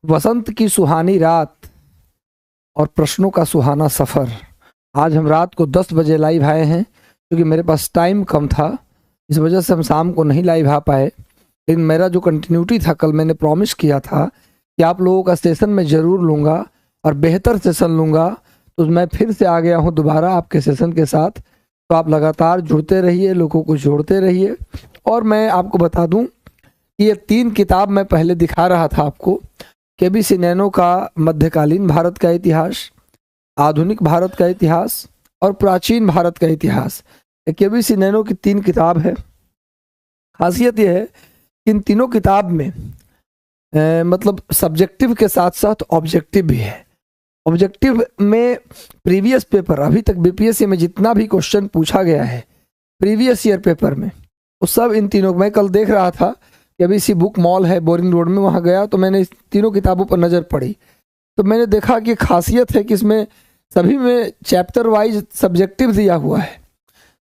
वसंत की सुहानी रात और प्रश्नों का सुहाना सफ़र। आज हम रात को 10 बजे लाइव आए हैं क्योंकि मेरे पास टाइम कम था, इस वजह से हम शाम को नहीं लाइव आ पाए। लेकिन मेरा जो कंटिन्यूटी था, कल मैंने प्रॉमिस किया था कि आप लोगों का सेशन मैं ज़रूर लूँगा और बेहतर सेशन लूँगा, तो मैं फिर से आ गया हूँ दोबारा आपके सेशन के साथ। तो आप लगातार जुड़ते रहिए, लोगों को जोड़ते रहिए। और मैं आपको बता दूं कि ये 3 किताब मैं पहले दिखा रहा था आपको, केबीसी नैनो का मध्यकालीन भारत का इतिहास, आधुनिक भारत का इतिहास और प्राचीन भारत का इतिहास। केबीसी नैनो की 3 किताब है। खासियत यह है कि इन तीनों किताब में मतलब सब्जेक्टिव के साथ साथ ऑब्जेक्टिव भी है। ऑब्जेक्टिव में प्रीवियस पेपर, अभी तक बीपीएससी में जितना भी क्वेश्चन पूछा गया है प्रीवियस ईयर पेपर में, वो सब इन तीनों। मैं कल देख रहा था कि अभी सी बुक मॉल है बोरिंग रोड में, वहाँ गया तो मैंने इस तीनों किताबों पर नज़र पड़ी, तो मैंने देखा कि खासियत है कि इसमें सभी में चैप्टर वाइज सब्जेक्टिव दिया हुआ है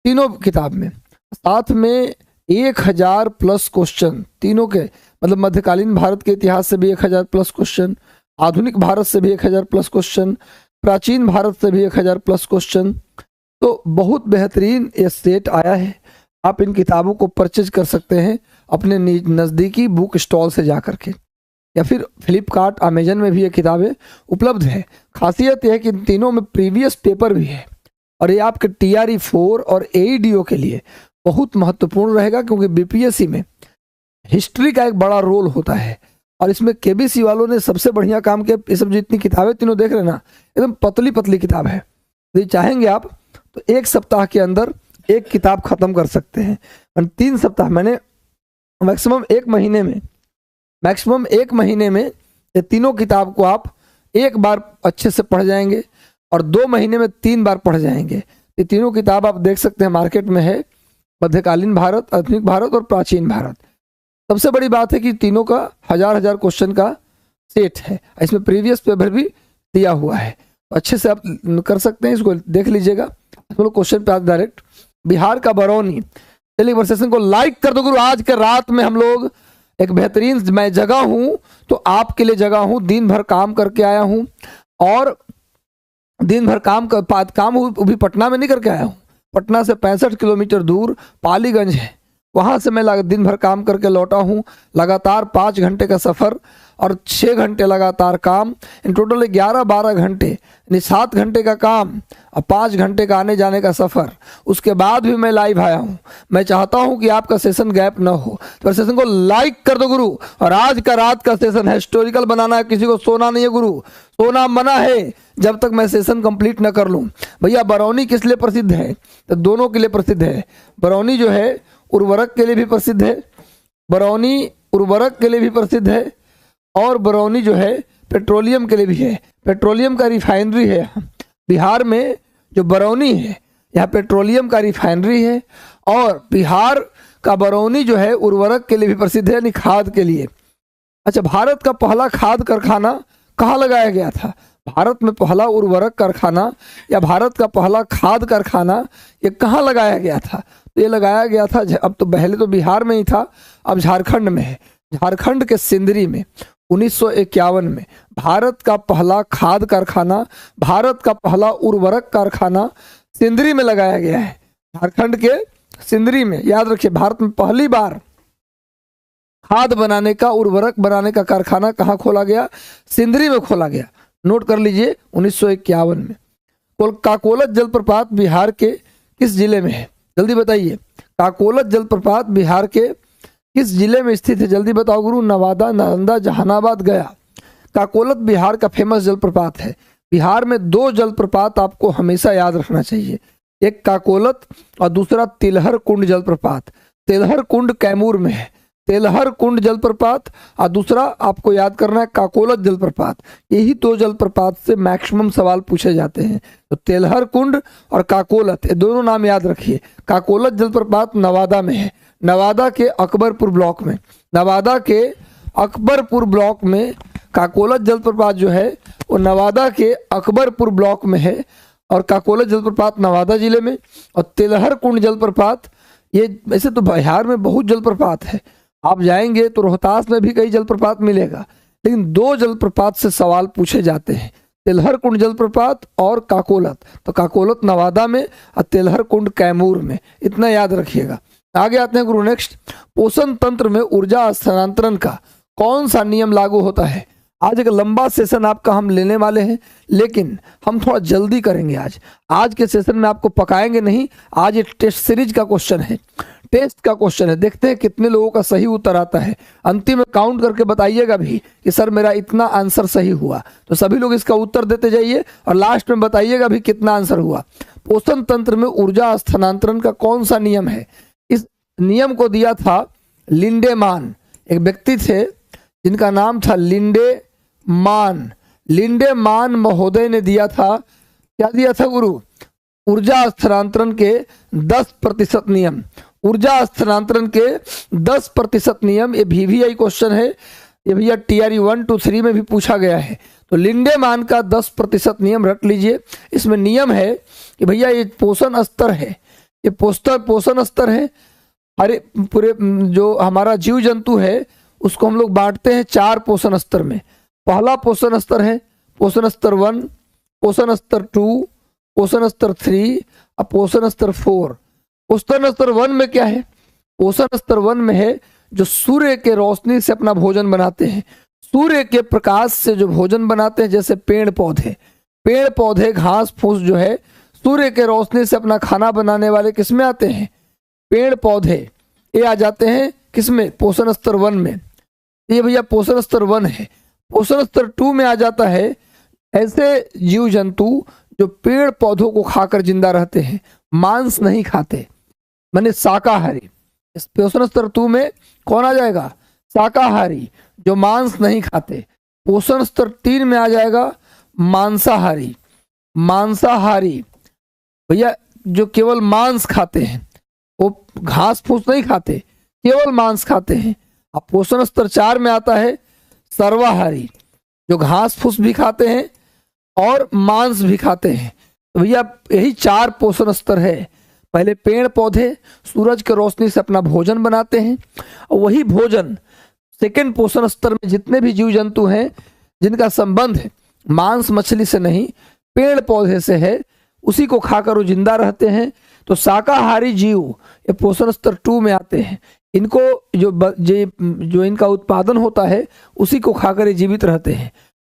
तीनों किताब में। साथ में 1000 प्लस क्वेश्चन तीनों के, मतलब मध्यकालीन भारत के इतिहास से भी 1000 प्लस क्वेश्चन, आधुनिक भारत से भी 1000 प्लस क्वेश्चन, प्राचीन भारत से भी 1000 प्लस क्वेश्चन। तो बहुत बेहतरीन ये सेट आया है। आप इन किताबों को परचेज कर सकते हैं अपने नज़दीकी बुक स्टॉल से जा कर के, या फिर फ्लिपकार्ट अमेजन में भी ये किताबें उपलब्ध है। खासियत यह है कि इन तीनों में प्रीवियस पेपर भी है और ये आपके TRE 4 और AEDO के लिए बहुत महत्वपूर्ण रहेगा, क्योंकि बीपीएससी में हिस्ट्री का एक बड़ा रोल होता है। और इसमें केबीसी वालों ने सबसे बढ़िया काम किया। ये सब जितनी किताबें तीनों देख रहे हैं ना, एकदम पतली पतली किताब है। यदि चाहेंगे आप तो 1 सप्ताह के अंदर 1 किताब खत्म कर सकते हैं। 3 सप्ताह, मैंने मैक्सिमम 1 महीने में ये तीनों किताब को आप 1 बार अच्छे से पढ़ जाएंगे और 2 महीने में 3 बार पढ़ जाएंगे। ये तीनों किताब आप देख सकते हैं मार्केट में है, मध्यकालीन भारत, आधुनिक भारत और प्राचीन भारत। सबसे बड़ी बात है कि तीनों का 1000 क्वेश्चन का सेट है। इसमें प्रीवियस पेपर भी दिया हुआ है, तो अच्छे से आप कर सकते हैं, इसको देख लीजिएगा। हम लोग क्वेश्चन पे आज डायरेक्ट, बिहार का बरौनी। चलिए सेशन को लाइक कर दो गुरु। आज के रात में हम लोग एक बेहतरीन, मैं जगह हूँ तो आपके लिए जगह हूँ। दिन भर काम करके आया हूँ और दिन भर काम भी पटना में नहीं करके आया हूँ। पटना से 65 किलोमीटर दूर पालीगंज है, वहाँ से मैं दिन भर काम करके लौटा हूँ। लगातार 5 घंटे का सफ़र और 6 घंटे लगातार काम, इन टोटल 11-12 घंटे, यानी 7 घंटे का काम और 5 घंटे का आने जाने का सफ़र। उसके बाद भी मैं लाइव आया हूँ। मैं चाहता हूँ कि आपका सेशन गैप ना हो, तो सेशन को लाइक कर दो गुरु। और आज का रात का सेशन है, हिस्टोरिकल बनाना है, किसी को सोना नहीं है गुरु, सोना मना है जब तक मैं सेशन कंप्लीट न कर लूँ। भैया बरौनी किस लिए प्रसिद्ध है? तो दोनों के लिए प्रसिद्ध है। बरौनी जो है उर्वरक के लिए भी प्रसिद्ध है, बरौनी उर्वरक के लिए भी प्रसिद्ध है, और बरौनी जो है पेट्रोलियम के लिए भी है। पेट्रोलियम का रिफाइनरी है बिहार में, जो बरौनी है यहाँ पेट्रोलियम का रिफाइनरी है। और बिहार का बरौनी जो है उर्वरक के लिए भी प्रसिद्ध है, यानी खाद के लिए। अच्छा, भारत का पहला खाद कारखाना कहाँ लगाया गया था? भारत में पहला उर्वरक कारखाना या भारत का पहला खाद कारखाना ये कहाँ लगाया गया था? तो ये लगाया गया था, अब तो पहले तो बिहार में ही था, अब झारखंड में है। झारखंड के सिंदरी में 1951 में भारत का पहला खाद कारखाना, भारत का पहला उर्वरक कारखाना सिंदरी में लगाया गया है। झारखंड के सिंदरी में, याद रखिए, भारत में पहली बार खाद बनाने का, उर्वरक बनाने का कारखाना कहाँ खोला गया? सिंदरी में खोला गया। नोट कर लीजिए, 1951 में। काकोलत जलप्रपात बिहार के किस जिले में है? जल्दी बताइए। काकोलत जलप्रपात बिहार के किस जिले में स्थित है? जल्दी बताओ गुरु। नवादा, नालंदा, जहानाबाद, गया। काकोलत बिहार का फेमस जलप्रपात है। बिहार में 2 जलप्रपात आपको हमेशा याद रखना चाहिए, एक काकोलत और दूसरा तिलहर कुंड जलप्रपात। तिलहर कुंड कैमूर में है, तिलहर कुंड जलप्रपात, और दूसरा आपको याद करना है काकोलत जलप्रपात। यही 2 जलप्रपात से मैक्सिमम सवाल पूछे जाते हैं, तो तिलहर कुंड और काकोलत, ये दोनों नाम याद रखिए। काकोलत जलप्रपात नवादा में है, नवादा के अकबरपुर ब्लॉक में। नवादा के अकबरपुर ब्लॉक में काकोलत जलप्रपात जो है वो नवादा के अकबरपुर ब्लॉक में है, और काकोलत जलप्रपात नवादा जिले में। और तिलहर कुंड जलप्रपात, ये वैसे तो बिहार में बहुत जलप्रपात है, आप जाएंगे तो रोहतास में भी कई जलप्रपात मिलेगा, लेकिन दो जलप्रपात से सवाल पूछे जाते हैं, तिलहर कुंड जलप्रपात और काकोलत। तो काकोलत नवादा में और तिलहर कुंड कैमूर में, इतना याद रखिएगा। आगे आते हैं गुरु नेक्स्ट, पोषण तंत्र में ऊर्जा स्थानांतरण का कौन सा नियम लागू होता है। आज एक लंबा सेशन आपका हम लेने वाले हैं, लेकिन हम थोड़ा जल्दी करेंगे। आज के सेशन में आपको पकाएंगे नहीं। आज ये टेस्ट सीरीज का क्वेश्चन है, टेस्ट का क्वेश्चन है। देखते हैं कितने लोगों का सही उत्तर आता है। अंतिम में काउंट करके बताइएगा भी कि सर मेरा इतना आंसर सही हुआ। तो सभी लोग इसका उत्तर देते जाइए और लास्ट में बताइएगा भी कितना आंसर हुआ। पोषण तंत्र में ऊर्जा स्थानांतरण का कौन सा नियम है। इस नियम को दिया था लिंडेमान, एक व्यक्ति थे जिनका नाम था लिंडेमान महोदय ने दिया था। क्या दिया था गुरु? ऊर्जा स्थानांतरण के 10% नियम। ऊर्जा स्थानांतरण के 10% नियम, ये VVI क्वेश्चन है, ये भैया TRE 1 2 3 में भी पूछा गया है। तो लिंडेमान का 10% नियम रट लीजिए। इसमें नियम है कि भैया ये पोषण स्तर है, ये पोषण स्तर है। हरे पूरे जो हमारा जीव जंतु है उसको हम लोग बांटते हैं 4 पोषण स्तर में। पहला पोषण स्तर है पोषण स्तर 1, पोषण स्तर 2, पोषण स्तर 3 और पोषण स्तर 4। पोषण स्तर 1 में क्या है? पोषण स्तर 1 में है जो सूर्य के रोशनी से अपना भोजन बनाते हैं, सूर्य के प्रकाश से जो भोजन बनाते हैं, जैसे पेड़ पौधे घास फूस जो है सूर्य के रोशनी से अपना खाना बनाने वाले किसमें आते हैं? पेड़ पौधे। ये आ जाते हैं किसमें? पोषण स्तर 1 में। ये भैया पोषण स्तर 1 है। पोषण स्तर 2 में आ जाता है ऐसे जीव जंतु जो पेड़ पौधों को खाकर जिंदा रहते हैं, मांस नहीं खाते, माने शाकाहारी। इस पोषण स्तर 2 में कौन आ जाएगा? शाकाहारी, जो मांस नहीं खाते। पोषण स्तर 3 में आ जाएगा मांसाहारी भैया, जो केवल मांस खाते हैं, वो घास फूस नहीं खाते, केवल मांस खाते हैं। अब पोषण स्तर 4 में आता है सर्वाहारी, जो घास फूस भी खाते हैं और मांस भी खाते हैं। तो भैया यही 4 पोषण स्तर है। पहले पेड़ पौधे सूरज की रोशनी से अपना भोजन बनाते हैं, और वही भोजन सेकंड पोषण स्तर में जितने भी जीव जंतु हैं जिनका संबंध मांस मछली से नहीं पेड़ पौधे से है, उसी को खाकर वो जिंदा रहते हैं। तो शाकाहारी जीव ये पोषण स्तर 2 में आते हैं। इनको जो इनका उत्पादन होता है उसी को खाकर ये जीवित रहते हैं।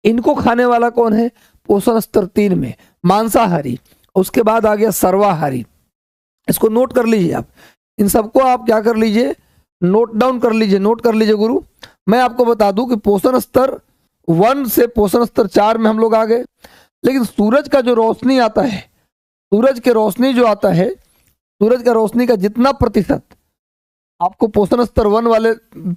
इनको खाने वाला कौन है? पोषण स्तर 3 में मांसाहारी। उसके बाद आ गया सर्वाहारी। इसको नोट कर लीजिए आप, इन सबको आप क्या कर लीजिए? नोट डाउन कर लीजिए, नोट कर लीजिए गुरु। मैं आपको बता दूं कि पोषण स्तर 1 से पोषण स्तर 4 में हम लोग आ गए, लेकिन सूरज का जो रोशनी आता है, सूरज की रोशनी जो आता है, सूरज का रोशनी का जितना प्रतिशत आपको पोषण स्तर 1 वाले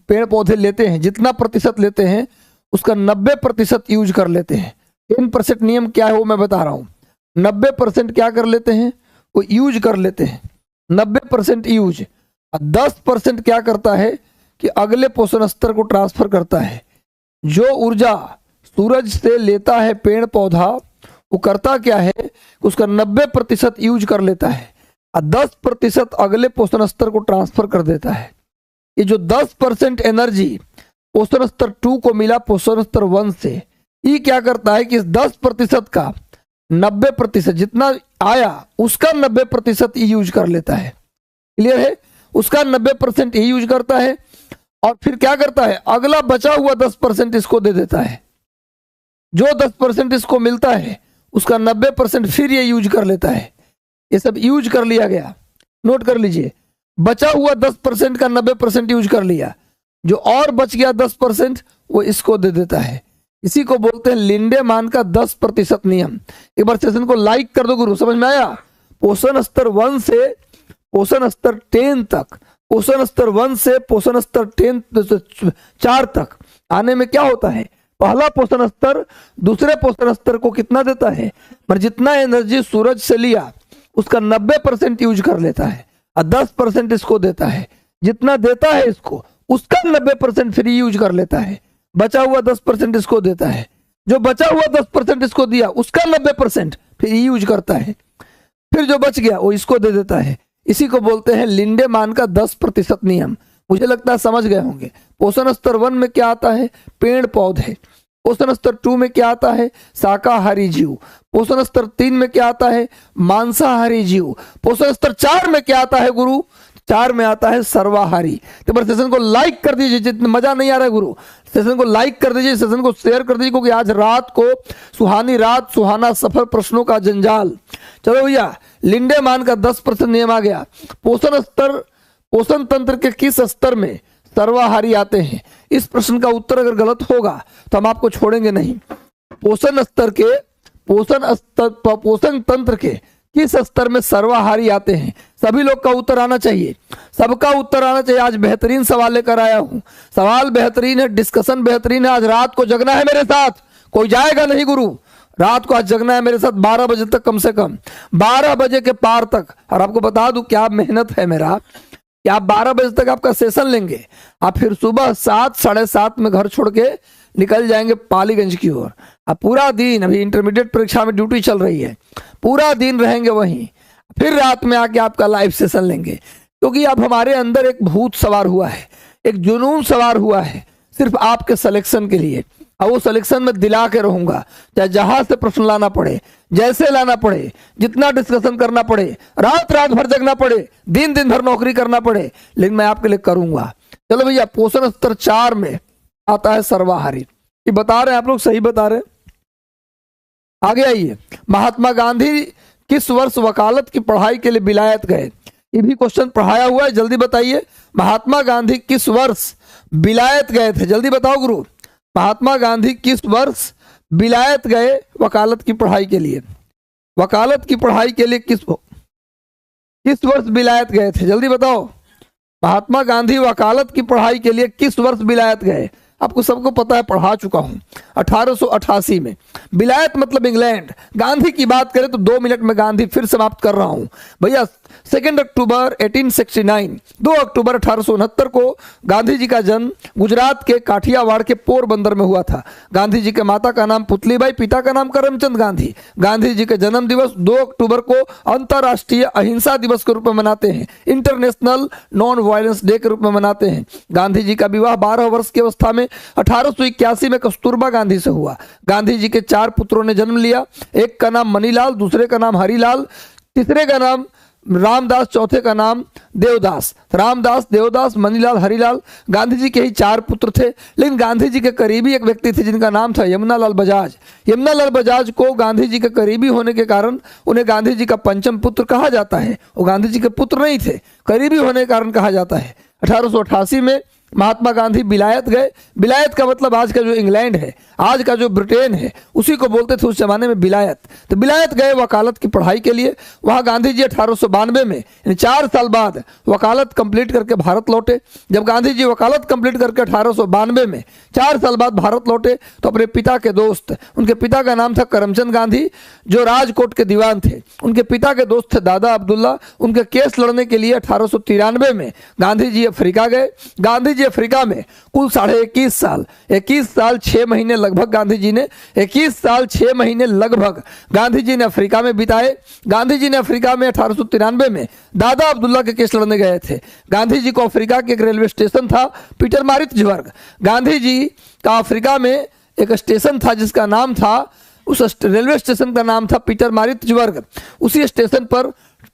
पेड़ पौधे लेते हैं, जितना प्रतिशत लेते हैं उसका 90% यूज कर लेते हैं। 10% नियम क्या है वो मैं बता रहा हूँ। 90% क्या कर लेते हैं? वो यूज कर लेते हैं, 90% यूज। 10% क्या करता है कि अगले पोषण स्तर को ट्रांसफर करता है। जो ऊर्जा सूरज से लेता है पेड़ पौधा, वो करता क्या है? उसका 90% यूज कर लेता है और 10% अगले पोषण स्तर को ट्रांसफर कर देता है। ये जो 10% एनर्जी पोषण स्तर 2 को मिला पोषण स्तर 1 से, ये क्या करता है कि इस 10% का 90% जितना आया उसका 90% यूज कर लेता है। क्लियर है? उसका 90% ही यूज करता है और फिर क्या करता है? अगला बचा हुआ 10% इसको दे देता है। जो 10% इसको मिलता है उसका 90% फिर ये यूज कर लेता है। ये सब यूज कर लिया गया, नोट कर लीजिए। बचा हुआ 10% का 90% यूज कर लिया, जो और बच गया 10% वो इसको दे देता है। इसी को बोलते हैं लिंडेमान का 10% नियम। एक बार सेशन को लाइक कर दो गुरु, समझ में आया? पोषण स्तर 1 से पोषण स्तर 10 तक, पोषण स्तर 1 से पोषण स्तर 4 तक आने में क्या होता है? पहला पोषण स्तर दूसरे पोषण स्तर को कितना देता है? पर जितना एनर्जी सूरज से लिया उसका 90% यूज कर लेता है और 10% इसको देता है। जितना देता है इसको उसका 90% फ्री यूज कर लेता है, बचा हुआ 10% इसको देता है। जो बचा हुआ 10% इसको दिया उसका 90% फिर यूज करता है, फिर जो बच गया वो इसको दे देता है। इसी को बोलते हैं लिंडेमान का 10% नियम। मुझे लगता है समझ गए होंगे। पोषण स्तर 1 में क्या आता है? पेड़ पौधे। पोषण स्तर 2 में क्या आता है? शाकाहारी जीव। पोषण स्तर 3 में क्या आता है? मांसाहारी जीव। पोषण स्तर 4 में क्या आता है गुरु? 4 में आता है सर्वाहारी। तो बस सेशन को लाइक कर दीजिए, जितना मजा नहीं आ रहा है गुरु, सेशन को लाइक कर दीजिए, सेशन को शेयर कर दीजिए, क्योंकि आज रात को सुहानी रात, सुहाना सफर, प्रश्नों का जंजाल। चलो भैया, लिंडेमान का 10% नियम आ गया। पोषण तंत्र के किस स्तर में सर्वाहारी आते हैं? इस प्रश्न का उत्तर अगर गलत होगा तो हम आपको छोड़ेंगे नहीं। पोषण तंत्र के किस स्तर में सर्वाहारी आते हैं? सभी लोग का उत्तर आना चाहिए, सबका उत्तर आना चाहिए। आज बेहतरीन सवाल लेकर आया हूं, सवाल बेहतरीन है, डिस्कशन बेहतरीन है। आज रात को जगना है मेरे साथ, कोई जाएगा नहीं गुरु, रात को आज जगना है मेरे साथ 12 बजे तक, कम से कम 12 बजे के पार तक। और आपको बता दूं क्या मेहनत है मेरा, कि आप 12 बजे तक आपका सेशन लेंगे, आप फिर सुबह 7 साढ़े 7 में घर छोड़ के निकल जाएंगे पालीगंज की ओर। अब पूरा दिन, अभी इंटरमीडिएट परीक्षा में ड्यूटी चल रही है, पूरा दिन रहेंगे वहीं, फिर रात में आके आपका लाइव सेशन लेंगे। क्योंकि अब हमारे अंदर एक भूत सवार हुआ है, एक जुनून सवार हुआ है सिर्फ आपके सिलेक्शन के लिए। और वो सिलेक्शन में दिला के रहूंगा, चाहे जहां से प्रश्न लाना पड़े, जैसे लाना पड़े, जितना डिस्कशन करना पड़े, रात रात भर जगना पड़े, दिन दिन भर नौकरी करना पड़े, लेकिन मैं आपके लिए करूंगा। चलो भैया, पोषण स्तर 4 में आता है सर्वाहारी। ये बता रहे हैं आप लोग, सही बता रहे हैं। आगे आइए, महात्मा गांधी किस वर्ष वकालत की पढ़ाई के लिए विलायत गए? ये भी क्वेश्चन पढ़ाया हुआ है, जल्दी बताइए। महात्मा गांधी किस वर्ष विलायत गए थे? जल्दी बताओ गुरु, महात्मा गांधी किस वर्ष विलायत गए वकालत की पढ़ाई के लिए? वकालत की पढ़ाई के लिए किस वर्ष विलायत गए थे? जल्दी बताओ, महात्मा गांधी वकालत की पढ़ाई के लिए किस वर्ष विलायत गए? आपको सबको पता है, पढ़ा चुका हूं, 1888 में। विलायत मतलब इंग्लैंड। गांधी की बात करें तो 2 मिनट में गांधी फिर समाप्त कर रहा हूं भैया। 2 अक्टूबर 1869, 2 अक्टूबर 1869 को गांधी जी का जन्म गुजरात के काठियावाड़ के पोरबंदर में हुआ था। गांधी जी के माता का नाम पुतलीबाई, पिता का नाम करमचंद गांधी। गांधी जी के जन्म दिवस 2 अक्टूबर को अंतर्राष्ट्रीय अहिंसा दिवस के रूप में मनाते हैं, इंटरनेशनल नॉन वायलेंस डे के रूप में मनाते हैं। गांधी जी का विवाह 12 वर्ष की अवस्था में 1881 में कस्तूरबा गांधी से हुआ। गांधी जी के 4 पुत्रों ने जन्म लिया, एक का नाम मनीलाल, दूसरे का नाम हरिलाल, तीसरे का नाम रामदास, चौथे का नाम देवदास। रामदास, देवदास, मनीलाल, हरिलाल, गांधी जी के ही 4 पुत्र थे। लेकिन गांधी जी के करीबी एक व्यक्ति थे जिनका नाम था यमुनालाल बजाज। यमुनालाल बजाज को गांधी जी के करीबी होने के कारण उन्हें गांधी जी का पंचम पुत्र कहा जाता है। वो गांधी जी के पुत्र नहीं थे, करीबी होने के कारण कहा जाता है। 1888 में महात्मा गांधी विलायत गए। विलायत का मतलब आज का जो इंग्लैंड है, आज का जो ब्रिटेन है, उसी को बोलते थे उस जमाने में विलायत। तो विलायत गए वकालत की पढ़ाई के लिए। वहां गांधी जी 1892 में, यानी 4 साल बाद वकालत कंप्लीट करके भारत लौटे। जब गांधी जी वकालत कंप्लीट करके 1892 में 4 साल बाद भारत लौटे तो अपने पिता के दोस्त, उनके पिता का नाम था करमचंद गांधी, जो राजकोट के दीवान थे, उनके पिता के दोस्त थे दादा अब्दुल्ला। उनके केस लड़ने के लिए 1893 में गांधी जी अफ्रीका गए। गांधी अफ्रीका में कुल 21 साल 6 महीने लगभग गांधी जी ने 21 साल 6 महीने लगभग गांधी जी ने अफ्रीका में बिताए। गांधी जी ने अफ्रीका में 1893 में दादा अब्दुल्ला के केस लड़ने गए थे। गांधी जी को अफ्रीका के एक रेलवे स्टेशन था पीटरमारित्जबर्ग। गांधी जी का अफ्रीका में एक स्टेशन था जिसका नाम था, उस रेलवे स्टेशन का नाम था पीटरमारित्जबर्ग। उसी स्टेशन पर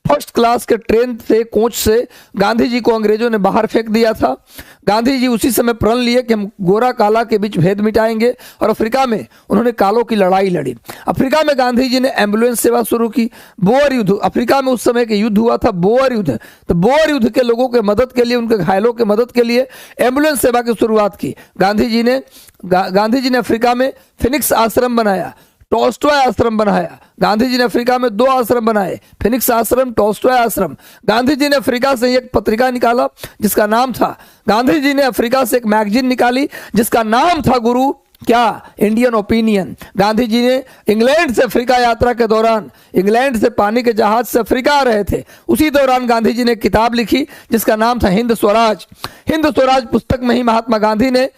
फर्स्ट क्लास के ट्रेन से, कोच से गांधी जी को अंग्रेजों ने बाहर फेंक दिया था। गांधी जी उसी समय प्रण लिए कि हम गोरा काला के बीच भेद मिटाएंगे, और अफ्रीका में उन्होंने कालों की लड़ाई लड़ी। अफ्रीका में गांधी जी ने एम्बुलेंस सेवा शुरू की। बोअर युद्ध, अफ्रीका में उस समय के युद्ध हुआ था बोअर युद्ध। तो बोअर युद्ध के लोगों के मदद के लिए, उनके घायलों के मदद के लिए एम्बुलेंस सेवा की शुरुआत की गांधी जी ने अफ्रीका में फिनिक्स आश्रम बनाया, टॉल्स्टॉय आश्रम बनाया। गांधी जी ने अफ्रीका में 2 आश्रम बनाए, फिनिक्स आश्रम, टॉल्स्टॉय आश्रम। गांधी जी ने अफ्रीका से एक पत्रिका निकाला जिसका नाम था, गांधी जी ने अफ्रीका से एक मैगजीन निकाली जिसका नाम था गुरु क्या, इंडियन ओपिनियन। गांधी जी ने इंग्लैंड से अफ्रीका यात्रा के दौरान, इंग्लैंड से पानी के जहाज से अफ्रीका आ रहे थे, उसी दौरान गांधी जी ने किताब लिखी जिसका नाम था हिंद स्वराज। हिंद स्वराज पुस्तक में ही महात्मा गांधी ने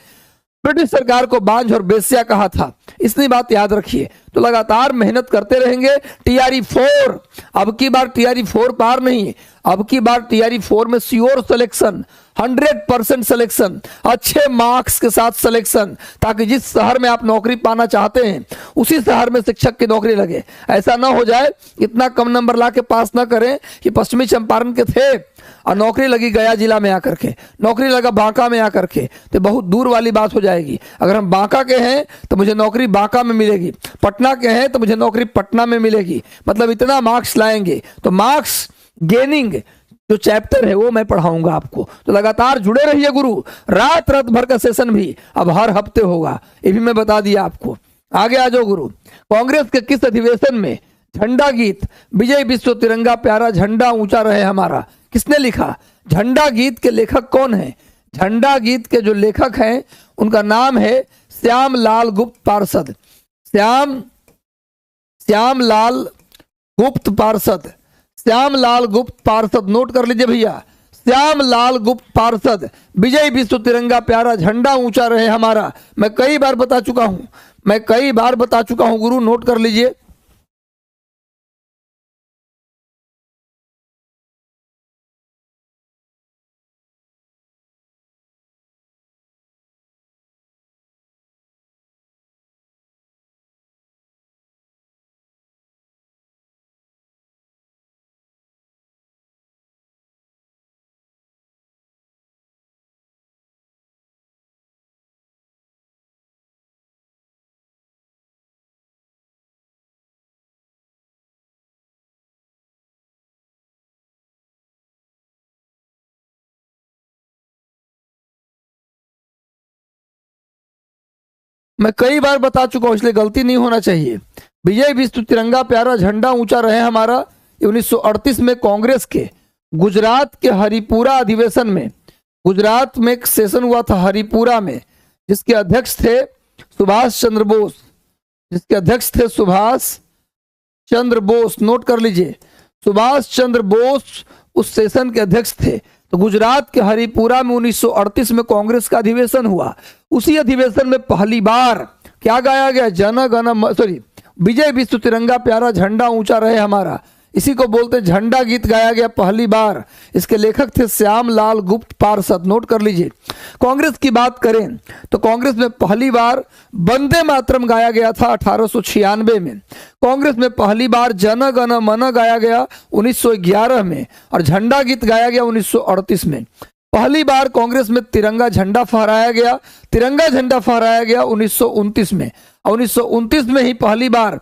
ब्रिटिश सरकार को बांझ और बेस्या कहा था। इतनी बात याद रखिए। तो लगातार मेहनत करते रहेंगे। TRE 4, अब की बार TRE 4 पार नहीं, अब की बार TRE 4 में श्योर सिलेक्शन 100% सिलेक्शन, अच्छे मार्क्स के साथ सिलेक्शन, ताकि जिस शहर में आप नौकरी पाना चाहते हैं उसी शहर में शिक्षक की नौकरी लगे। ऐसा ना हो जाए इतना कम नंबर ला के पास ना करें कि पश्चिमी चंपारण के थे और नौकरी लगी गया जिला में आकर के, नौकरी लगा बांका में आकर के, तो बहुत दूर वाली बात हो जाएगी। अगर हम बांका के हैं तो मुझे नौकरी बांका में मिलेगी, पटना के हैं तो मुझे नौकरी पटना में मिलेगी, मतलब इतना मार्क्स लाएंगे। तो मार्क्स गेनिंग जो चैप्टर है वो मैं पढ़ाऊंगा आपको, तो लगातार जुड़े रहिए गुरु। रात भर का सेशन भी अब हर हफ्ते होगा, ये भी मैं बता दिया आपको। आगे आ जाओ गुरु। कांग्रेस के किस अधिवेशन में झंडा गीत विजय विश्व तिरंगा प्यारा झंडा ऊंचा रहे हमारा, किसने लिखा? झंडा गीत के लेखक कौन है? झंडा गीत के जो लेखक हैं उनका नाम है श्याम लाल गुप्त पार्षद। श्याम लाल गुप्त पार्षद, श्याम लाल गुप्त पार्षद, नोट कर लीजिए भैया। श्याम लाल गुप्त पार्षद, विजय विश्व तिरंगा प्यारा झंडा ऊंचा रहे हमारा। मैं कई बार बता चुका हूं गुरु, नोट कर लीजिए। मैं कई बार बता चुका हूं, इसलिए गलती नहीं होना चाहिए। विजय विश्व तिरंगा प्यारा झंडा ऊंचा रहे हमारा 1938 में कांग्रेस के गुजरात के हरिपुरा अधिवेशन में, गुजरात में एक सेशन हुआ था हरिपुरा में, जिसके अध्यक्ष थे सुभाष चंद्र बोस, नोट कर लीजिए। सुभाष चंद्र बोस उस सेशन के अध्यक्ष थे। तो गुजरात के हरिपुरा में 1938 में कांग्रेस का अधिवेशन हुआ। उसी अधिवेशन में पहली बार क्या गाया गया? विजय विश्व तिरंगा प्यारा झंडा ऊंचा रहे हमारा, इसी को बोलते झंडा गीत गाया गया पहली बार। इसके लेखक थे श्याम लाल गुप्त पार्षद, नोट कर लीजिए। कांग्रेस की बात करें तो कांग्रेस में पहली बार वंदे मातरम गाया गया था 1896 में। कांग्रेस में पहली बार जन गण मन गाया गया 1911 में, और झंडा गीत गाया गया 1938 में। पहली बार कांग्रेस में तिरंगा झंडा फहराया गया 1929 में, और 1929 में ही पहली बार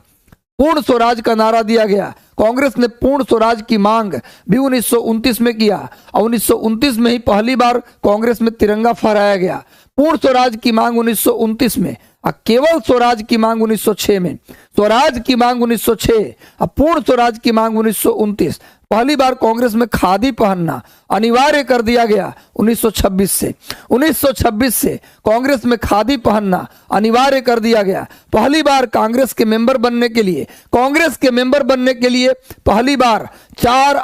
पूर्ण स्वराज का नारा दिया गया। कांग्रेस ने पूर्ण स्वराज की मांग भी 1929 में किया, और 1929 में ही पहली बार कांग्रेस में तिरंगा फहराया गया। पूर्ण स्वराज की मांग 1929 में, और केवल स्वराज की मांग 1906 में। स्वराज की मांग 1906 और पूर्ण स्वराज की मांग 1929। पहली बार कांग्रेस में खादी पहनना अनिवार्य कर दिया गया 1926 से। 1926 से कांग्रेस में खादी पहनना अनिवार्य कर दिया गया। पहली बार कांग्रेस के मेंबर बनने के लिए पहली बार 4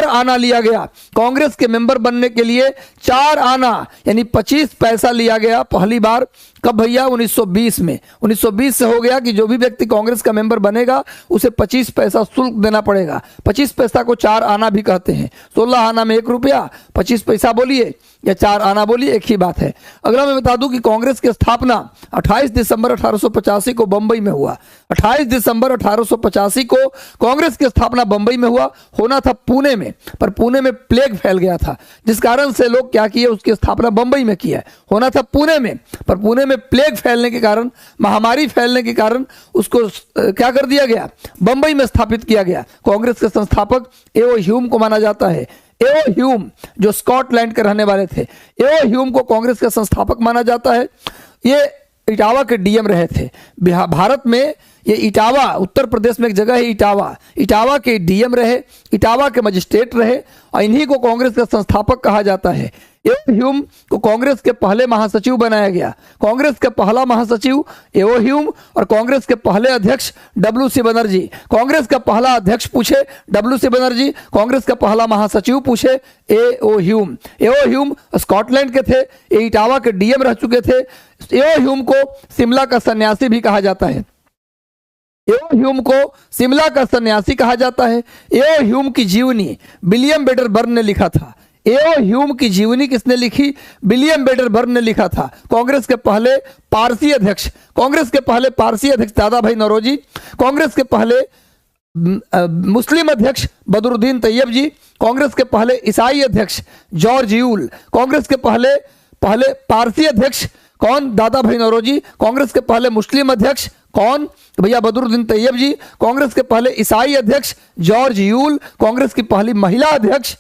आना लिया गया। कांग्रेस के मेंबर बनने के लिए 4 आना यानी 25 पैसा लिया गया पहली बार। कब भैया? 1920 में। 1920 से हो गया कि जो भी व्यक्ति कांग्रेस का मेंबर बनेगा उसे 25 पैसा शुल्क देना पड़ेगा। 25 पैसा को 4 आना भी कहते हैं। 16 आना में 1 रुपया, 25 पैसा बोलिए या 4 आना बोलिए, एक ही बात है। अगला मैं बता दूं कि कांग्रेस की स्थापना 28 दिसंबर 1885 को बंबई में हुआ। 28 दिसंबर 1885 को कांग्रेस की स्थापना बंबई में हुआ। होना था पुणे में, पर पुणे में प्लेग फैल गया था, जिस कारण से लोग क्या किए, उसकी स्थापना बंबई में किया। होना था पुणे में, पर पुणे में प्लेग फैलने के कारण, महामारी फैलने के कारण उसको क्या कर दिया गया? बंबई में स्थापित किया गया। कांग्रेस के संस्थापक एओ ह्यूम को माना जाता है। एओ ह्यूम जो स्कॉटलैंड के रहने वाले थे, एओ ह्यूम को कांग्रेस का संस्थापक माना जाता है। ये इटावा के डीएम रहे थे। भारत में ये इटावा, उत्तर प्रदेश में एक जगह है इटावा के डीएम रहे, इटावा के मजिस्ट्रेट रहे, और इन्हीं को कांग्रेस का संस्थापक कहा जाता है। एओ ह्यूम को कांग्रेस के पहले महासचिव बनाया गया। कांग्रेस के पहला महासचिव एओ ह्यूम और कांग्रेस के पहले अध्यक्ष डब्ल्यू.सी. बनर्जी। कांग्रेस का पहला अध्यक्ष पूछे डब्ल्यू.सी. बनर्जी, कांग्रेस का पहला महासचिव पूछे एओ ह्यूम। एओ ह्यूम स्कॉटलैंड के थे, ये इटावा के डीएम रह चुके थे। एओ ह्यूम को शिमला का सन्यासी भी कहा जाता है। एओ ह्यूम को शिमला का सन्यासी कहा जाता है। एओ ह्यूम की जीवनी विलियम बेडरबर्न ने लिखा था। एओ ह्यूम की जीवनी किसने लिखी? विलियम वेडरबर्न ने लिखा था। कांग्रेस के पहले पारसी अध्यक्ष दादा भाई नौरोजी। कांग्रेस के पहले मुस्लिम अध्यक्ष बदरुद्दीन तैयब जी। कांग्रेस के पहले ईसाई अध्यक्ष जॉर्ज यूल। कांग्रेस के पहले पारसी अध्यक्ष कौन? दादा भाई नौरोजी। कांग्रेस के पहले मुस्लिम अध्यक्ष कौन? भैया बदरुद्दीन तैयब जी। कांग्रेस के पहले ईसाई अध्यक्ष जॉर्ज यूल। कांग्रेस की पहली महिला अध्यक्ष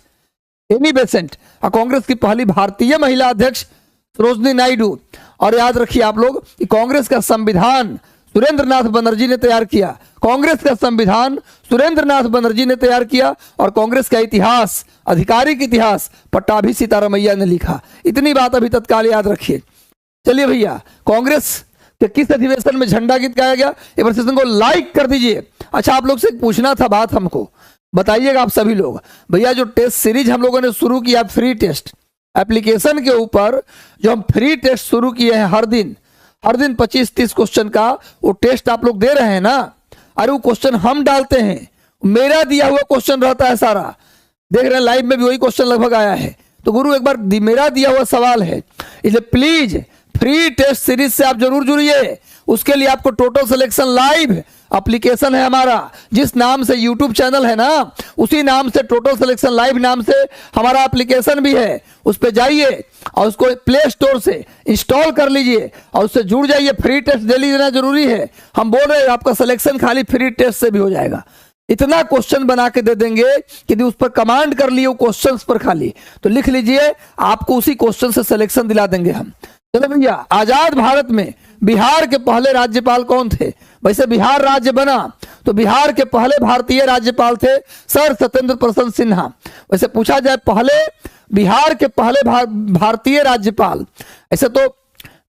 एनी बेसेंट। और कांग्रेस की पहली भारतीय महिला अध्यक्ष सरोजनी नायडू। और याद रखिए आप लोग कि कांग्रेस का संविधान सुरेंद्रनाथ बनर्जी ने तैयार किया। कांग्रेस का संविधान सुरेंद्रनाथ बनर्जी ने तैयार किया और कांग्रेस का इतिहास, आधिकारिक इतिहास, पट्टाभी सीतारामैया ने लिखा। इतनी बात अभी तत्काल याद रखिए। चलिए भैया, कांग्रेस के किस अधिवेशन में झंडा गीत गाया गया? एक बार सेशन को लाइक कर दीजिए। अच्छा, आप लोग से पूछना था बात, हमको बताइएगा आप सभी लोग। भैया जो टेस्ट सीरीज हम लोगों ने शुरू किया, फ्री टेस्ट एप्लीकेशन के ऊपर जो हम फ्री टेस्ट शुरू किए हैं, हर दिन 25-30 क्वेश्चन का वो टेस्ट आप लोग दे रहे हैं ना। अरे वो क्वेश्चन हम डालते हैं, मेरा दिया हुआ क्वेश्चन रहता है सारा। देख रहे हैं लाइव में भी वही क्वेश्चन लगभग आया है। तो गुरु एक बार मेरा दिया हुआ सवाल है, इसलिए प्लीज फ्री टेस्ट सीरीज से आप जरूर जुड़िए। उसके लिए आपको टोटल सिलेक्शन लाइव एप्लीकेशन है हमारा, जिस नाम से यूट्यूब चैनल है ना, उसी नाम से टोटल सिलेक्शन लाइव नाम से हमारा एप्लीकेशन भी है। उस पर जाइए और उसको प्ले स्टोर से इंस्टॉल कर लीजिए और उससे जुड़ जाइए। फ्री टेस्ट डेली देना जरूरी है। हम बोल रहे हैं आपका सिलेक्शन खाली फ्री टेस्ट से भी हो जाएगा। इतना क्वेश्चन बना के दे देंगे कि उस पर कमांड कर लिए क्वेश्चंस पर खाली, तो लिख लीजिए, आपको उसी क्वेश्चन से सिलेक्शन दिला देंगे हम। चलो भैया, आजाद भारत में बिहार के पहले राज्यपाल कौन थे? वैसे बिहार राज्य बना तो बिहार के पहले भारतीय राज्यपाल थे सर सत्येंद्र प्रसाद सिन्हा। वैसे पूछा जाए पहले बिहार के पहले भारतीय राज्यपाल, ऐसे तो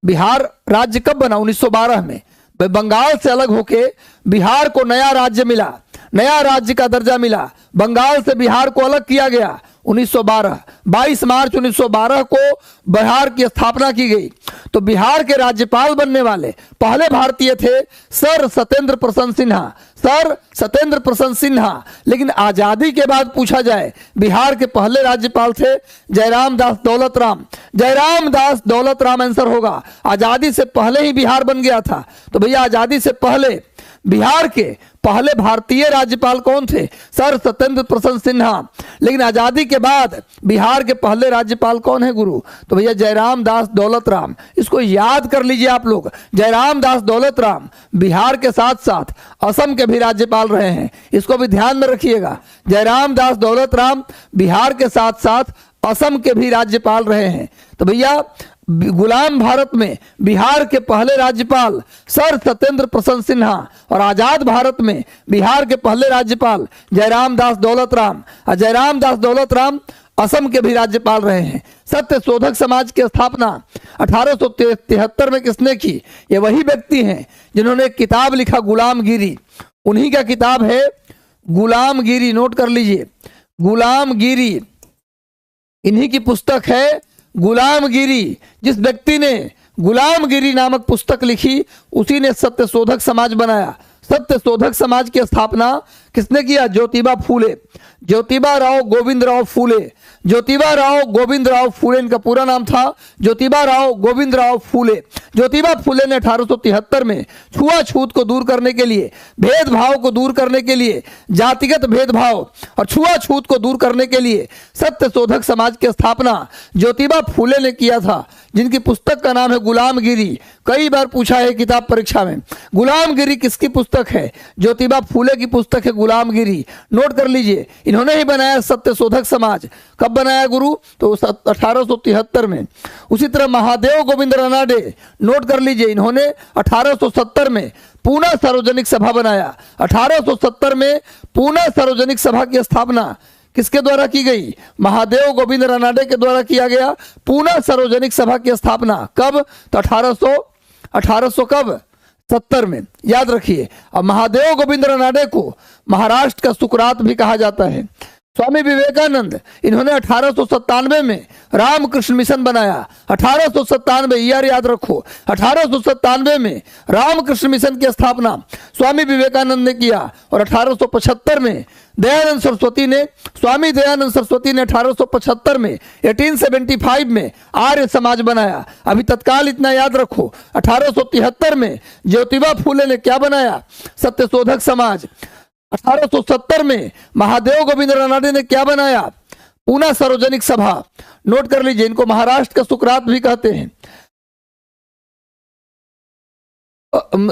बिहार राज्य कब बना? 1912 में। बंगाल से अलग होके बिहार को नया राज्य मिला, नया राज्य का दर्जा मिला। बंगाल से बिहार को अलग किया गया 1912। 22 मार्च 1912 को बिहार की स्थापना की गई। तो बिहार के राज्यपाल बनने वाले पहले भारतीय थे सर सत्येंद्र प्रसाद सिन्हा, सर सत्येंद्र प्रसाद सिन्हा। लेकिन आजादी के बाद पूछा जाए बिहार के पहले राज्यपाल थे जयराम दास दौलत राम। जयराम दास दौलत राम आंसर होगा। आजादी से पहले ही बिहार बन गया था। तो भैया आजादी से पहले बिहार के पहले भारतीय राज्यपाल कौन थे? सर सत्येंद्र प्रसाद सिन्हा। लेकिन आजादी के बाद बिहार के पहले राज्यपाल कौन है गुरु? तो भैया जयराम दास दौलत राम। इसको याद कर लीजिए आप लोग। जयराम दास दौलत राम बिहार के साथ साथ असम के भी राज्यपाल रहे हैं, इसको भी ध्यान में रखिएगा। जयराम दास दौलत राम बिहार के साथ साथ असम के भी राज्यपाल रहे हैं। तो भैया गुलाम भारत में बिहार के पहले राज्यपाल सर सत्येंद्र प्रसाद सिन्हा और आजाद भारत में बिहार के पहले राज्यपाल जयराम दास दौलत राम। और जयराम दास दौलत राम असम के भी राज्यपाल रहे हैं। सत्य शोधक समाज की स्थापना 1873 में किसने की? ये वही व्यक्ति हैं जिन्होंने एक किताब लिखा गुलामगिरी। उन्हीं का किताब है गुलामगिरी, नोट कर लीजिए, गुलामगिरी। इन्हीं की पुस्तक है गुलामगिरी। जिस व्यक्ति ने गुलामगिरी नामक पुस्तक लिखी उसी ने सत्य शोधक समाज बनाया। सत्य शोधक समाज की स्थापना किसने किया? ज्योतिबा फूले, ज्योतिबा राव गोविंद राव फूले। ज्योतिबा राव गोविंद राव फूले इनका पूरा नाम था, ज्योतिबा राव गोविंद राव फूले। ज्योतिबा फूले ने 1873 में छुआछूत को दूर करने के लिए, भेदभाव को दूर करने के लिए, जातिगत भेदभाव और छुआछूत को दूर करने के लिए सत्य शोधक समाज की स्थापना ज्योतिबा फूले ने किया था, जिनकी पुस्तक का नाम है गुलामगिरी। कई बार पूछा है किताब परीक्षा में, गुलामगिरी किसकी पुस्तक है? ज्योतिबा फूले की पुस्तक है गुलामगिरी। नोट कर लीजिए, इन्होंने ही बनाया सत्य शोधक समाज। कब बनाया गुरु? तो 1873 में। उसी तरह महादेव गोविंद रानाडे, नोट कर लीजिए, इन्होंने 1870 में पूना सार्वजनिक सभा बनाया। 1870 में पूना सार्वजनिक सभा की स्थापना किसके द्वारा की गई? महादेव गोविंद रानाडे के द्वारा किया गया पूना सार्वजनिक सभा की स्थापना। कब? तो 1800 कब? 70 में। याद रखिए। अब महादेव गोविंद रानाडे को महाराष्ट्र का सुकरात भी कहा जाता है। स्वामी विवेकानंद, इन्होंने 1897 में रामकृष्ण मिशन बनाया। 1897 ईयर याद रखो, 1897 में रामकृष्ण मिशन की स्थापना स्वामी विवेकानंद ने किया। और 1875 में दयानंद सरस्वती ने, स्वामी दयानंद सरस्वती ने 1875 में 1875 में आर्य समाज बनाया। अभी तत्काल इतना याद रखो, 1873 में ज्योतिबा फूले ने क्या बनाया? सत्यशोधक समाज। 1870 में महादेव गोविंद रानडे ने क्या बनाया? पूना सार्वजनिक सभा। नोट कर लीजिए, इनको महाराष्ट्र का सुकरात भी कहते हैं।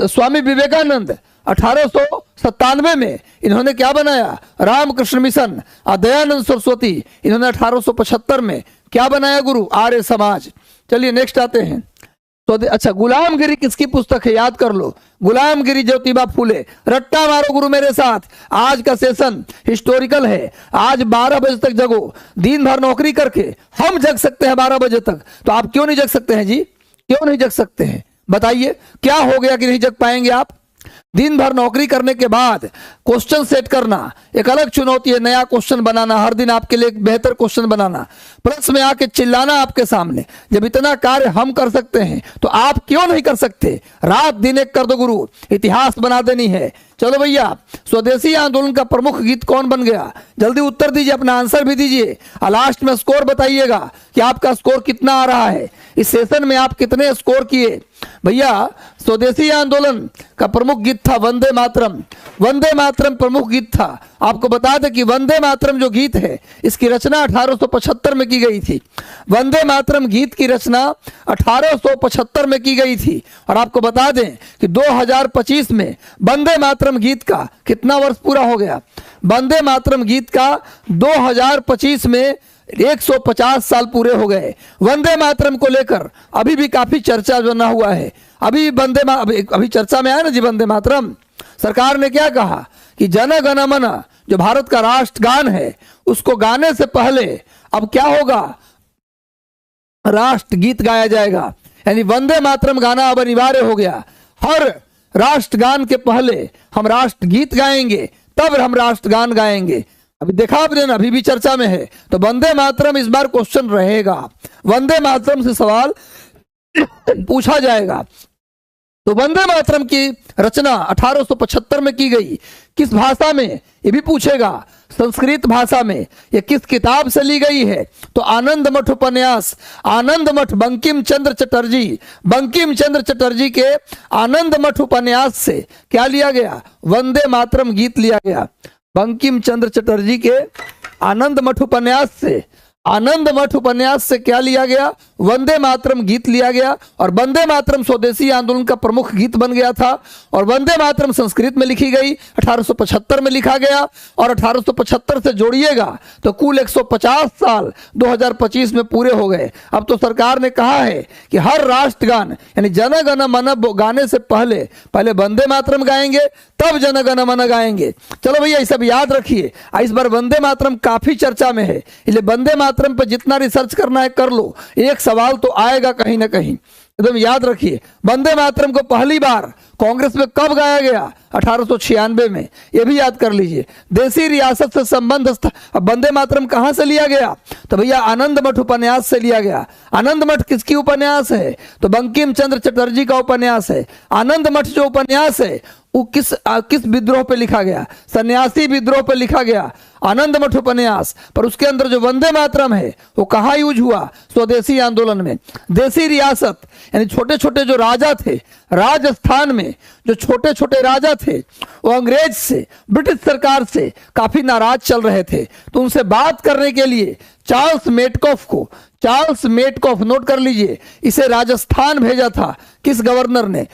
स्वामी विवेकानंद 1897 में इन्होंने क्या बनाया? रामकृष्ण मिशन। और दयानंद सरस्वती इन्होंने 1875 में क्या बनाया गुरु? आर्य समाज। चलिए नेक्स्ट आते हैं। तो अच्छा, गुलामगिरी किसकी पुस्तक है? याद कर लो, गुलामगिरी ज्योतिबा फूले। रट्टा मारो गुरु मेरे साथ। आज का सेशन हिस्टोरिकल है। आज 12 बजे तक जगो। दिन भर नौकरी करके हम जग सकते हैं 12 बजे तक, तो आप क्यों नहीं जग सकते हैं जी? क्यों नहीं जग सकते हैं? बताइए क्या हो गया कि नहीं जग पाएंगे आप? दिन भर नौकरी करने के बाद क्वेश्चन सेट करना एक अलग चुनौती है। नया क्वेश्चन बनाना, हर दिन आपके लिए एक बेहतर क्वेश्चन बनाना, प्लस में आके चिल्लाना आपके सामने। जब इतना कार्य हम कर सकते हैं तो आप क्यों नहीं कर सकते? रात दिन एक कर दो गुरु, इतिहास बना देनी है। चलो भैया, स्वदेशी आंदोलन का प्रमुख गीत कौन बन गया? जल्दी उत्तर दीजिए, अपना आंसर भी दीजिए और लास्ट में स्कोर बताइएगा कि आपका स्कोर कितना आ रहा है। इस सेशन में आप कितने स्कोर किए? भैया, स्वदेशी आंदोलन का प्रमुख गीत था वंदे मातरम। वंदे मातरम प्रमुख गीत था। आपको बता दें कि वंदे मातरम जो गीत है, इसकी रचना 1875 में की गई थी। वंदे मातरम गीत की रचना 1875 में की गई थी। और आपको बता दें कि 2025 में वंदे मातरम गीत का कितना वर्ष पूरा हो गया? वंदे मातरम गीत का 2025 में 150 साल पूरे हो गए। वंदे मातरम को लेकर अभी भी काफी चर्चा बना हुआ है। अभी चर्चा में आया ना जी वंदे मातरम। सरकार ने क्या कहा कि जन गण मन, जो भारत का राष्ट्रगान है, उसको गाने से पहले अब क्या होगा? राष्ट्रगीत गाया जाएगा। यानी वंदे मातरम गाना अब अनिवार्य हो गया। हर राष्ट्रगान के पहले हम राष्ट्रगीत गाएंगे, तब हम राष्ट्रगान गाएंगे। अभी देखा आपने ना, अभी भी चर्चा में है। तो वंदे मातरम इस बार क्वेश्चन रहेगा। वंदे मातरम से सवाल पूछा जाएगा। तो वंदे मातरम की रचना 1875 में की गई। किस भाषा में? ये भी पूछेगा। संस्कृत भाषा में। ये किस किताब से ली गई है? तो आनंद मठ उपन्यास। आनंद मठ बंकिम चंद्र चटर्जी, बंकिम चंद्र चटर्जी के आनंद मठ उपन्यास से क्या लिया गया? वंदे मातरम गीत लिया गया। बंकिम चंद्र चटर्जी के आनंद मठ उपन्यास से, आनंद मठ उपन्यास से क्या लिया गया? वंदे मातरम गीत लिया गया। और वंदे मातरम स्वदेशी आंदोलन का प्रमुख गीत बन गया था। और वंदे मातरम संस्कृत में लिखी गई, 1875 में लिखा गया। और 1875 से जोड़िएगा तो कुल 150 साल 2025 में पूरे हो गए। अब तो सरकार ने कहा है कि हर राष्ट्रगान यानी जन गण मन गाने से पहले वंदे मातरम गाएंगे, तब जन गण मन गाएंगे। चलो भैया, ये सब याद रखिए। इस बार वंदे मातरम काफी चर्चा में है, इसलिए वंदे मातरम पर जितना रिसर्च करना है कर लो। एक सवाल तो आएगा कहीं ना कहीं, एकदम याद रखिए। वंदे मातरम को पहली बार कांग्रेस में कब गाया गया? 1896 में। यह भी याद कर लीजिए। देसी रियासत से संबंध अब वंदे मातरम कहां से लिया गया? तो भैया आनंद मठ उपन्यास से लिया गया। आनंद मठ किसकी उपन्यास है? तो बंकिम चंद्र चटर्जी का उपन्यास है। आनंद मठ जो उपन्यास है वो किस विद्रोह पे लिखा गया? सन्यासी विद्रोह पे लिखा गया आनंद मठ उपन्यास। पर उसके अंदर जो वंदे मातरम है वो कहाँ यूज हुआ? स्वदेशी आंदोलन में। देसी रियासत यानी छोटे छोटे जो राजा थे, राजस्थान में जो छोटे छोटे राजा थे, वो अंग्रेज से, ब्रिटिश सरकार से काफी नाराज चल रहे थे। तो उनसे बात करने के लिए चार्ल्स मेटकॉफ, नोट कर लीजिए, इसे राजस्थान भेजा था। किस गवर्नर ने?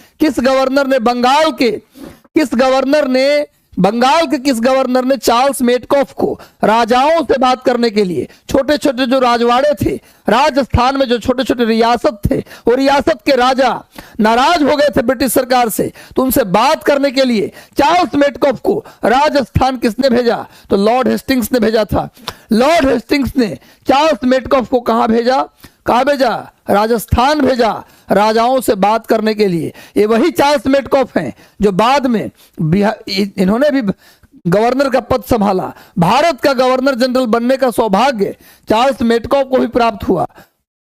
बंगाल के किस गवर्नर ने चार्ल्स मेटकॉफ को राजाओं से बात करने के लिए, छोटे छोटे जो राजवाड़े थे राजस्थान में, जो छोटे छोटे रियासत थे, वो रियासत के राजा नाराज हो गए थे ब्रिटिश सरकार से, तो उनसे बात करने के लिए चार्ल्स मेटकॉफ को राजस्थान किसने भेजा? तो लॉर्ड हेस्टिंग्स ने भेजा था। लॉर्ड हेस्टिंग्स ने चार्ल्स मेटकॉफ को कहां भेजा? राजस्थान भेजा, राजाओं से बात करने के लिए। ये वही चार्ल्स मेटकॉफ हैं जो बाद में इन्होंने भी गवर्नर का पद संभाला। भारत का गवर्नर जनरल बनने का सौभाग्य चार्ल्स मेटकॉफ को भी प्राप्त हुआ।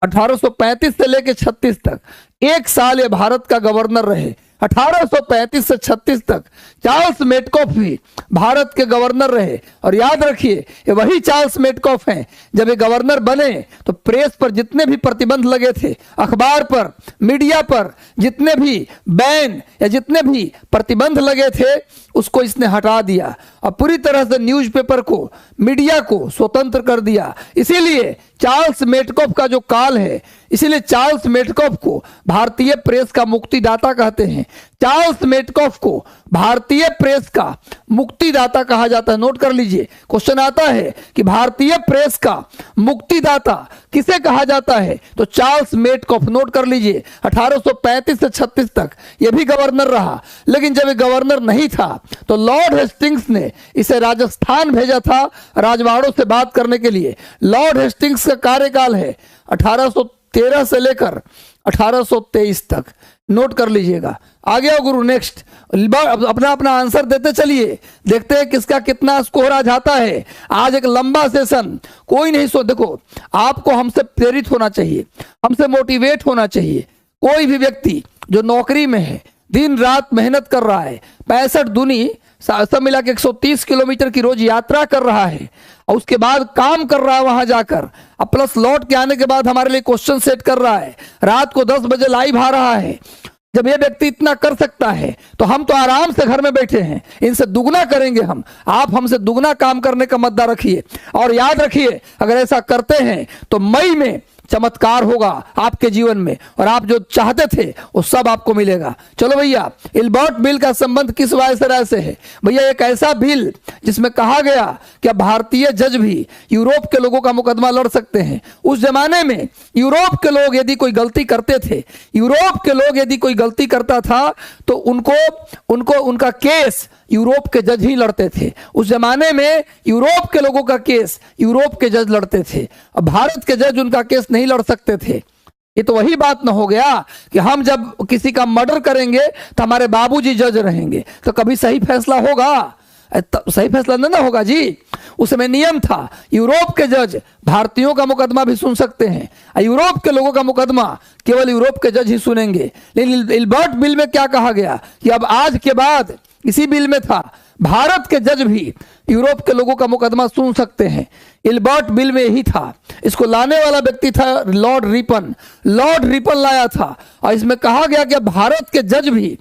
1835 से लेकर 36 तक 1 साल ये भारत का गवर्नर रहे। 1835 से 36 तक चार्ल्स मेटकॉफ भी भारत के गवर्नर रहे। और याद रखिए, ये वही चार्ल्स मेटकॉफ हैं, जब ये गवर्नर बने तो प्रेस पर जितने भी प्रतिबंध लगे थे, अखबार पर, मीडिया पर जितने भी बैन या जितने भी प्रतिबंध लगे थे, उसको इसने हटा दिया और पूरी तरह से न्यूज़पेपर को, मीडिया को स्वतंत्र कर दिया। इसीलिए चार्ल्स मेटकॉफ का जो काल है, इसीलिए चार्ल्स मेटकॉफ को भारतीय प्रेस का मुक्तिदाता कहते हैं। चार्ल्स मेटकॉफ को भारतीय प्रेस का मुक्तिदाता कहा जाता है। नोट कर लीजिए, क्वेश्चन आता है कि भारतीय प्रेस का मुक्तिदाता किसे कहा जाता है, तो चार्ल्स मेटकॉफ। नोट कर लीजिए, 1835 से 36 तक यह भी गवर्नर रहा, लेकिन जब ये गवर्नर नहीं था तो लॉर्ड हेस्टिंग्स ने इसे राजस्थान भेजा था राजवाड़ों से बात करने के लिए। लॉर्ड हेस्टिंग्स का कार्यकाल है 1813 से लेकर 1823 तक। नोट कर लीजिएगा। आगे आओ गुरु, नेक्स्ट अपना अपना आंसर देते चलिए, देखते हैं किसका कितना स्कोर आज आता है। आज एक लंबा सेशन, कोई नहीं सो, देखो आपको हमसे प्रेरित होना चाहिए, हमसे मोटिवेट होना चाहिए। कोई भी व्यक्ति जो नौकरी में है, दिन रात मेहनत कर रहा है, 65 दूनी सब मिला के 130 किलोमीटर की रोज यात्रा कर रहा है और उसके बाद काम कर रहा है वहां जाकर, अब प्लस लौट के आने के बाद हमारे लिए क्वेश्चन सेट कर रहा है, रात को 10 बजे लाइव आ रहा है। जब ये व्यक्ति इतना कर सकता है तो हम तो आराम से घर में बैठे हैं, इनसे दुगना करेंगे हम। आप हमसे दुगना काम करने का मद्दा रखिए और याद रखिए, अगर ऐसा करते हैं तो मई में चमत्कार होगा आपके जीवन में और आप जो चाहते थे वो सब आपको मिलेगा। चलो भैया, इल्बर्ट बिल का संबंध किस वायसराय से है? भैया एक ऐसा बिल जिसमें कहा गया कि अब भारतीय जज भी यूरोप के लोगों का मुकदमा लड़ सकते हैं। उस जमाने में यूरोप के लोग यदि कोई गलती करते थे, यूरोप के लोग यदि कोई गलती करता था तो उनको उनका केस यूरोप के जज ही लड़ते थे। उस जमाने में यूरोप के लोगों का केस यूरोप के जज लड़ते थे, अब भारत के जज उनका केस नहीं लड़ सकते थे। ये तो वही बात न हो गया कि हम जब किसी का मर्डर करेंगे तो हमारे बाबूजी जज रहेंगे, तो कभी सही फैसला होगा? सही फैसला ना होगा जी। उस समय नियम था, यूरोप के जज भारतीयों का मुकदमा भी सुन सकते हैं, यूरोप के लोगों का मुकदमा केवल यूरोप के जज ही सुनेंगे। लेकिन इल्बर्ट बिल में क्या कहा गया कि अब आज के बाद, इसी बिल में था, भारत के जज भी यूरोप के लोगों का मुकदमा सुन सकते हैं। इल्बर्ट बिल में यही था। इसको लाने वाला व्यक्ति था लॉर्ड रिपन। लॉर्ड रिपन लाया था और इसमें कहा गया कि भारत के जज भी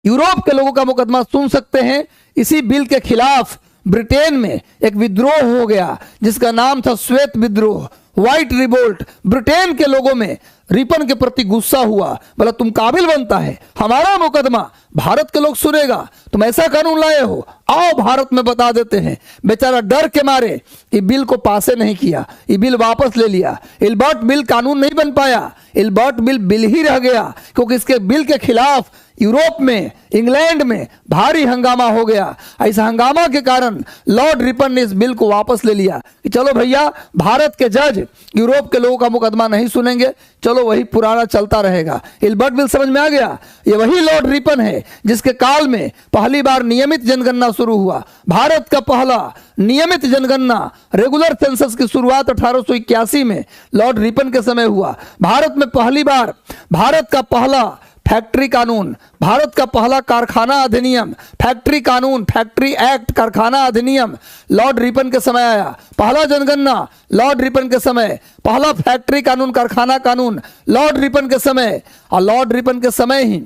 यूरोप के लोगों का मुकदमा सुन सकते हैं। इसी बिल के खिलाफ ब्रिटेन में एक विद्रोह हो गया जिसका नाम था श्वेत विद्रोह, व्हाइट रिवोल्ट। ब्रिटेन के लोगों में रिपन के प्रति गुस्सा हुआ, बोला तुम काबिल बनता है, हमारा मुकदमा भारत के लोग सुनेगा, तुम ऐसा कानून लाए हो, आओ भारत में बता देते हैं। बेचारा डर के मारे ये बिल को पासे नहीं किया, ये बिल वापस ले लिया। इल्बर्ट बिल कानून नहीं बन पाया, इल्बर्ट बिल ही रह गया, क्योंकि इसके बिल के खिलाफ यूरोप में, इंग्लैंड में भारी हंगामा हो गया। ऐसा हंगामा के कारण लॉर्ड रिपन ने इस बिल को वापस ले लिया कि चलो भैया, भारत के जज यूरोप के लोगों का मुकदमा नहीं सुनेंगे, चलो वही पुराना चलता रहेगा। इल्बर्ट बिल समझ में आ गया। ये वही लॉर्ड रिपन है जिसके काल में पहली बार नियमित जनगणना शुरू हुआ। भारत का पहला नियमित जनगणना, रेगुलर सेंसस की शुरुआत 1881 में लॉर्ड रिपन के समय हुआ। भारत में पहली बार भारत का पहला फैक्ट्री कानून, भारत का पहला कारखाना अधिनियम, फैक्ट्री कानून, फैक्ट्री एक्ट, कारखाना अधिनियम लॉर्ड रिपन के समय आया। पहला जनगणना लॉर्ड रिपन के समय, पहला फैक्ट्री कानून, कारखाना कानून लॉर्ड रिपन के समय। और लॉर्ड रिपन के समय ही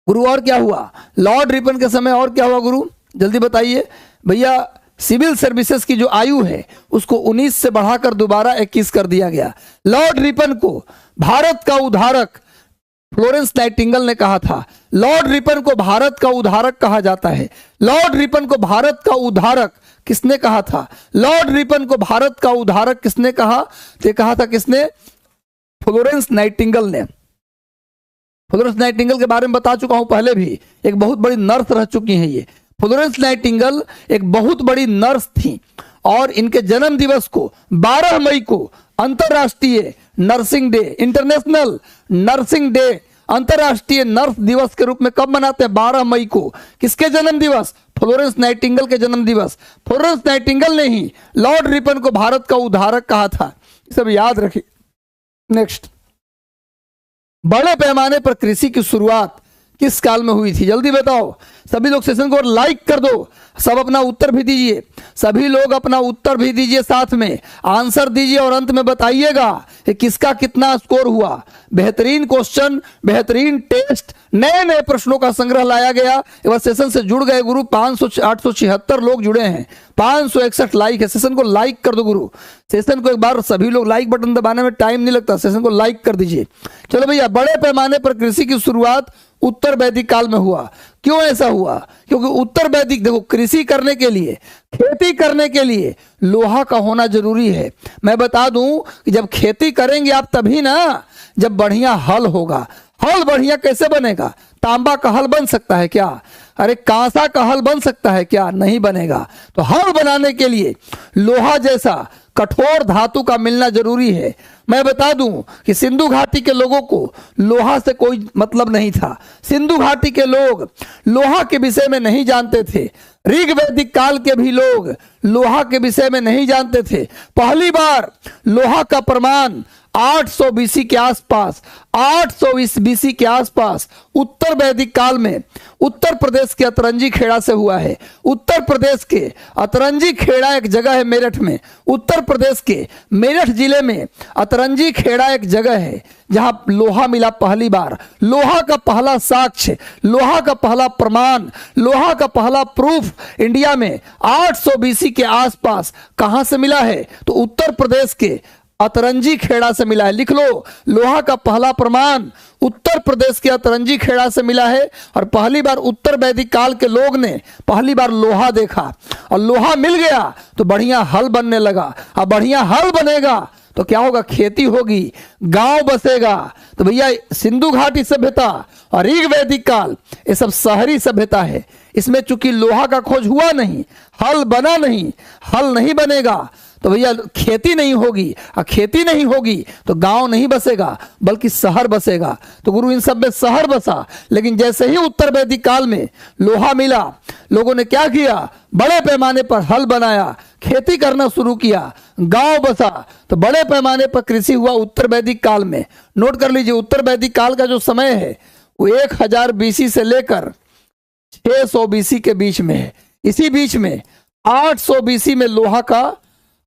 गुरु और क्या हुआ? लॉर्ड रिपन के समय और क्या हुआ गुरु, जल्दी बताइए भैया। सिविल सर्विसेज की जो आयु है उसको 19 से बढ़ाकर दोबारा 21 कर दिया गया। लॉर्ड रिपन को भारत का उद्धारक फ्लोरेंस नाइटिंगेल ने कहा था। लॉर्ड रिपन को भारत का उद्धारक कहा जाता है। लॉर्ड रिपन को भारत का उद्धारक किसने कहा था? लॉर्ड रिपन को भारत का उद्धारक किसने कहा? तो कहा था किसने? फ्लोरेंस नाइटिंगेल ने। फ्लोरेंस नाइटिंगेल के बारे में बता चुका हूं पहले भी, एक बहुत बड़ी नर्स रह चुकी हैं ये। फ्लोरेंस नाइटिंगेल एक बहुत बड़ी नर्स थी और इनके जन्म दिवस को 12 मई को अंतरराष्ट्रीय nursing day, international nursing day, अंतरराष्ट्रीय नर्स दिवस के रूप में कब मनाते हैं? 12 मई को। किसके जन्म दिवस? फ्लोरेंस नाइटिंगेल के जन्म दिवस, फ्लोरेंस नाइटिंगेल ने ही लॉर्ड रिपन को भारत का उद्धारक कहा था, सब याद रखिए। नेक्स्ट, बड़े पैमाने पर कृषि की शुरुआत किस काल में हुई थी? जल्दी बताओ, सभी लोग सेशन को लाइक कर दो, सब अपना उत्तर भी दीजिए, सभी लोग अपना उत्तर भी दीजिए, साथ में आंसर दीजिए और अंत में बताइएगा कि किसका कितना स्कोर हुआ। बेहतरीन क्वेश्चन, बेहतरीन टेस्ट, नए नए प्रश्नों का संग्रह लाया गया। एक बार सेशन से जुड़ गए गुरु, 876 लोग जुड़े हैं, 561 लाइक है। सेशन को लाइक कर दो गुरु, सेशन को एक बार सभी लोग लाइक बटन दबाने में टाइम नहीं लगता, सेशन को लाइक कर दीजिए। चलो भैया, बड़े पैमाने पर कृषि की शुरुआत उत्तर वैदिक काल में हुआ। क्यों ऐसा हुआ? क्योंकि उत्तर वैदिक, देखो, कृषि करने के लिए, खेती करने के लिए लोहा का होना जरूरी है। मैं बता दूं कि जब खेती करेंगे आप तभी ना जब बढ़िया हल होगा। हल बढ़िया कैसे बनेगा? तांबा का हल बन सकता है क्या? अरे कांसा का हल बन सकता है क्या? नहीं बनेगा। तो हल बनाने के लिए लोहा जैसा कठोर धातु का मिलना जरूरी है। मैं बता दूं कि सिंधु घाटी के लोगों को लोहा से कोई मतलब नहीं था। सिंधु घाटी के लोग लोहा के विषय में नहीं जानते थे। ऋग वैदिक काल के भी लोग लोहा के विषय में नहीं जानते थे। पहली बार लोहा का प्रमाण 800 बीसी के आसपास, 800 बीसी के आसपास उत्तर वैदिक काल में उत्तर प्रदेश के अतरंजी खेड़ा से हुआ है। उत्तर प्रदेश के अतरंजी खेड़ा एक जगह है मेरठ में। उत्तर प्रदेश के मेरठ जिले में अतरंजी खेड़ा एक जगह है जहां लोहा मिला पहली बार। लोहा का पहला साक्ष्य, लोहा का पहला प्रमाण, लोहा का पहला प्रूफ इंडिया में 800 बीसी के आसपास कहां से मिला है? तो उत्तर प्रदेश के अतरंजी खेड़ा से मिला है। लिख लो, लोहा का पहला प्रमाण उत्तर प्रदेश के अतरंजी खेड़ा से मिला है। और पहली बार उत्तर वैदिक काल के लोग ने पहली बार लोहा देखा, और लोहा मिल गया तो बढ़िया हल बनने लगा। अब बढ़िया हल बनेगा तो क्या होगा? खेती होगी, गांव बसेगा। तो भैया, सिंधु घाटी सभ्यता और ऋग वैदिक काल ये सब शहरी सभ्यता है। इसमें चूंकि लोहा का खोज हुआ नहीं, हल बना नहीं, हल नहीं बनेगा तो भैया खेती नहीं होगी, और खेती नहीं होगी तो गांव नहीं बसेगा बल्कि शहर बसेगा। तो गुरु इन सब में शहर बसा। लेकिन जैसे ही उत्तर वैदिक काल में लोहा मिला, लोगों ने क्या किया? बड़े पैमाने पर हल बनाया, खेती करना शुरू किया, गांव बसा। तो बड़े पैमाने पर कृषि हुआ उत्तर वैदिक काल में। नोट कर लीजिए, उत्तर वैदिक काल का जो समय है वो 1000 बीसी से लेकर 600 बीसी के बीच में है। इसी बीच में 800 बीसी में लोहा का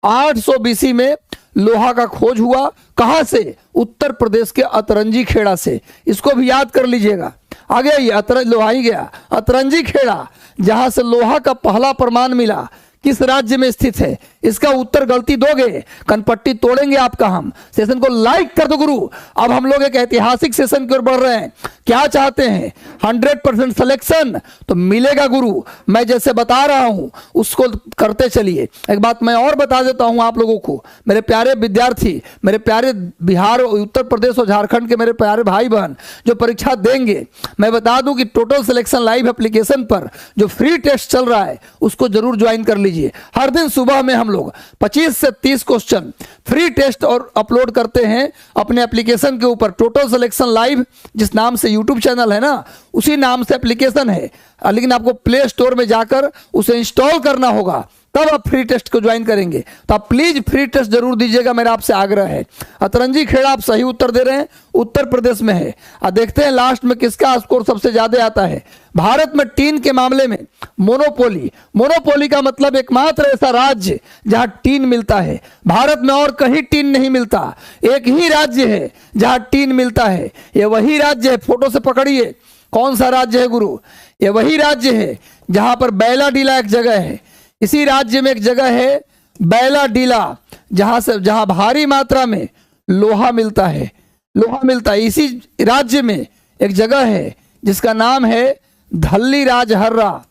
800 बीसी में लोहा का खोज हुआ। कहां से? उत्तर प्रदेश के अतरंजी खेड़ा से। इसको भी याद कर लीजिएगा। आगे ये लोहा ही गया, अतरंजी खेड़ा जहां से लोहा का पहला प्रमाण मिला, किस राज्य में स्थित है? इसका उत्तर गलती दोगे कनपट्टी तोड़ेंगे आपका हम। सेशन को लाइक कर दो गुरु। अब हम लोग एक ऐतिहासिक सेशन की ओर बढ़ रहे हैं। क्या चाहते हैं? 100% सिलेक्शन तो मिलेगा गुरु। मैं जैसे बता रहा हूं उसको करते चलिए। एक बात मैं और बता देता हूं आप लोगों को, मेरे प्यारे विद्यार्थी, मेरे प्यारे बिहार, उत्तर प्रदेश और झारखंड के मेरे प्यारे भाई बहन जो परीक्षा देंगे, मैं बता दूं कि टोटल सिलेक्शन लाइव एप्लीकेशन पर जो फ्री टेस्ट चल रहा है उसको जरूर ज्वाइन कर लीजिए। हर दिन सुबह में हम लोग 25 से 30 क्वेश्चन फ्री टेस्ट और अपलोड करते हैं अपने एप्लीकेशन के ऊपर। टोटल सिलेक्शन लाइव जिस नाम से यूट्यूब चैनल है ना, उसी नाम से एप्लीकेशन है। लेकिन आपको प्ले स्टोर में जाकर उसे इंस्टॉल करना होगा, तब आप फ्री टेस्ट को ज्वाइन करेंगे। तो आप प्लीज फ्री टेस्ट जरूर दीजिएगा, मेरा आपसे आग्रह है। अतरंजी खेड़ा आप सही उत्तर दे रहे हैं, उत्तर प्रदेश में है। अब देखते हैं लास्ट में किसका स्कोर सबसे ज्यादा आता है। भारत में टीन के मामले में मोनोपोली, मोनोपोली का मतलब एकमात्र ऐसा राज्य जहां टीन मिलता है। भारत में और कहीं टीन नहीं मिलता, एक ही राज्य है जहां टीन मिलता है। ये वही राज्य है, फोटो से पकड़िए कौन सा राज्य है गुरु। ये वही राज्य है जहां पर बैलाडीला एक जगह है। इसी राज्य में एक जगह है बैलाडीला जहां भारी मात्रा में लोहा मिलता है। लोहा मिलता है। इसी राज्य में एक जगह है जिसका नाम है धल्ली राजहर्रा।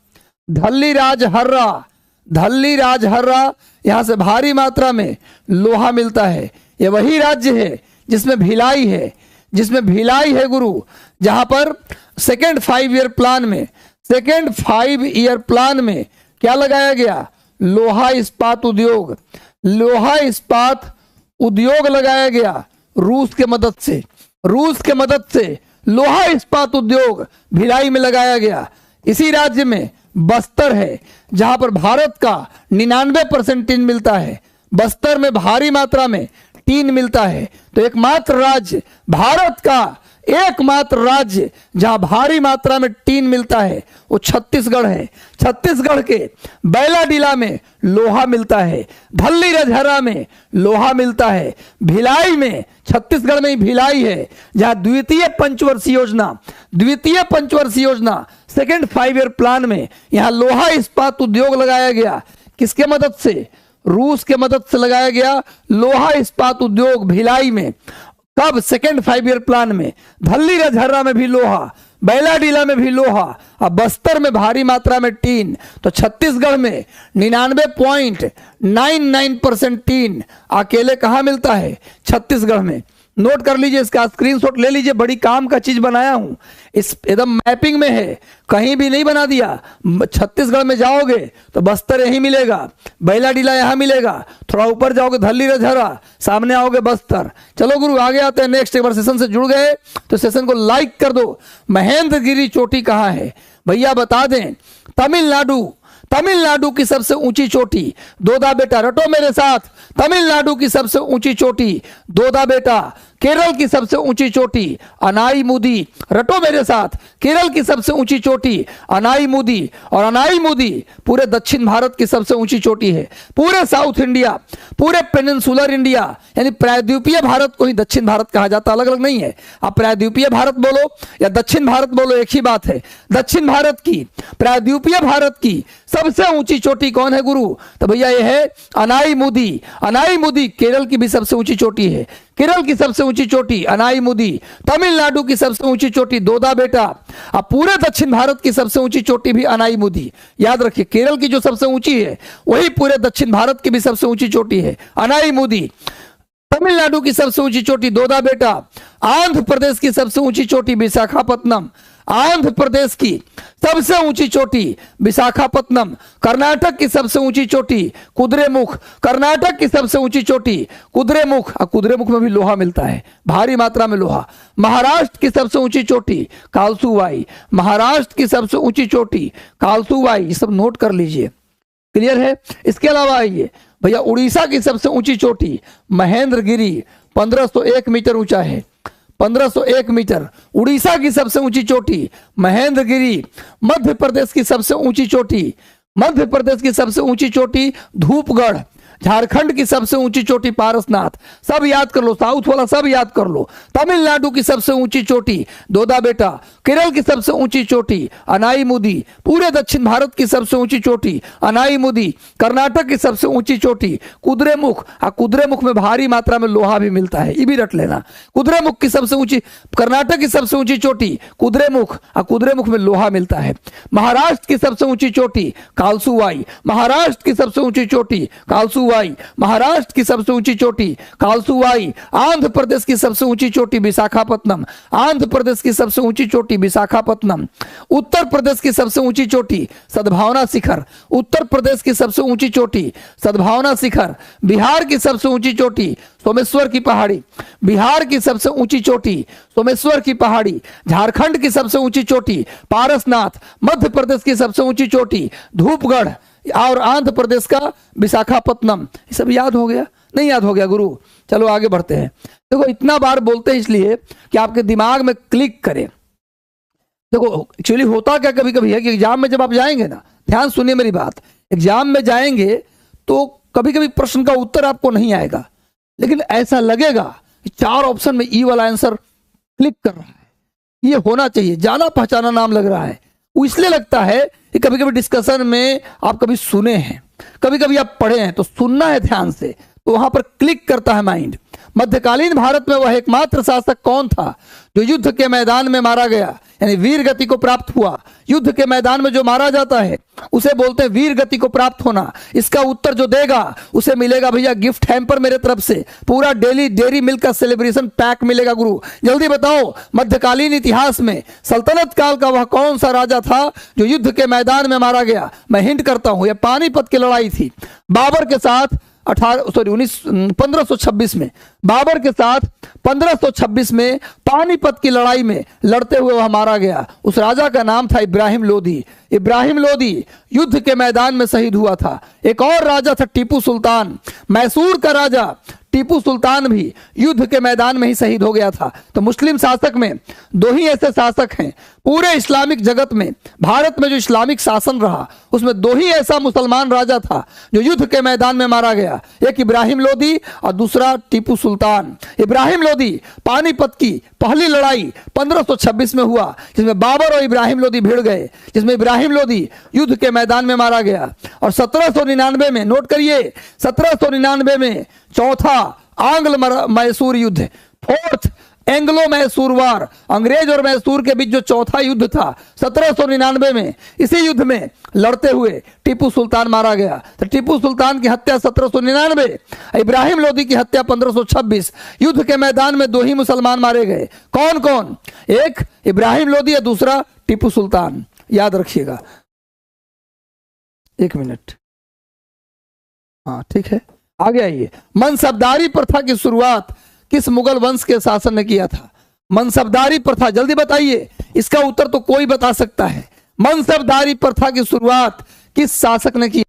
धल्ली राजहर्रा, धल्ली राजहर्रा, यहां से भारी मात्रा में लोहा मिलता है। यह वही राज्य है जिसमें भिलाई है, जिसमें भिलाई है गुरु, जहां पर सेकेंड 5 ईयर प्लान में, सेकेंड 5 ईयर प्लान में क्या लगाया गया? लोहा इस्पात उद्योग, लोहा इस्पात उद्योग लगाया गया रूस के मदद से। रूस के मदद से लोहा इस्पात उद्योग भिलाई में लगाया गया। इसी राज्य में बस्तर है, जहां पर भारत का 99% टीन मिलता है। बस्तर में भारी मात्रा में टीन मिलता है। तो एकमात्र राज्य, भारत का एकमात्र राज्य जहां भारी मात्रा में टीन मिलता है वो छत्तीसगढ़ है। छत्तीसगढ़ के बैलाडीला में लोहा मिलता है, धल्ली रजहरा में लोहा मिलता है, भिलाई में, छत्तीसगढ़ में ही भिलाई है जहां द्वितीय पंचवर्षीय योजना सेकेंड 5 ईयर प्लान में यहां लोहा इस्पात उद्योग लगाया गया। किसके मदद से? रूस के मदद से लगाया गया लोहा इस्पात उद्योग भिलाई में। कब? सेकेंड 5 ईयर प्लान में। धल्ली रजहरा में भी लोहा, बैलाडीला में भी लोहा, और बस्तर में भारी मात्रा में टीन। तो छत्तीसगढ़ में 99.99% टीन अकेले कहां मिलता है? छत्तीसगढ़ में। नोट कर लीजिए, इसका स्क्रीनशॉट ले लीजिए, बड़ी काम का चीज बनाया हूं, इस एकदम मैपिंग में है, कहीं भी नहीं बना दिया। छत्तीसगढ़ में जाओगे तो बस्तर यहीं मिलेगा, बैलाडीला यहां मिलेगा, थोड़ा ऊपर जाओगे धल्ली रजहरा, सामने आओगे बस्तर। चलो गुरु आगे आते हैं नेक्स्ट। एक बार सेशन से जुड़ गए तो सेशन को लाइक कर दो। महेंद्रगिरी चोटी कहां है भैया बता दें? तमिलनाडु की सबसे ऊंची चोटी, दोदा बेटा रटो मेरे साथ, तमिलनाडु की सबसे ऊंची चोटी दोदा बेटा। केरल की सबसे ऊंची चोटी अनाईमुदी, रटो मेरे साथ, केरल की सबसे ऊंची चोटी अनाईमुदी। और अनाईमुदी पूरे दक्षिण भारत की सबसे ऊंची चोटी है। पूरे साउथ इंडिया, पूरे पेनिनसुलर इंडिया यानी प्रायद्वीपीय भारत को ही दक्षिण भारत कहा जाता, अलग अलग नहीं है। आप प्रायद्वीपीय भारत बोलो या दक्षिण भारत बोलो, एक ही बात है। दक्षिण भारत की, प्रायद्वीपीय भारत की सबसे ऊंची चोटी कौन है गुरु? तो भैया ये है अनाईमुदी। अनाईमुदी केरल की भी सबसे ऊंची चोटी है। केरल की सबसे ऊंची चोटी अनाईमुदी, तमिलनाडु की सबसे ऊंची चोटी दोदा बेटा, अब पूरे दक्षिण भारत की सबसे ऊंची चोटी भी अनाईमुदी। याद रखिए, केरल की जो सबसे ऊंची है वही पूरे दक्षिण भारत की भी सबसे ऊंची चोटी है, अनाईमुदी। तमिलनाडु की सबसे ऊंची चोटी दोदा बेटा। आंध्र प्रदेश की सबसे ऊंची चोटी विशाखापत्तनम, आंध्र प्रदेश की सबसे ऊंची चोटी विशाखापत्तनम। कर्नाटक की सबसे ऊंची चोटी कुद्रेमुख, कर्नाटक की सबसे ऊंची चोटी कुद्रेमुख, कुद्रेमुख में भी लोहा मिलता है, भारी मात्रा में लोहा। महाराष्ट्र की सबसे ऊंची चोटी कालसुवाई, महाराष्ट्र की सबसे ऊंची चोटी कालसुवाई। ये सब नोट कर लीजिए, क्लियर है। इसके अलावा आइए भैया, उड़ीसा की सबसे ऊंची चोटी महेंद्रगिरी 1501 मीटर ऊंचा है, 1501 मीटर उड़ीसा की सबसे ऊंची चोटी महेंद्रगिरी। मध्य प्रदेश की सबसे ऊंची चोटी, मध्य प्रदेश की सबसे ऊंची चोटी धूपगढ़। झारखंड की सबसे ऊंची चोटी पारसनाथ। सब याद कर लो, साउथ वाला सब याद कर लो। तमिलनाडु की सबसे ऊंची चोटी दोदा बेटा, केरल की सबसे ऊंची चोटी अनाईमुदी, पूरे दक्षिण भारत की सबसे ऊंची चोटी अनाईमुदी। कर्नाटक की सबसे ऊंची चोटी कुद्रेमुख, कुद्रेमुख में भारी मात्रा में लोहा भी मिलता है, ये भी रट लेना। कुद्रेमुख की सबसे ऊंची, कर्नाटक की सबसे ऊंची चोटी कुद्रेमुख, कुद्रेमुख में लोहा मिलता है। महाराष्ट्र की सबसे ऊंची चोटी कालसुवाई, महाराष्ट्र की सबसे ऊंची चोटी कालसुवाई, महाराष्ट्र की सबसे ऊंची चोटी कालसुवाई। आंध्र प्रदेश की सबसे ऊंची चोटी विशाखापत्तनम, आंध्र प्रदेश की सबसे ऊंची चोटी विशाखापत्तनम। उत्तर प्रदेश की सबसे ऊंची चोटी सद्भावना शिखर, उत्तर प्रदेश की सबसे ऊंची चोटी सद्भावना शिखर। बिहार की सबसे ऊंची चोटी सोमेश्वर की पहाड़ी, बिहार की सबसे ऊंची चोटी सोमेश्वर की पहाड़ी। झारखंड की सबसे ऊंची चोटी पारसनाथ, मध्य प्रदेश की सबसे ऊंची चोटी धूपगढ़, और आंध्र प्रदेश का विशाखापत्तनम। ये सब याद हो गया? नहीं याद हो गया गुरु? चलो आगे बढ़ते हैं। देखो इतना बार बोलते हैं इसलिए कि आपके दिमाग में क्लिक करे। देखो एक्चुअली होता क्या कभी कभी है कि एग्जाम में जब आप जाएंगे ना, ध्यान सुनिए मेरी बात, एग्जाम में जाएंगे तो कभी कभी प्रश्न का उत्तर आपको नहीं आएगा, लेकिन ऐसा लगेगा कि 4 ऑप्शन में ई वाला आंसर क्लिक कर रहा है, ये होना चाहिए, जाना पहचाना नाम लग रहा है। वो इसलिए लगता है कि कभी कभी डिस्कशन में आप कभी सुने हैं, कभी कभी आप पढ़े हैं, तो सुनना है ध्यान से, तो वहां पर क्लिक करता है माइंड। मध्यकालीन भारत में वह एकमात्र शासक कौन था जो युद्ध के मैदान में मारा गया, यानी वीर गति को प्राप्त हुआ। युद्ध के मैदान में जो मारा जाता है उसे बोलते हैं वीर गति को प्राप्त होना। इसका उत्तर जो देगा उसे मिलेगा भैया गिफ्ट हैम्पर मेरे तरफ से, पूरा डेली डेयरी मिल्क का सेलिब्रेशन पैक मिलेगा गुरु। जल्दी बताओ, मध्यकालीन इतिहास में सल्तनत काल का वह कौन सा राजा था जो युद्ध के मैदान में मारा गया? मैं हिंट करता हूं, यह पानीपत की लड़ाई थी। बाबर के साथ 1526 में, बाबर के साथ 1526 में पानीपत की लड़ाई में लड़ते हुए वह मारा गया। उस राजा का नाम था इब्राहिम लोदी। इब्राहिम लोदी युद्ध के मैदान में शहीद हुआ था। एक और राजा था टीपू सुल्तान, मैसूर का राजा टीपू सुल्तान भी युद्ध के मैदान में ही शहीद हो गया था। तो मुस्लिम शासक में दो ही ऐसे शासक हैं पूरे इस्लामिक जगत में, भारत में जो इस्लामिक शासन रहा उसमें दो ही ऐसा मुसलमान राजा था जो युद्ध के मैदान में मारा गया, एक इब्राहिम लोदी और दूसरा टीपू सुल्तान। इब्राहिम लोदी पानीपत की पहली लड़ाई 1526 में हुआ जिसमें बाबर और इब्राहिम लोदी भिड़ गए, जिसमें इब्राहिम लोदी युद्ध के मैदान में मारा गया। और 1799 में, नोट करिए, 1799 में चौथा आंग्ल मैसूर युद्ध, फोर्थ एंग्लो मैसूर वार, अंग्रेज और मैसूर के बीच जो चौथा युद्ध था 1799 में, इसी युद्ध में लड़ते हुए टीपू सुल्तान मारा गया। तो टीपू सुल्तान की हत्या 1799, इब्राहिम लोदी की हत्या 1526। युद्ध के मैदान में दो ही मुसलमान मारे गए। कौन कौन? एक इब्राहिम लोदी और दूसरा टीपू सुल्तान। याद रखिएगा। एक मिनट, हाँ ठीक है, आगे आइए। मनसबदारी प्रथा की शुरुआत किस मुगल वंश के शासन ने किया था? मनसबदारी प्रथा, जल्दी बताइए, इसका उत्तर तो कोई बता सकता है। मनसबदारी प्रथा की शुरुआत किस शासक ने की?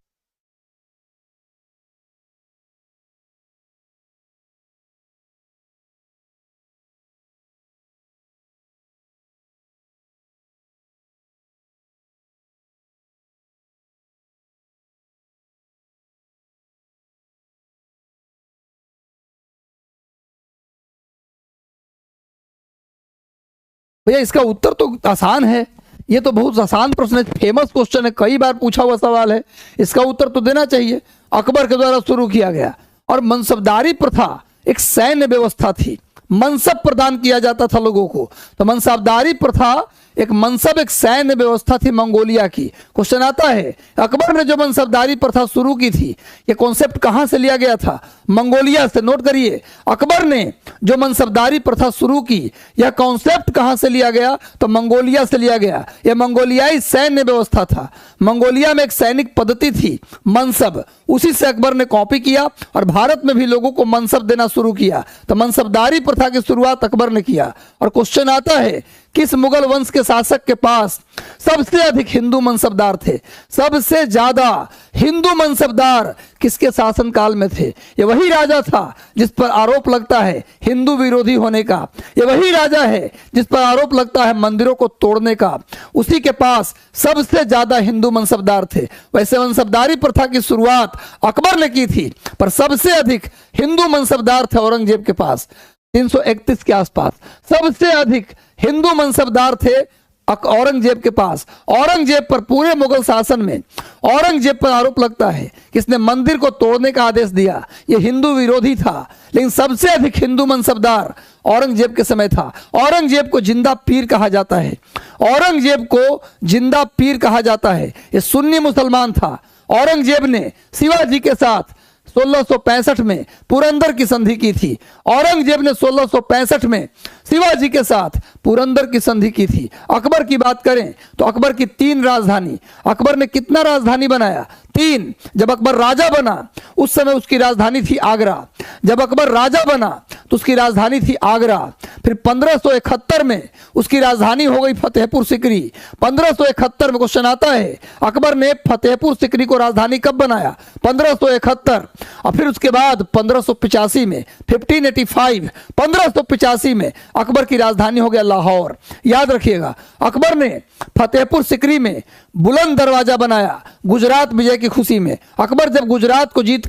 भैया इसका उत्तर तो आसान है, ये तो बहुत आसान प्रश्न है, फेमस क्वेश्चन है, कई बार पूछा हुआ सवाल है, इसका उत्तर तो देना चाहिए। अकबर के द्वारा शुरू किया गया। और मनसबदारी प्रथा एक सैन्य व्यवस्था थी, मनसब प्रदान किया जाता था लोगों को। तो मनसबदारी प्रथा एक मनसब, एक सैन्य व्यवस्था थी मंगोलिया की। क्वेश्चन आता है, अकबर ने जो मनसबदारी प्रथा शुरू की थी, ये कॉन्सेप्ट कहां से लिया गया था? मंगोलिया से। नोट करिए, अकबर ने जो मनसबदारी प्रथा शुरू की, यह कॉन्सेप्ट कहां से लिया गया? तो मंगोलिया से लिया गया। यह मंगोलियाई सैन्य व्यवस्था था। मंगोलिया में एक सैनिक पद्धति थी मनसब, उसी से अकबर ने कॉपी किया और भारत में भी लोगों को मनसब देना शुरू किया। तो मनसबदारी प्रथा की शुरुआत अकबर ने किया। और क्वेश्चन आता है, किस मुगल वंश के शासक के पास सबसे अधिक हिंदू मनसबदार थे? सबसे ज्यादा हिंदू मनसबदार किसके शासनकाल में थे? ये वही राजा था जिस पर आरोप लगता है हिंदू विरोधी होने का। ये वही राजा है जिस पर आरोप लगता है मंदिरों को तोड़ने का। उसी के पास सबसे ज्यादा हिंदू मनसबदार थे। वैसे मनसबदारी प्रथा की शुरुआत अकबर ने की थी, पर सबसे अधिक हिंदू मनसबदार थे औरंगजेब के पास 331 के आसपास। सबसे अधिक हिंदू मनसबदार थे औरंगजेब के पास। औरंगजेब पर पूरे मुगल शासन में औरंगजेब पर आरोप लगता है कि इसने मंदिर को तोड़ने का आदेश दिया, यह हिंदू विरोधी था। लेकिन सबसे अधिक हिंदू मनसबदार औरंगजेब के समय था। औरंगजेब को जिंदा पीर कहा जाता है। औरंगजेब को जिंदा पीर कहा जाता है। यह सुन्नी मुसलमान था। औरंगजेब ने शिवाजी के साथ 1665 में पुरंदर की संधि की थी। औरंगजेब ने 1665 में शिवाजी के साथ पुरंदर की संधि की थी। अकबर की बात करें तो अकबर की 3 राजधानी, अकबर ने कितना राजधानी बनाया? 3। जब अकबर राजा बना उस समय उसकी राजधानी थी आगरा। जब अकबर राजा बना तो उसकी राजधानी थी आगरा। फिर 1571 में उसकी राजधानी हो गई फतेहपुर सिकरी। 1571 में क्वेश्चन आता है, अकबर ने फतेहपुर सिकरी को राजधानी कब बनाया? 1571। और फिर उसके बाद 1585 में 1585 1585 में अकबर की राजधानी हो गया लाहौर। याद रखिएगा, अकबर ने फतेहपुर सिकरी में बुलंद दरवाजा बनाया गुजरात विजय की खुशी में। अकबर जब गुजरात को जीत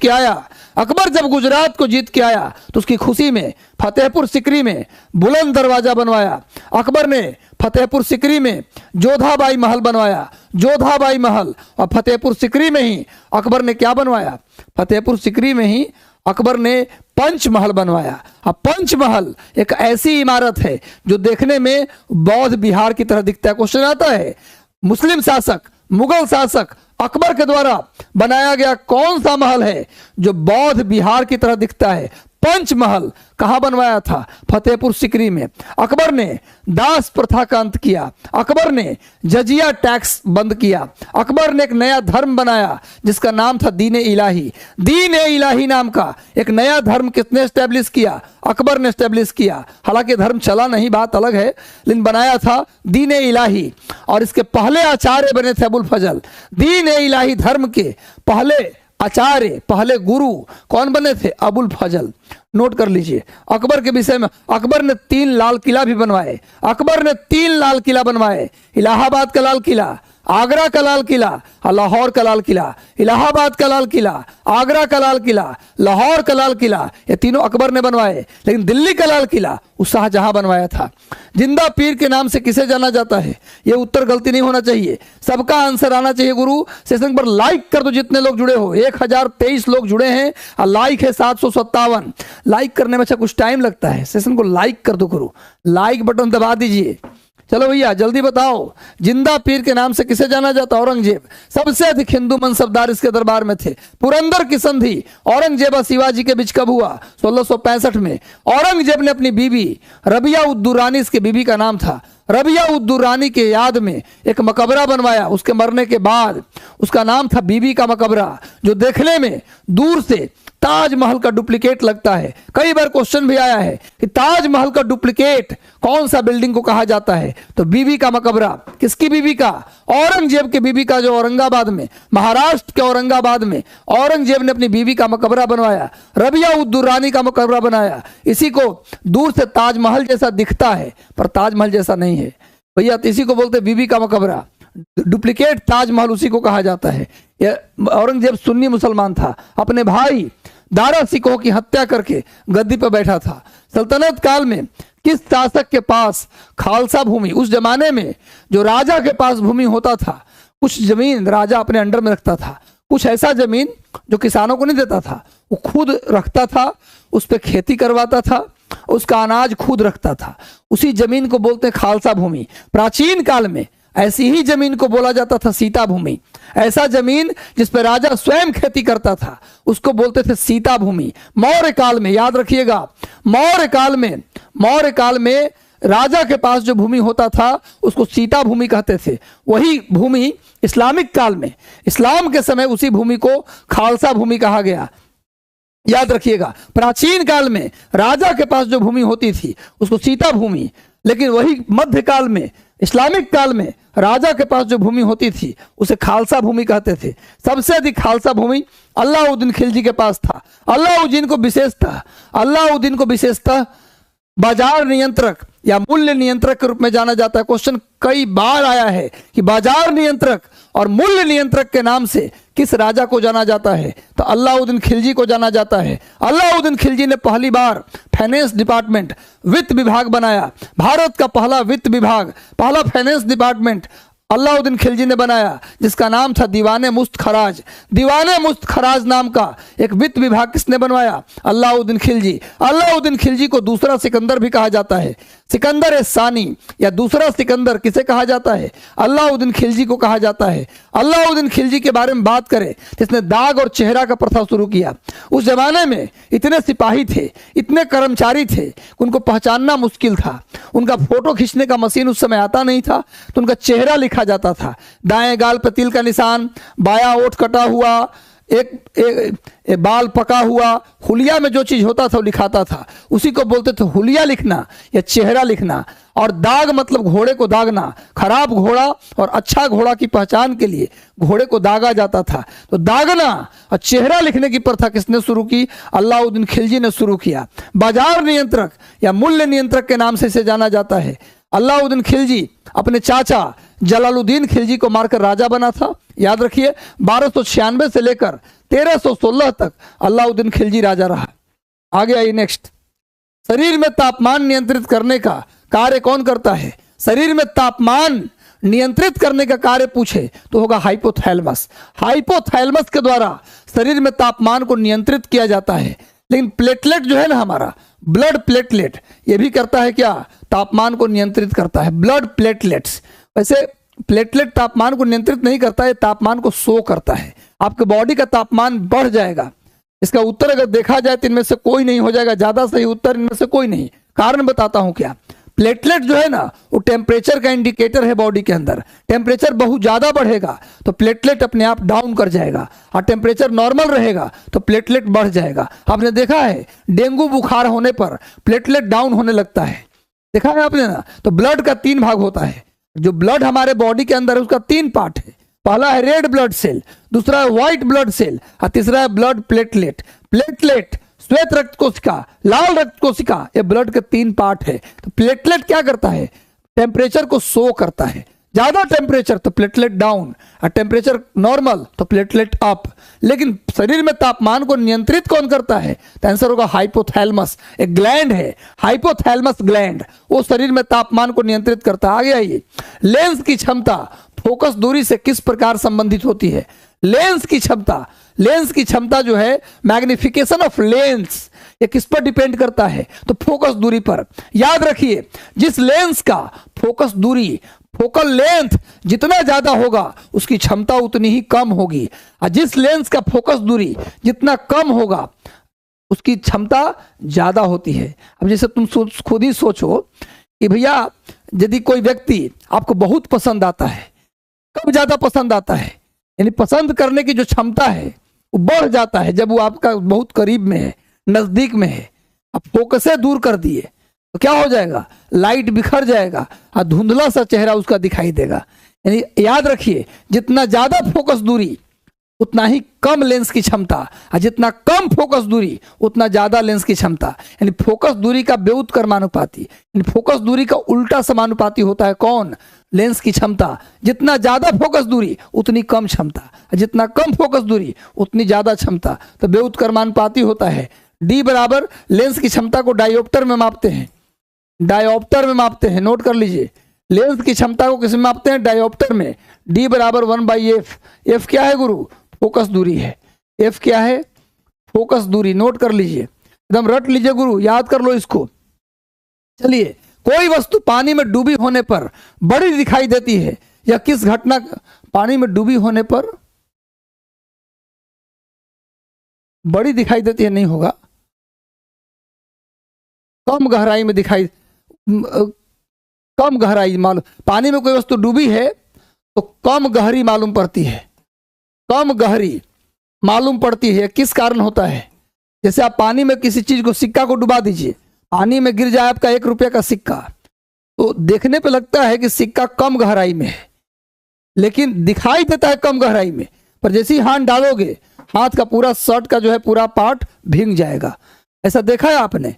के आया तो उसकी खुशी में फतेहपुर सिकरी में बुलंद दरवाजा बनवाया। अकबर ने फतेहपुर सिकरी में जोधाबाई महल बनवाया। जोधाबाई महल और फतेहपुर सिकरी में ही अकबर ने क्या बनवाया? फतेहपुर सिकरी में ही अकबर ने पंचमहल बनवाया। अब पंचमहल एक ऐसी इमारत है जो देखने में बौद्ध विहार की तरह दिखता है। क्वेश्चन आता है, मुस्लिम शासक, मुगल शासक अकबर के द्वारा बनाया गया कौन सा महल है जो बौद्ध विहार की तरह दिखता है? पंचमहल कहाँ बनवाया था? फतेहपुर सिकरी में। अकबर ने दास प्रथा का अंत किया। अकबर ने जजिया टैक्स बंद किया। अकबर ने एक नया धर्म बनाया जिसका नाम था दीन इलाही। दीन इलाही नाम का एक नया धर्म किसने स्टैब्लिश किया? अकबर ने स्टैब्लिश किया। हालांकि धर्म चला नहीं, बात अलग है, लेकिन बनाया था दीन इलाही। और इसके पहले आचार्य बने थे अबुल फजल। दीन इलाही धर्म के पहले आचार्य, पहले गुरु कौन बने थे? अबुल फजल। नोट कर लीजिए। अकबर के विषय में, अकबर ने 3 लाल किला भी बनवाए। अकबर ने 3 लाल किला बनवाए। इलाहाबाद का लाल किला, आगरा का लाल किला और लाहौर का लाल किला। इलाहाबाद का लाल किला, आगरा का लाल किला, लाहौर का लाल किला, ये तीनों अकबर ने बनवाए। लेकिन दिल्ली का लाल किला वो शाहजहां बनवाया था। जिंदा पीर के नाम से किसे जाना जाता है? ये उत्तर गलती नहीं होना चाहिए, सबका आंसर आना चाहिए। गुरु सेशन पर लाइक कर दो जितने लोग जुड़े हो। 1023 लोग जुड़े हैं और लाइक है 757। लाइक करने में अच्छा कुछ टाइम लगता है, सेशन को लाइक कर दो गुरु, लाइक बटन दबा दीजिए। चलो भैया जल्दी बताओ, जिंदा पीर के नाम से किसे जाना जाता? औरंगजेब। सबसे अधिक हिंदू मनसबदार इसके दरबार में थे। पुरंदर की संधि औरंगजेब और शिवाजी के बीच कब हुआ? 1665 में। औरंगजेब ने अपनी बीबी रबिया उद दुर्रानी, इसके बीबी का नाम था, रबिया उद दुर्रानी के याद में एक मकबरा बनवाया। उसके मरने के बाद उसका नाम था बीबी का मकबरा, जो देखने में दूर से ताजमहल का डुप्लीकेट लगता है। कई बार क्वेश्चन भी आया है कि ताजमहल का डुप्लीकेट कौन सा बिल्डिंग को कहा जाता है? तो बीबी का मकबरा। किसकी बीबी का? औरंगजेब के बीबी का, जो औरंगाबाद में, महाराष्ट्र के औरंगाबाद में औरंगजेब ने अपनी बीबी का मकबरा बनवाया। रबिया उद दुर्रानी का मकबरा बनाया। इसी को दूर से ताजमहल जैसा दिखता है पर ताजमहल जैसा नहीं है भैया, तो इसी को बोलते बीबी का मकबरा। डुप्लीकेट ताजमहल उसी को कहा जाता है। औरंगजेब सुन्नी मुसलमान था, अपने भाई दारा सिकोह की हत्या करके गद्दी पर बैठा था। सल्तनत काल में किस शासक के पास खालसा भूमि? उस जमाने में जो राजा के पास भूमि होता था, कुछ जमीन राजा अपने अंडर में रखता था, कुछ ऐसा जमीन जो किसानों को नहीं देता था, वो खुद रखता था, उस पर खेती करवाता था, उसका अनाज खुद रखता था। उसी जमीन को बोलते हैं खालसा भूमि। प्राचीन काल में ऐसी ही जमीन को बोला जाता था सीता भूमि। ऐसा जमीन जिस पर राजा स्वयं खेती करता था उसको बोलते थे सीता भूमि। मौर्य काल में, याद रखिएगा, मौर्य काल में राजा के पास जो भूमि होता था उसको सीता भूमि कहते थे। वही भूमि इस्लामिक काल में, इस्लाम के समय उसी भूमि को खालसा भूमि कहा गया। याद रखिएगा, प्राचीन काल में राजा के पास जो भूमि होती थी उसको सीता भूमि, लेकिन वही मध्यकाल में, इस्लामिक काल में राजा के पास जो भूमि होती थी उसे खालसा भूमि कहते थे। सबसे अधिक खालसा भूमि अलाउद्दीन खिलजी के पास था। अलाउद्दीन को विशेषतः बाजार नियंत्रक या मूल्य नियंत्रक के रूप में जाना जाता है। क्वेश्चन कई बार आया है कि बाजार नियंत्रक और मूल्य नियंत्रक के नाम से किस राजा को जाना जाता है? तो अलाउद्दीन खिलजी को जाना जाता है। अलाउद्दीन खिलजी ने पहली बार फाइनेंस डिपार्टमेंट, वित्त विभाग बनाया। भारत का पहला वित्त विभाग, पहला फाइनेंस डिपार्टमेंट अलाउद्दीन खिलजी ने बनाया, जिसका नाम था दीवाने मुस्त खराज। दीवाने मुस्त खराज नाम का एक वित्त विभाग किसने बनवाया? अलाउद्दीन खिलजी। अलाउद्दीन खिलजी को दूसरा सिकंदर भी कहा जाता है। सिकंदर सानी या दूसरा सिकंदर किसे कहा जाता है? अलाउद्दीन खिलजी को कहा जाता है। अलाउद्दीन खिलजी के बारे में बात करें, जिसने दाग और चेहरा का प्रथा शुरू किया। उस जमाने में इतने सिपाही थे, इतने कर्मचारी थे, उनको पहचानना मुश्किल था। उनका फोटो खींचने का मशीन उस समय आता नहीं था, तो उनका चेहरा लिखा जाता था। दाएं गाल पर तिल का निशान, बायां ओठ कटा हुआ, एक बाल पका हुआ, हुलिया में जो चीज होता था वो लिखाता था। उसी को बोलते थे हुलिया लिखना या चेहरा लिखना। और दाग मतलब घोड़े को दागना। खराब घोड़ा और अच्छा घोड़ा की पहचान के लिए घोड़े को दागा जाता था। तो दागना और चेहरा लिखने की प्रथा किसने शुरू की? अलाउद्दीन खिलजी ने शुरू किया। बाजार नियंत्रक या मूल्य नियंत्रक के नाम से इसे जाना जाता है। अलाउद्दीन खिलजी अपने चाचा जलालुद्दीन खिलजी को मारकर राजा बना था। याद रखिए, 1296 से लेकर 1316 तक अलाउद्दीन खिलजी राजा रहा। आगे आइए नेक्स्ट। शरीर में तापमान नियंत्रित करने का कार्य कौन करता है? शरीर में तापमान नियंत्रित करने का कार्य पूछे तो होगा हाइपोथैलेमस। हाइपोथैलेमस के द्वारा शरीर में तापमान को नियंत्रित किया जाता है। लेकिन प्लेटलेट जो है ना, हमारा ब्लड प्लेटलेट, ये भी करता है क्या? तापमान को नियंत्रित करता है। ब्लड प्लेटलेट्स, वैसे प्लेटलेट तापमान को नियंत्रित नहीं करता है, तापमान को शो करता है। आपके बॉडी का तापमान बढ़ जाएगा इसका उत्तर अगर देखा जाए तो इनमें से कोई नहीं हो जाएगा, ज्यादा सही उत्तर इनमें से कोई नहीं। कारण बताता हूं क्या। प्लेटलेट जो है ना वो टेम्परेचर का इंडिकेटर है बॉडी के अंदर। टेम्परेचर बहुत ज्यादा बढ़ेगा तो प्लेटलेट अपने आप डाउन कर जाएगा, और टेम्परेचर नॉर्मल रहेगा तो प्लेटलेट बढ़ जाएगा। आपने देखा है डेंगू बुखार होने पर प्लेटलेट डाउन होने लगता है, देखा है आपने ना। तो ब्लड का 3 भाग होता है। जो ब्लड हमारे बॉडी के अंदर है उसका 3 पार्ट है। पहला है रेड ब्लड सेल, दूसरा है व्हाइट ब्लड सेल, और तीसरा है ब्लड प्लेटलेट। प्लेटलेट श्वेत रक्त कोशिका, लाल रक्त कोशिका, ये ब्लड के 3 पार्ट है। तो प्लेटलेट क्या करता है, टेम्परेचर को शो करता है। ज्यादा टेम्परेचर तो प्लेटलेट डाउन, और टेम्परेचर नॉर्मल तो प्लेटलेट अप। लेकिन शरीर में तापमान को नियंत्रित कौन करता है, तो आंसर होगा हाइपोथैलेमस। एक ग्लैंड है हाइपोथैलेमस ग्लैंड, वो शरीर में तापमान को नियंत्रित करता है। आगे आइए, लेंस की क्षमता फोकस दूरी से किस प्रकार संबंधित होती है। लेंस की क्षमता जो है, मैग्निफिकेशन ऑफ लेंस, ये किस पर डिपेंड करता है, तो फोकस दूरी पर। याद रखिए, जिस लेंस का फोकस दूरी, फोकल लेंथ जितना ज्यादा होगा उसकी क्षमता उतनी ही कम होगी, और जिस लेंस का फोकस दूरी जितना कम होगा उसकी क्षमता ज्यादा होती है। अब जैसे तुम खुद ही सोचो कि भैया यदि कोई व्यक्ति आपको बहुत पसंद आता है, कब ज्यादा पसंद आता है, यानी पसंद करने की जो क्षमता है वो बढ़ जाता है जब वो आपका बहुत करीब में है, नजदीक में है। अब फोकस से दूर कर दिए तो क्या हो जाएगा, लाइट बिखर जाएगा और धुंधला सा चेहरा उसका दिखाई देगा। यानी याद रखिए, जितना ज्यादा फोकस दूरी उतना ही कम लेंस की क्षमता, और जितना कम फोकस दूरी उतना ज्यादा लेंस की क्षमता। यानी फोकस दूरी का व्युत्क्रमानुपाती, यानी फोकस दूरी का उल्टा समानुपाती होता है कौन, लेंस की क्षमता। जितना ज्यादा फोकस दूरी उतनी कम क्षमता, जितना कम फोकस दूरी उतनी ज्यादा क्षमता, तो व्युत्क्रमानुपाती होता है। डी बराबर लेंस की क्षमता को डायोप्टर में मापते हैं, डायोप्टर में मापते हैं, नोट कर लीजिए। लेंस की क्षमता को किसमें मापते हैं, डायोप्टर में। डी बराबर 1/f। एफ क्या है गुरु, फोकस दूरी है। एफ क्या है, फोकस दूरी। नोट कर लीजिए, एकदम रट लीजिए गुरु, याद कर लो इसको। चलिए, कोई वस्तु पानी में डूबी होने पर बड़ी दिखाई देती है, या किस घटना, पानी में डूबी होने पर बड़ी दिखाई देती है, नहीं होगा, कम गहराई में दिखाई, कम गहराई मालूम, पानी में कोई वस्तु डूबी है तो कम गहरी मालूम पड़ती है, कम गहरी मालूम पड़ती है। किस कारण होता है, जैसे आप पानी में किसी चीज को, सिक्का को डुबा दीजिए, पानी में गिर जाए आपका 1 रुपये का सिक्का, तो देखने पे लगता है कि सिक्का कम गहराई में है, लेकिन दिखाई देता है कम गहराई में, पर जैसे ही हाथ डालोगे हाथ का पूरा शर्ट का जो है पूरा पार्ट भीग जाएगा। ऐसा देखा है आपने,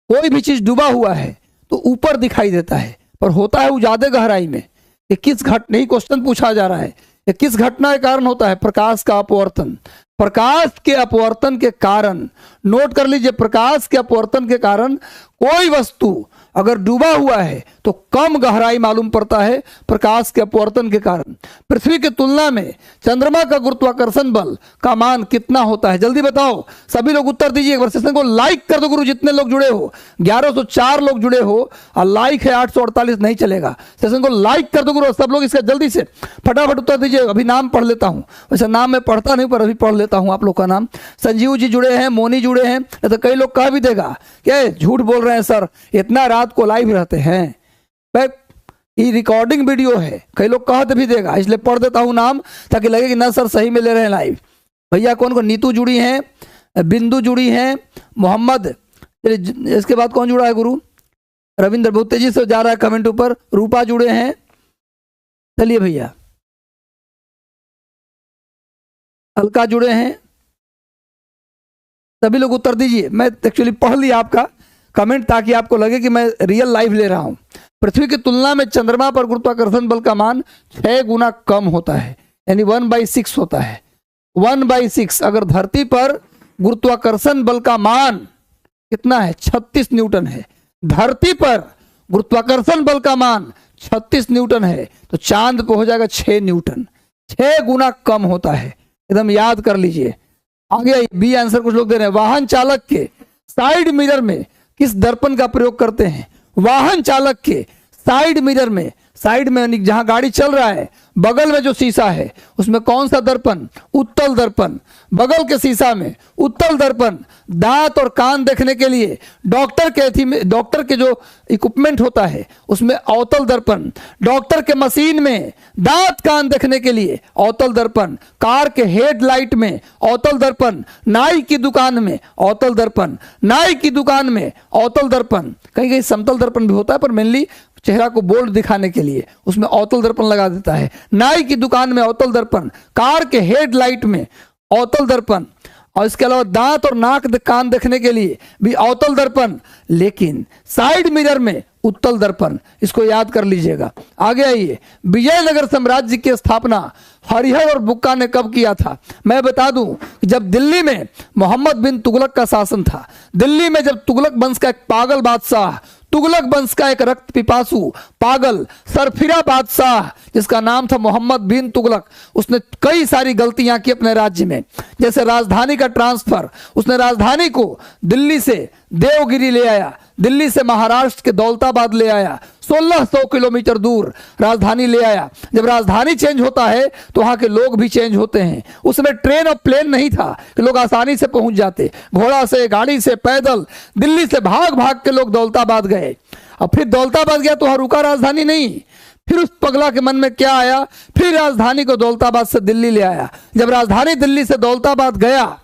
कोई भी चीज डूबा हुआ है तो ऊपर दिखाई देता है पर होता है वो ज्यादा गहराई में। ये किस घटना, ही क्वेश्चन पूछा जा रहा है, ये किस घटना के कारण होता है, प्रकाश का अपवर्तन। प्रकाश के अपवर्तन के कारण, नोट कर लीजिए, प्रकाश के अपवर्तन के कारण कोई वस्तु अगर डूबा हुआ है तो कम गहराई मालूम पड़ता है, प्रकाश के अपवर्तन के कारण। पृथ्वी की तुलना में चंद्रमा का गुरुत्वाकर्षण बल का मान कितना होता है, जल्दी बताओ, सभी लोग उत्तर दीजिए। एक बार सेशन को लाइक कर दो गुरु, जितने लोग जुड़े हो, 1104 लोग जुड़े हो और लाइक है 848, नहीं चलेगा। सेशन को लाइक कर दो गुरु, सब लोग इसका जल्दी से फटाफट उत्तर दीजिए। अभी नाम पढ़ लेता हूँ, वैसे नाम मैं पढ़ता नहीं पर अभी पढ़ लेता हूँ आप लोग का नाम। संजीव जी जुड़े हैं, मोनी जुड़े हैं, तो कई लोग कह भी देगा क्या झूठ बोल रहे हैं सर, इतना रात को लाइव रहते हैं। ये रिकॉर्डिंग वीडियो है, कई लोग कहते भी देगा, इसलिए पढ़ देता हूं नाम ताकि लगे कि ना सर सही में ले रहे हैं लाइव। भैया कौन कौन, नीतू जुड़ी हैं, बिंदु जुड़ी हैं, मोहम्मद, इसके बाद कौन जुड़ा है गुरु, रविंद्र बहुत तेजी से जा रहा है कमेंट ऊपर, रूपा जुड़े हैं। चलिए भैया, अलका जुड़े हैं, सभी लोग उत्तर दीजिए। मैं एक्चुअली पढ़ लिया आपका कमेंट ताकि आपको लगे कि मैं रियल लाइव ले रहा हूं। पृथ्वी की तुलना में चंद्रमा पर गुरुत्वाकर्षण बल का मान 6 गुना कम होता है, यानी 1/6 होता है। 1/6। अगर धरती पर गुरुत्वाकर्षण बल का मान कितना है, 36 न्यूटन है, धरती पर गुरुत्वाकर्षण बल का मान 36 न्यूटन है, तो चांद पे हो जाएगा 6 न्यूटन, 6 गुना कम होता है, एकदम याद कर लीजिए। आगे बी आंसर कुछ लोग दे रहे हैं, वाहन चालक के साइड मिरर में किस दर्पण का प्रयोग करते हैं, वाहन चालक के साइड मिरर में साइड में यानी जहां गाड़ी चल रहा है बगल में जो शीशा है उसमें कौन सा दर्पण? उत्तल दर्पण। बगल के शीशा में उत्तल दर्पण। दांत और कान देखने के लिए डॉक्टर के जो इक्विपमेंट होता है उसमें अवतल दर्पण। डॉक्टर के मशीन में दांत कान देखने के लिए अवतल दर्पण। कार के हेडलाइट में अवतल दर्पण। नाई की दुकान में अवतल दर्पण। नाई की दुकान में अवतल दर्पण। कहीं कहीं समतल दर्पण भी होता है पर मेनली चेहरा को बोल्ड दिखाने के लिए उसमें अवतल दर्पण लगा देता है। नाई की दुकान में अवतल दर्पण। कार के हेडलाइट में अवतल दर्पण। और इसके अलावा दांत और नाक कान देखने के लिए भी अवतल दर्पण। लेकिन साइड मिरर में उत्तल दर्पण। इसको याद कर लीजिएगा। आगे आइए, विजयनगर साम्राज्य की स्थापना हरिहर और बुक्का ने कब किया था? मैं बता दूं कि जब दिल्ली में मोहम्मद बिन तुगलक का शासन था। दिल्ली में जब तुगलक वंश का एक पागल बादशाह, तुगलक वंश का एक रक्त पिपासु पागल सरफिरा बादशाह जिसका नाम था मोहम्मद बिन तुगलक, उसने कई सारी गलतियां की अपने राज्य में। जैसे राजधानी का ट्रांसफर, उसने राजधानी को दिल्ली से देवगिरी ले आया, दिल्ली से महाराष्ट्र के दौलताबाद ले आया, 1600 किलोमीटर दूर राजधानी ले आया। जब राजधानी चेंज होता है तो वहां के लोग भी चेंज होते हैं। उसमें ट्रेन और प्लेन नहीं था कि लोग आसानी से पहुंच जाते। घोड़ा से, गाड़ी से, पैदल दिल्ली से भाग भाग के लोग दौलताबाद गए। और फिर दौलताबाद गया तो वहां रुका राजधानी नहीं। फिर उस पगला के मन में क्या आया, फिर राजधानी को दौलताबाद से दिल्ली ले आया। जब राजधानी दिल्ली से दौलताबाद गया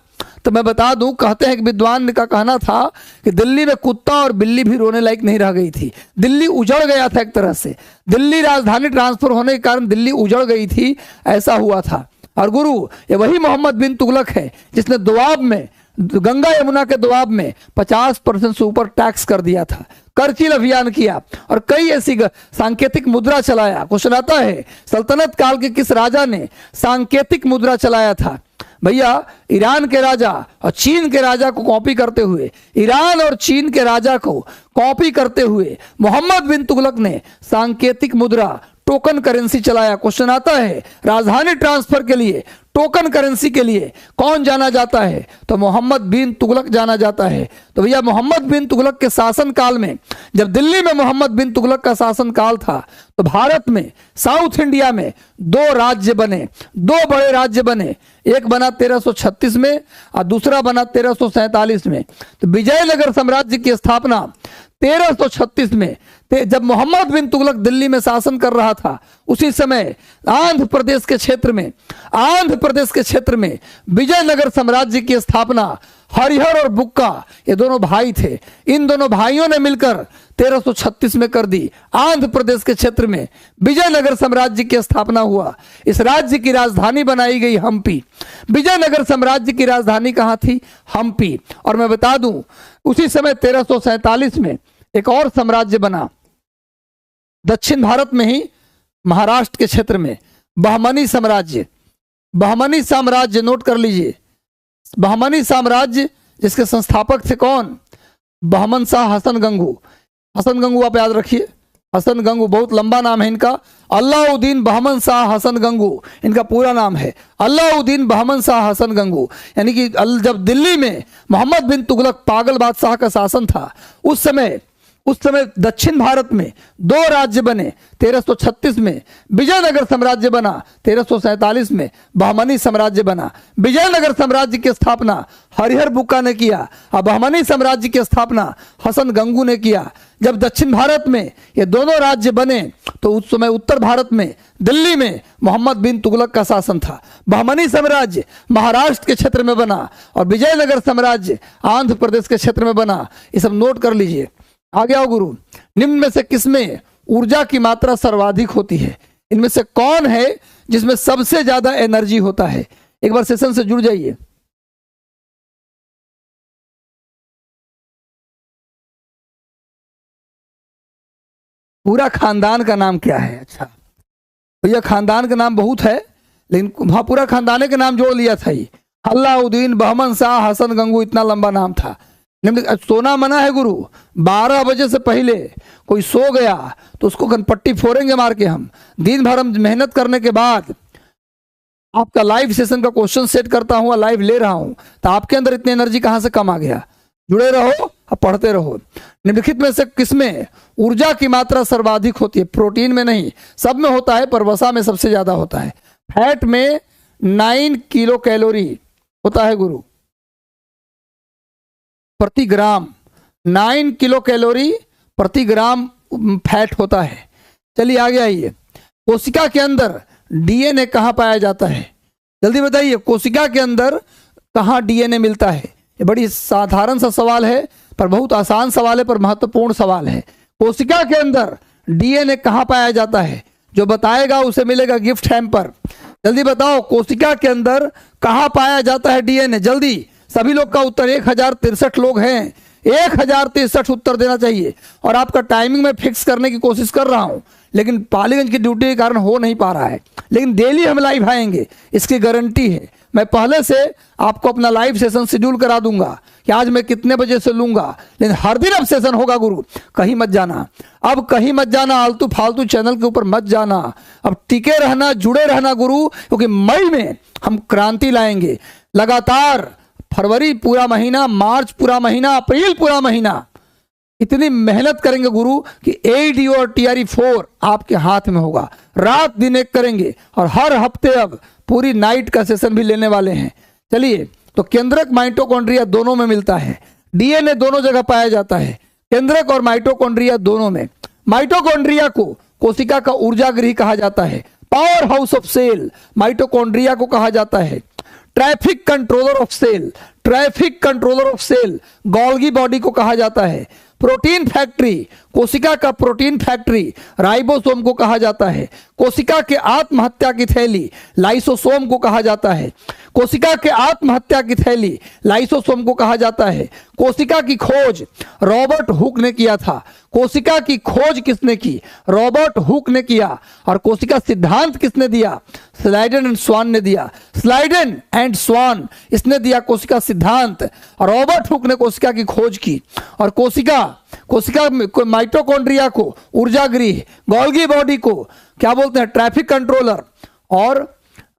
तो मैं बता दूं, कहते हैं कि विद्वान का कहना था कि दिल्ली में कुत्ता और बिल्ली भी रोने लायक नहीं रह गई थी। दिल्ली उजड़ गया था एक तरह से। दिल्ली राजधानी ट्रांसफर होने के कारण दिल्ली उजड़ गई थी, ऐसा हुआ था। और गुरु ये वही मोहम्मद बिन तुगलक है जिसने दोआब में, गंगा यमुना के दोआब में 50% से ऊपर टैक्स कर दिया था। करचिल अभियान किया और कई ऐसी सांकेतिक मुद्रा चलाया। क्वेश्चन आता है सल्तनत काल के किस राजा ने सांकेतिक मुद्रा चलाया था? भैया ईरान के राजा और चीन के राजा को कॉपी करते हुए, ईरान और चीन के राजा को कॉपी करते हुए मोहम्मद बिन तुगलक ने सांकेतिक मुद्रा टोकन करेंसी चलाया। क्वेश्चन आता है राजधानी ट्रांसफर के लिए टोकन करेंसी के लिए कौन जाना जाता है? तो मोहम्मद बिन तुगलक जाना जाता है। तो भैया मोहम्मद बिन तुगलक के शासन काल में, जब दिल्ली में मोहम्मद बिन तुगलक का शासन काल था तो भारत में, साउथ इंडिया में 2 राज्य बने, 2 बड़े राज्य बने। एक बना 1336 में और दूसरा बना 1347 में। तो विजयनगर साम्राज्य की स्थापना 1336 में, जब मोहम्मद बिन तुगलक दिल्ली में शासन कर रहा था उसी समय आंध्र प्रदेश के क्षेत्र में विजयनगर साम्राज्य की स्थापना हरिहर और बुक्का, ये दोनों भाई थे, इन दोनों भाइयों ने मिलकर 1336 में कर दी। आंध्र प्रदेश के क्षेत्र में विजयनगर साम्राज्य की स्थापना हुआ। इस राज्य की राजधानी बनाई गई हम्पी। विजयनगर साम्राज्य की राजधानी कहाँ थी? हम्पी। और मैं बता दूं उसी समय 1347 में एक और साम्राज्य बना दक्षिण भारत में ही, महाराष्ट्र के क्षेत्र में, बहमनी साम्राज्य। बहमनी साम्राज्य नोट कर लीजिए। बहमनी साम्राज्य जिसके संस्थापक थे कौन? बहमन शाह हसन गंगू। हसन गंगू आप याद रखिए, हसन गंगू बहुत लंबा नाम है इनका। अलाउद्दीन बहमन शाह हसन गंगू इनका पूरा नाम है। अलाउद्दीन बहमन शाह हसन गंगू, यानी कि जब दिल्ली में मोहम्मद बिन तुगलक पागल बादशाह का शासन था उस समय दक्षिण भारत में 2 राज्य बने। 1336 में विजयनगर साम्राज्य बना, 1347 में बहमनी साम्राज्य बना। विजयनगर साम्राज्य की स्थापना हरिहर बुक्का ने किया और बहमनी साम्राज्य की स्थापना हसन गंगू ने किया। जब दक्षिण भारत में ये दोनों राज्य बने तो उस समय उत्तर भारत में, दिल्ली में मोहम्मद बिन तुगलक का शासन था। बहमनी साम्राज्य महाराष्ट्र के क्षेत्र में बना और विजयनगर साम्राज्य आंध्र प्रदेश के क्षेत्र में बना। ये सब नोट कर लीजिए। आगे आओ गुरु, निम्न में से किसमें ऊर्जा की मात्रा सर्वाधिक होती है? इनमें से कौन है जिसमें सबसे ज्यादा एनर्जी होता है? एक बार सेशन से जुड़ जाइए। पूरा खानदान का नाम क्या है? अच्छा भैया खानदान का नाम बहुत है लेकिन वहां पूरा खानदान के नाम जोड़ लिया था। ये अलाउद्दीन बहमन शाह हसन गंगू, इतना लंबा नाम था। सोना मना है गुरु। 12 बजे से पहले कोई सो गया तो उसको कनपट्टी फोड़ेंगे मार के। हम दिन भर हम मेहनत करने के बाद आपका लाइव सेशन का क्वेश्चन सेट करता हूँ, लाइव ले रहा हूँ, तो आपके अंदर इतनी एनर्जी कहाँ से कम आ गया? जुड़े रहो, अब पढ़ते रहो। निम्नलिखित में से किसमें ऊर्जा की मात्रा सर्वाधिक होती है? प्रोटीन में नहीं, सब में होता है, पर वसा में सबसे ज्यादा होता है। फैट में 9 किलो कैलोरी होता है गुरु प्रति ग्राम, 9 किलो कैलोरी प्रति ग्राम फैट होता है। चलिए आगे आइए। कोशिका के अंदर डीएनए कहाँ पाया जाता है? जल्दी बताइए, कोशिका के अंदर कहाँ डीएनए मिलता है? ये बड़ी साधारण सा सवाल है, पर बहुत आसान सवाल है, पर महत्वपूर्ण सवाल है। कोशिका के अंदर डीएनए कहाँ पाया जाता है? जो बताएगा उसे मिलेगा गिफ्ट हैम्पर। जल्दी बताओ, कोशिका के अंदर कहाँ पाया जाता है डीएनए? जल्दी, सभी लोग का उत्तर 1063 लोग हैं, 1063 उत्तर देना चाहिए। और आपका टाइमिंग में फिक्स करने की कोशिश कर रहा हूं, लेकिन पालीगंज की ड्यूटी के कारण हो नहीं पा रहा है। लेकिन डेली हम लाइव आएंगे, इसकी गारंटी है। मैं पहले से आपको अपना लाइव सेशन शेड्यूल करा दूंगा कि आज मैं कितने बजे से लूंगा, लेकिन हर दिन अब सेशन होगा गुरु। कहीं मत जाना, अब कहीं मत जाना, आलतू फालतू चैनल के ऊपर मत जाना। अब टिके रहना, जुड़े रहना गुरु, क्योंकि मई में हम क्रांति लाएंगे। लगातार फरवरी पूरा महीना, मार्च पूरा महीना, अप्रैल पूरा महीना इतनी मेहनत करेंगे गुरु कि ADO और TRE4 आपके हाथ में होगा। रात दिन एक करेंगे, और हर हफ्ते अब पूरी नाइट का सेशन भी लेने वाले हैं। चलिए, तो केंद्रक माइटोकॉन्ड्रिया दोनों में मिलता है, डीएनए दोनों जगह पाया जाता है, केंद्रक और माइटोकॉन्ड्रिया दोनों में। माइटोकॉन्ड्रिया को कोशिका का ऊर्जा गृह कहा जाता है, power house of cell mitochondria को कहा जाता है। Traffic controller of cell, traffic controller of cell Golgi body को कहा जाता है। प्रोटीन फैक्ट्री, कोशिका का प्रोटीन फैक्ट्री राइबोसोम को कहा जाता है। कोशिका के आत्महत्या की थैली लाइसोसोम को कहा जाता है। कोशिका के आत्महत्या की थैली लाइसोसोम को कहा जाता है। कोशिका की खोज रॉबर्ट हुक ने किया था। कोशिका की खोज किसने की? रॉबर्ट हुक ने किया। और कोशिका सिद्धांत किसने दिया? स्लाइडन एंड स्वान ने दिया। स्लाइडन एंड स्वान इसने दिया कोशिका सिद्धांत, और रॉबर्ट हुक ने कोशिका की खोज की। और कोशिका माइटोकॉन्ड्रिया को ऊर्जा गृह, गोल्गी बॉडी को क्या बोलते हैं? ट्रैफिक कंट्रोलर,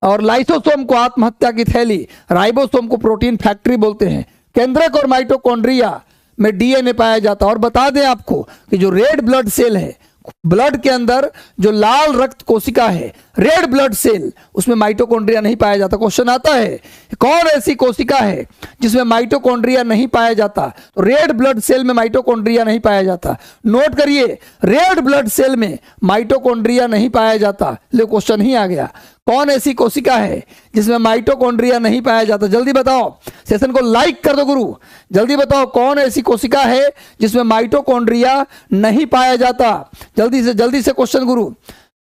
और लाइसोसोम को आत्महत्या की थैली, राइबोसोम को प्रोटीन फैक्ट्री बोलते हैं। केंद्रक और माइटोकॉन्ड्रिया में डीएनए पाया जाता है। और बता दें आपको कि जो रेड ब्लड सेल है, ब्लड के अंदर जो लाल रक्त कोशिका है, रेड ब्लड सेल, उसमें माइटोकॉन्ड्रिया नहीं पाया जाता। क्वेश्चन आता है, कौन ऐसी कोशिका है जिसमें माइटोकॉन्ड्रिया नहीं पाया जाता? तो रेड ब्लड सेल में माइटोकॉन्ड्रिया नहीं पाया जाता। नोट करिए, रेड ब्लड सेल में माइटोकॉन्ड्रिया नहीं पाया जाता। ले क्वेश्चन ही आ गया, कौन ऐसी कोशिका है जिसमें माइटोकॉन्ड्रिया नहीं पाया जाता? जल्दी बताओ, सेशन को लाइक कर दो गुरु। जल्दी बताओ, कौन ऐसी कोशिका है जिसमें माइटोकॉन्ड्रिया नहीं पाया जाता? जल्दी से क्वेश्चन गुरु।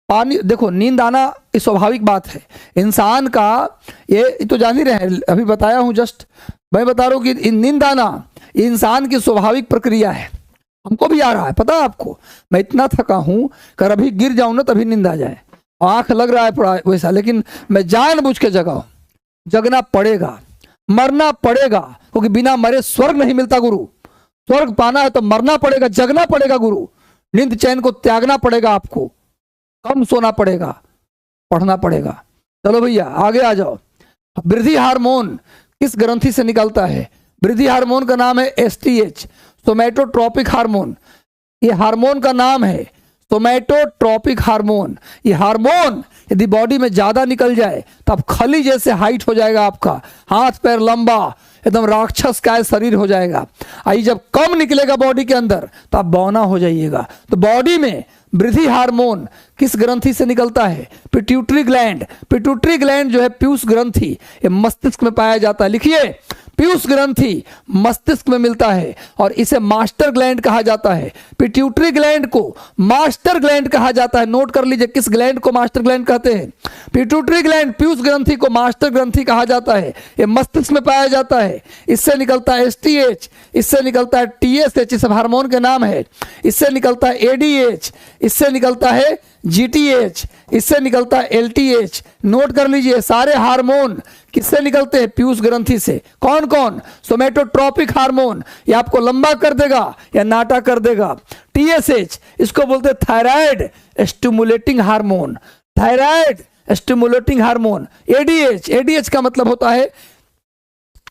पानी, देखो, नींद आना ये स्वाभाविक बात है इंसान का, ये तो जान ही रहे हैं, अभी बताया हूं, जस्ट मैं बता रहा हूं कि नींद आना इंसान की स्वाभाविक प्रक्रिया है। हमको भी आ रहा है, पता है आपको। मैं इतना थका हूं कि अभी गिर जाऊं ना तभी नींद आ जाए, आंख लग रहा है थोड़ा वैसा, लेकिन मैं जानबूझ के जगाऊं। जगना पड़ेगा, मरना पड़ेगा, क्योंकि बिना मरे स्वर्ग नहीं मिलता गुरु। स्वर्ग पाना है तो मरना पड़ेगा, जगना पड़ेगा गुरु। नींद चैन को त्यागना पड़ेगा, आपको कम सोना पड़ेगा, पढ़ना पड़ेगा। चलो भैया आगे आ जाओ। वृद्धि हार्मोन किस ग्रंथि से निकलता है? वृद्धि हार्मोन का नाम है STH, सोमैटोट्रोपिक हार्मोन। ये हार्मोन का नाम है सोमैटोट्रोपिक हार्मोन। ये हार्मोन यदि बॉडी में ज्यादा निकल जाए तो आप खली जैसे हाइट हो जाएगा, आपका हाथ पैर लंबा, एकदम राक्षस का शरीर हो जाएगा। आई जब कम निकलेगा बॉडी के अंदर तो आप बौना हो जाइएगा। तो बॉडी में वृद्धि हार्मोन किस ग्रंथि से निकलता है? Pituitary gland. पिट्यूटरी ग्लैंड जो है पीयूष ग्रंथि, ये मस्तिष्क में पाया जाता है। लिखिए, पीयूष ग्रंथि मस्तिष्क में मिलता है और इसे मास्टर ग्लैंड कहा जाता है। पिट्यूटरी ग्लैंड को मास्टर ग्लैंड कहा जाता है। नोट कर लीजिए किस ग्लैंड को मास्टर ग्लैंड कहते हैं। पिट्यूटरी ग्लैंड, पीयूष ग्रंथि को मास्टर ग्रंथि कहा जाता है। ये मस्तिष्क में पाया जाता है। इससे निकलता है STH, इससे निकलता है TSH, इस हार्मोन के नाम है। इससे निकलता है ADH, इससे निकलता है GTH, इससे निकलता है LTH। नोट कर लीजिए, सारे हार्मोन किससे निकलते हैं? पीयूष ग्रंथि से। कौन कौन? सोमैटोट्रोपिक हार्मोन, ये आपको लंबा कर देगा या नाटा कर देगा। TSH इसको बोलते हैं thyroid stimulating hormone, thyroid stimulating hormone. ADH, ADH का मतलब होता है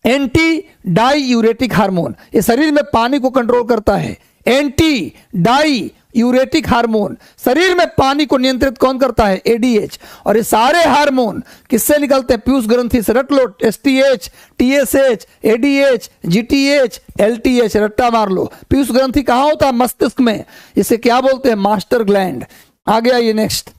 एंटी डाई यूरेटिक हार्मोन, ये शरीर में पानी को कंट्रोल करता है। एंटी डाई यूरेटिक हार्मोन, शरीर में पानी को नियंत्रित कौन करता है? एडीएच। और ये सारे हार्मोन किससे निकलते हैं? पीयूष ग्रंथि से। रट लो, एसटीएच, टीएसएच, एडीएच, जीटीएच, एलटीएच, रट्टा मार लो। पीयूष ग्रंथि कहाँ होता है? मस्तिष्क में। इसे क्या बोलते हैं? Master gland. आगे आइए नेक्स्ट।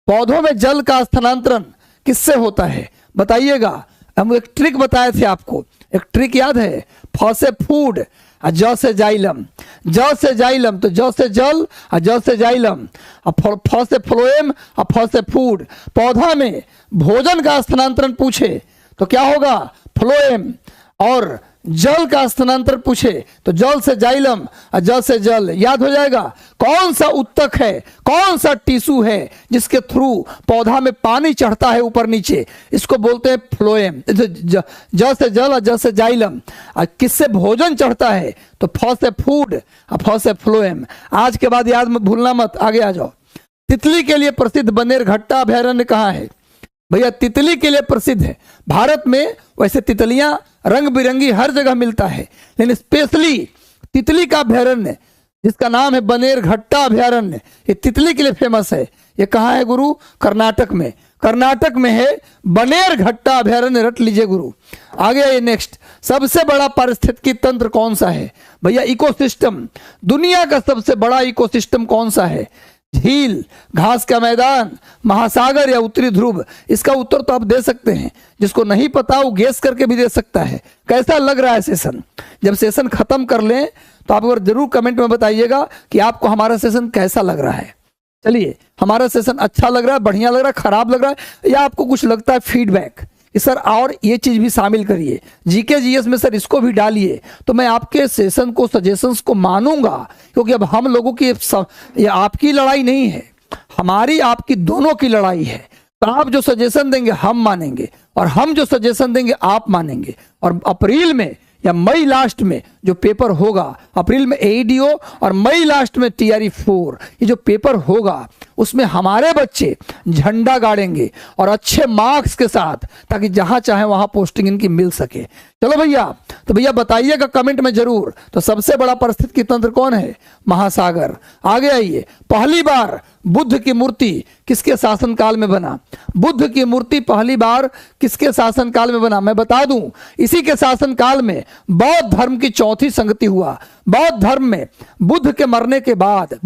पौधों में जल का स्थानांतरण किससे होता है? बताइएगा। हम एक ट्रिक बताए थे आपको, एक ट्रिक याद है? फ से फूड और ज से जाइलम, ज से जाइलम, तो ज से जल और ज से जाइलम, और फ से फ्लोएम और फ से फूड। पौधा में भोजन का स्थानांतरण पूछे तो क्या होगा? फ्लोएम। और जल का स्थानांतरण पूछे तो जल से जाइलम और जल से जल। याद हो जाएगा। कौन सा उत्तक है, कौन सा टिश्यू है जिसके थ्रू पौधा में पानी चढ़ता है ऊपर नीचे? इसको बोलते हैं फ्लोएम। जल से जल और जल से जाइलम। और किससे भोजन चढ़ता है? तो फ से फूड और फ से फ्लोएम। आज के बाद याद भूलना मत। आगे आ जाओ। तितली के लिए प्रसिद्ध बनेरघट्टा अभयारण्य कहाँ है? भैया तितली के लिए प्रसिद्ध है भारत में। वैसे तितलियां रंग बिरंगी हर जगह मिलता है, लेकिन स्पेशली तितली का अभयारण्य जिसका नाम है बनेरघट्टा अभयारण्य, ये तितली के लिए फेमस है। ये कहाँ है गुरु? कर्नाटक में। कर्नाटक में है बनेरघट्टा अभयारण्य, रट लीजिए गुरु। आगे आइए नेक्स्ट। सबसे बड़ा पारिस्थितिकी तंत्र कौन सा है? भैया इकोसिस्टम। दुनिया का सबसे बड़ा इकोसिस्टम कौन सा है? झील, घास का मैदान, महासागर या उत्तरी ध्रुव? इसका उत्तर तो आप दे सकते हैं, जिसको नहीं पता वो गेस करके भी दे सकता है। कैसा लग रहा है सेशन? जब सेशन खत्म कर लें तो आप अगर जरूर कमेंट में बताइएगा कि आपको हमारा सेशन कैसा लग रहा है। चलिए, हमारा सेशन अच्छा लग रहा है, बढ़िया लग रहा है, खराब लग रहा है, या आपको कुछ लगता है फीडबैक कि सर और ये चीज भी शामिल करिए, जीके जीएस में सर इसको भी डालिए, तो मैं आपके सेशन को, सजेशंस को मानूंगा। क्योंकि अब हम लोगों की ये आपकी लड़ाई नहीं है, हमारी आपकी दोनों की लड़ाई है। तो आप जो सजेशन देंगे हम मानेंगे, और हम जो सजेशन देंगे आप मानेंगे। और अप्रैल में या मई लास्ट में जो पेपर होगा, अप्रैल में एईडीओ और मई लास्ट में टीआरई 4, ये जो पेपर होगा उसमें हमारे बच्चे झंडा गाड़ेंगे और अच्छे मार्क्स के साथ, ताकि जहां चाहे वहां पोस्टिंग इनकी मिल सके। चलो भैया, तो भैया बताइएगा कमेंट में जरूर। तो सबसे बड़ा पारिस्थितिकी तंत्र कौन है? महासागर। आगे आइए। पहली बार बुद्ध की मूर्ति किसके शासनकाल में बना? बुद्ध की मूर्ति पहली बार किसके शासनकाल में बना? मैं बता दूं, इसी के शासनकाल में बौद्ध धर्म की चौथी संगति हुआ। बौद्ध धर्म में बुद्ध के मरने के बाद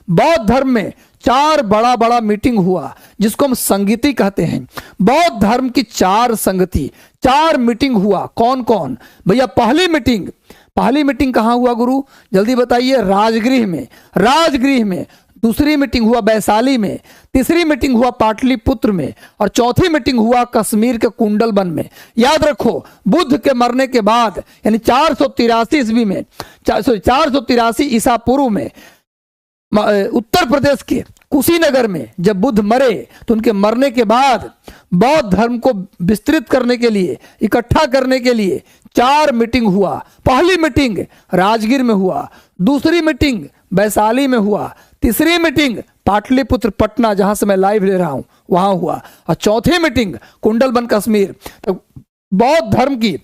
बौद्ध धर्म में 4 बड़ा बड़ा मीटिंग हुआ, जिसको हम संगति कहते हैं। बौद्ध धर्म की 4 संगति, 4 मीटिंग हुआ। कौन कौन? भैया पहली मीटिंग कहाँ हुआ गुरु? जल्दी बताइए। राजगृह में। दूसरी मीटिंग हुआ वैशाली में। तीसरी मीटिंग हुआ पाटलिपुत्र में। और चौथी मीटिंग हुआ कश्मीर के कुंडलबन में। याद रखो, बुद्ध के मरने के बाद यानी 483 ईस्वी में, 483 ईसा पूर्व में, उत्तर प्रदेश के कुशीनगर में जब बुद्ध मरे, तो उनके मरने के बाद बौद्ध धर्म को विस्तृत करने के लिए, इकट्ठा करने के लिए 4 मीटिंग हुआ। पहली मीटिंग राजगीर में हुआ, दूसरी मीटिंग वैशाली में हुआ, तीसरी मीटिंग पाटलिपुत्र पटना, जहां से मैं लाइव ले रहा हूं, वहां हुआ, और चौथी मीटिंग कुंडलबन कश्मीर। तो बौद्ध धर्म की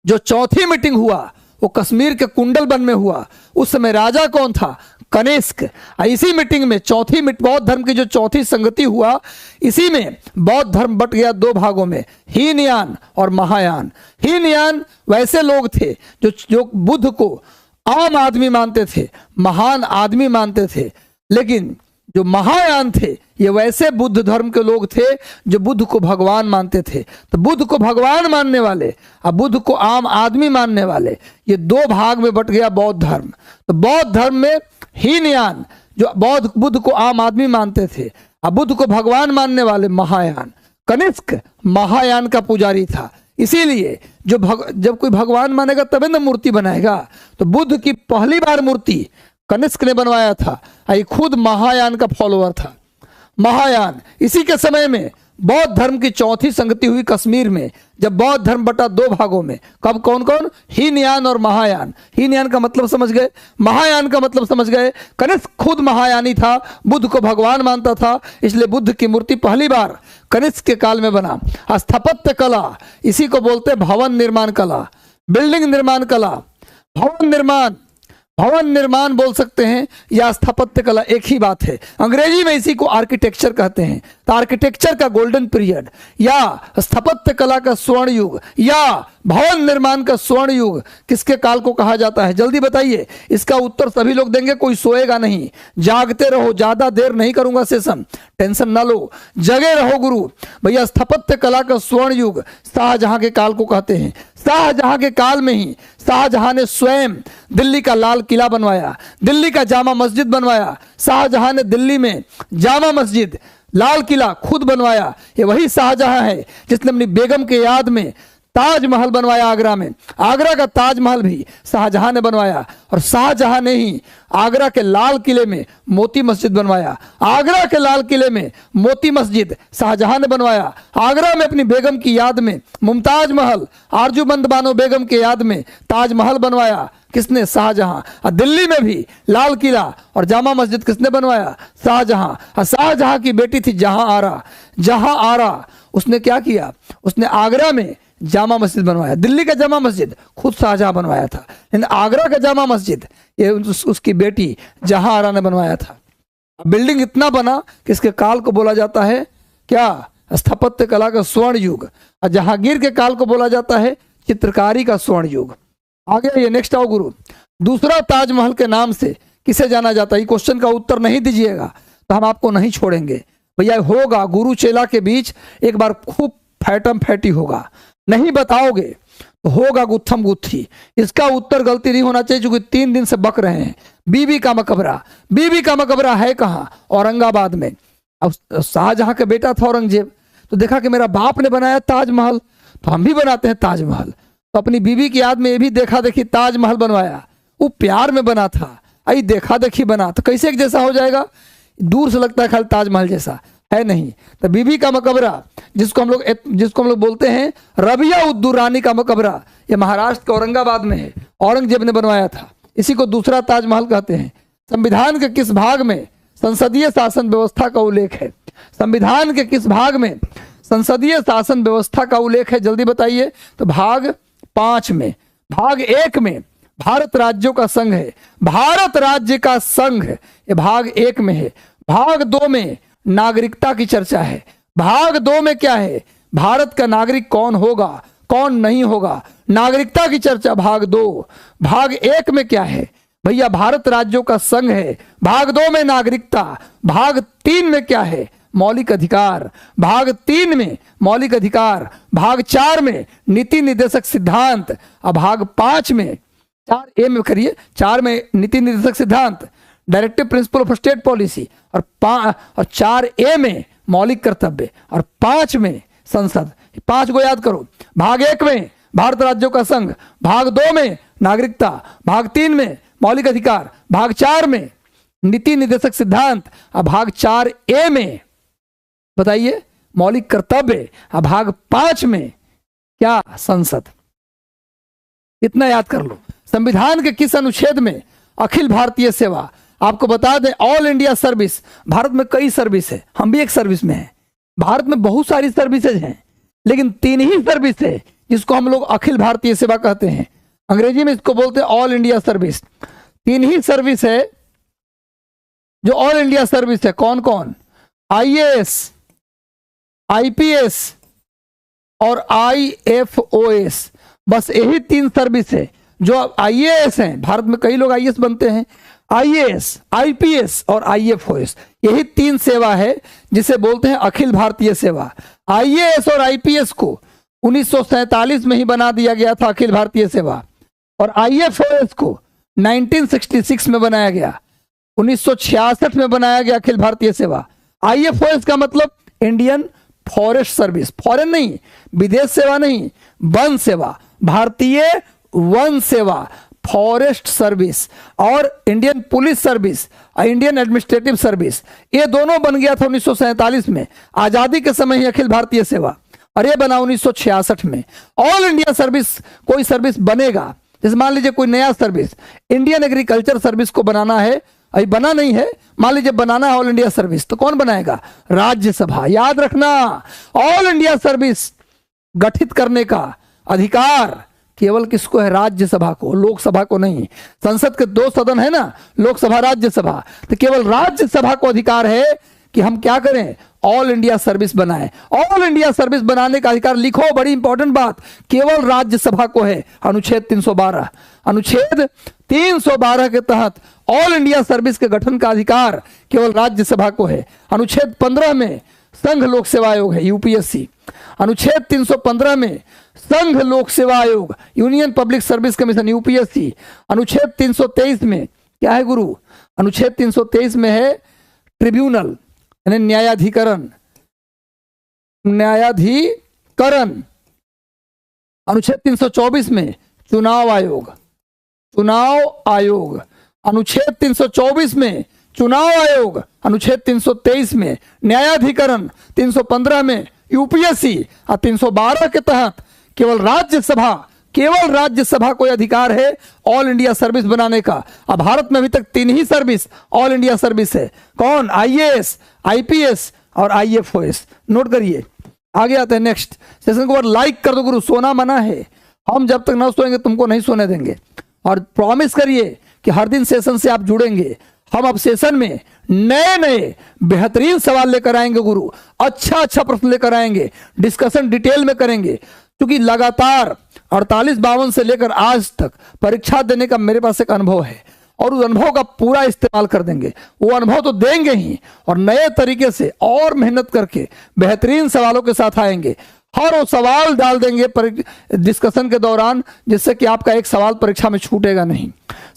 जो चौथी मीटिंग हुआ वो कश्मीर के कुंडलबन में हुआ। उस समय राजा कौन था? कनिष्क। इसी मीटिंग में बौद्ध धर्म की जो चौथी संगति हुआ, इसी में बौद्ध धर्म बट गया 2 भागों में, हीनयान और महायान। हीनयान वैसे लोग थे जो बुद्ध को आम आदमी मानते थे, महान आदमी मानते थे। लेकिन जो महायान थे, ये वैसे बुद्ध धर्म के लोग थे जो बुद्ध को भगवान मानते थे। तो बुद्ध को भगवान मानने वाले और बुद्ध को आम आदमी मानने वाले, ये 2 भाग में बट गया बौद्ध धर्म। तो बौद्ध धर्म में हीनयान जो बुद्ध को आम आदमी मानते थे, और बुद्ध को भगवान मानने वाले महायान। कनिष्क महायान का पुजारी था। इसीलिए जब कोई भगवान मानेगा तभी ना मूर्ति बनाएगा। तो बुद्ध की पहली बार मूर्ति कनिष्क ने बनवाया था। ये खुद महायान का फॉलोअर था। महायान, इसी के समय में बौद्ध धर्म की चौथी संगति हुई कश्मीर में, जब बौद्ध धर्म बटा दो भागों में। कब? कौन कौन? हीनयान और महायान। हीनयान का मतलब समझ गए, महायान का मतलब समझ गए। कनिष्क खुद महायानी था, बुद्ध को भगवान मानता था, इसलिए बुद्ध की मूर्ति पहली बार कनिष्क के काल में बना। स्थापत्य कला, इसी को बोलते भवन निर्माण कला, बिल्डिंग निर्माण कला, भवन निर्माण बोल सकते हैं या स्थापत्य कला, एक ही बात है। अंग्रेजी में इसी को आर्किटेक्चर कहते हैं। तो आर्किटेक्चर का गोल्डन पीरियड या स्थापत्य कला का स्वर्ण युग या भवन निर्माण का स्वर्ण युग किसके काल को कहा जाता है? जल्दी बताइए। इसका उत्तर सभी लोग देंगे, कोई सोएगा नहीं। जागते रहो, ज्यादा देर नहीं करूंगा सेशन, टेंशन ना लो, जगे रहो गुरु। भैया स्थापत्य कला का स्वर्ण युग शाहजहां के काल को कहते हैं। शाहजहां के काल में ही शाहजहां ने स्वयं दिल्ली का लाल किला बनवाया, दिल्ली का जामा मस्जिद बनवाया। शाहजहां ने दिल्ली में जामा मस्जिद, लाल किला खुद बनवाया। ये वही शाहजहां है जिसने अपनी बेगम के याद में ताजमहल बनवाया आगरा में। आगरा का ताजमहल भी शाहजहां ने बनवाया और शाहजहां ने ही आगरा के लाल किले में मोती मस्जिद बनवाया। आगरा के लाल किले में मोती मस्जिद शाहजहां ने बनवाया। आगरा में अपनी बेगम की याद में मुमताज महल, आरजूमंद बानो बेगम के याद में ताजमहल बनवाया। किसने? शाहजहां। और दिल्ली में भी लाल किला और जामा मस्जिद किसने बनवाया? शाहजहां। और शाहजहां की बेटी थी जहां आरा, उसने क्या किया? उसने आगरा में जामा मस्जिद बनवाया। दिल्ली का जामा मस्जिद खुद शाहजहां बनवाया था, लेकिन आगरा का जामा मस्जिद ये उसकी बेटी जहां आरा ने बनवाया था। बिल्डिंग इतना बना कि इसके काल को बोला जाता है क्या? स्थापत्य कला का स्वर्ण युग। और जहांगीर के काल को बोला जाता है चित्रकारी का स्वर्ण युग। आगे ये नेक्स्ट आओ गुरु। दूसरा ताजमहल के नाम से किसे जाना जाता है? क्वेश्चन का उत्तर नहीं दीजिएगा तो हम आपको नहीं छोड़ेंगे। भैया होगा गुरु चेला के बीच एक बार खूब फैटम फैटी होगा, नहीं बताओगे तो होगा गुत्थम गुत्थी। इसका उत्तर गलती नहीं होना चाहिए, क्योंकि 3 दिन से बक रहे हैं। बीबी का मकबरा है कहाँ? औरंगाबाद में। अब शाहजहां का बेटा था औरंगजेब, तो देखा कि मेरा बाप ने बनाया ताजमहल, तो हम भी बनाते हैं ताजमहल। तो अपनी बीबी की याद में ये भी देखा देखी ताजमहल बनवाया। वो प्यार में बना था, आई देखा देखी बना, तो कैसे एक जैसा हो जाएगा? दूर से लगता है खाली ताजमहल जैसा है नहीं। तो बीबी का मकबरा, जिसको हम लोग बोलते हैं रबिया उद्दुरानी का मकबरा, ये महाराष्ट्र के औरंगाबाद में है, औरंगजेब ने बनवाया था। इसी को दूसरा ताजमहल कहते हैं। संविधान के किस भाग में संसदीय शासन व्यवस्था का उल्लेख है? संविधान के किस भाग में संसदीय शासन व्यवस्था का उल्लेख है? जल्दी बताइए। तो भाग 5 में। भाग 1 में भारत राज्यों का संघ है, भारत राज्य का संघ ये भाग 1 में है। भाग 2 में नागरिकता की चर्चा है। भाग 2 में क्या है? भारत का नागरिक कौन होगा, कौन नहीं होगा, नागरिकता की चर्चा भाग 2। भाग 1 में क्या है? भैया भारत राज्यों का संघ है। भाग 2 में नागरिकता। भाग 3 में क्या है? मौलिक अधिकार। भाग 3 में मौलिक अधिकार। भाग 4 में नीति निर्देशक सिद्धांत। और भाग 5 में 4A में करिए, 4 में नीति निर्देशक सिद्धांत, directive principle of state policy, और 4A में मौलिक कर्तव्य, और 5 में संसद। 5 को याद करो। भाग 1 में भारत राज्यों का संघ, भाग 2 में नागरिकता, भाग 3 में मौलिक अधिकार, भाग 4 में नीति निर्देशक सिद्धांत, और भाग 4A में बताइए मौलिक कर्तव्य, और भाग 5 में क्या? संसद। इतना याद कर लो। संविधान के किस अनुच्छेद में अखिल भारतीय सेवा? आपको बता दें ऑल इंडिया सर्विस, भारत में कई सर्विस है, हम भी एक सर्विस में हैं। भारत में बहुत सारी सर्विसेज हैं, लेकिन 3 ही सर्विस है जिसको हम लोग अखिल भारतीय सेवा कहते हैं। अंग्रेजी में इसको बोलते हैं ऑल इंडिया सर्विस। 3 ही सर्विस है जो ऑल इंडिया सर्विस है। कौन कौन? IAS, IPS और IFOS। बस यही 3 सर्विस है जो IAS हैं। भारत में कई लोग IAS बनते हैं। IAS, IPS और IFOS, यही 3 सेवा है जिसे बोलते हैं अखिल भारतीय सेवा। IAS और IPS को 1947 में ही बना दिया गया था अखिल भारतीय सेवा, और IFOS को 1966 में बनाया गया, 1966 में बनाया गया अखिल भारतीय सेवा। IFOS का मतलब इंडियन फॉरेस्ट सर्विस, फॉरेन नहीं, विदेश सेवा नहीं, वन सेवा, भारतीय वन सेवा। फॉरेस्ट सर्विस और इंडियन पुलिस सर्विस और इंडियन एडमिनिस्ट्रेटिव सर्विस, ये दोनों बन गया था 1947 में, आजादी के समय ही अखिल भारतीय सेवा, और ये बना 1966 में। ऑल इंडिया सर्विस, कोई सर्विस बनेगा, जैसे मान लीजिए कोई नया सर्विस इंडियन एग्रीकल्चर सर्विस को बनाना है, अभी बना नहीं है, मान लीजिए बनाना है ऑल इंडिया सर्विस, तो कौन बनाएगा? राज्यसभा। याद रखना, ऑल इंडिया सर्विस गठित करने का अधिकार केवल किसको है? राज्यसभा को, लोकसभा को नहीं। संसद के 2 सदन है ना, लोकसभा राज्यसभा, तो केवल राज्यसभा को अधिकार है कि हम क्या करें? ऑल इंडिया सर्विस बनाएं। ऑल इंडिया सर्विस बनाने का अधिकार, लिखो, बड़ी इंपॉर्टेंट बात, केवल राज्यसभा को है। अनुच्छेद 312, अनुच्छेद 312 के तहत ऑल इंडिया सर्विस के गठन का अधिकार केवल राज्यसभा को है। अनुच्छेद 15 में संघ लोक सेवा आयोग है, यूपीएससी। अनुच्छेद 315 में संघ लोक सेवा आयोग, union public service commission, UPSC. अनुच्छेद 323 में क्या है गुरु? अनुच्छेद 323 में है ट्रिब्यूनल, यानी न्यायाधिकरण, न्यायाधिकरण। अनुच्छेद 324 में चुनाव आयोग, चुनाव आयोग। अनुच्छेद 324 में चुनाव आयोग, अनुच्छेद 323 में न्यायाधिकरण, 315 में यूपीएससी और 312 के तहत केवल राज्यसभा, केवल राज्यसभा को अधिकार है ऑल इंडिया सर्विस बनाने का। अब भारत में अभी तक 3 ही सर्विस ऑल इंडिया सर्विस है। कौन? आईएएस, आईपीएस और आईएफओएस। नोट करिए, आगे आते हैं नेक्स्ट। सेशन को लाइक कर दो गुरु, सोना मना है, हम जब तक ना सोएंगे तुमको नहीं सोने देंगे। और प्रॉमिस करिए कि हर दिन सेशन से आप जुड़ेंगे। हम अब सेशन में नए नए बेहतरीन सवाल लेकर आएंगे गुरु, अच्छा प्रश्न लेकर आएंगे, डिस्कशन डिटेल में करेंगे, क्योंकि लगातार 48-52 से लेकर आज तक परीक्षा देने का मेरे पास एक अनुभव है, और उस अनुभव का पूरा इस्तेमाल कर देंगे। वो अनुभव तो देंगे ही, और नए तरीके से और मेहनत करके बेहतरीन सवालों के साथ आएंगे। हर वो सवाल डाल देंगे डिस्कशन के दौरान, जिससे कि आपका एक सवाल परीक्षा में छूटेगा नहीं।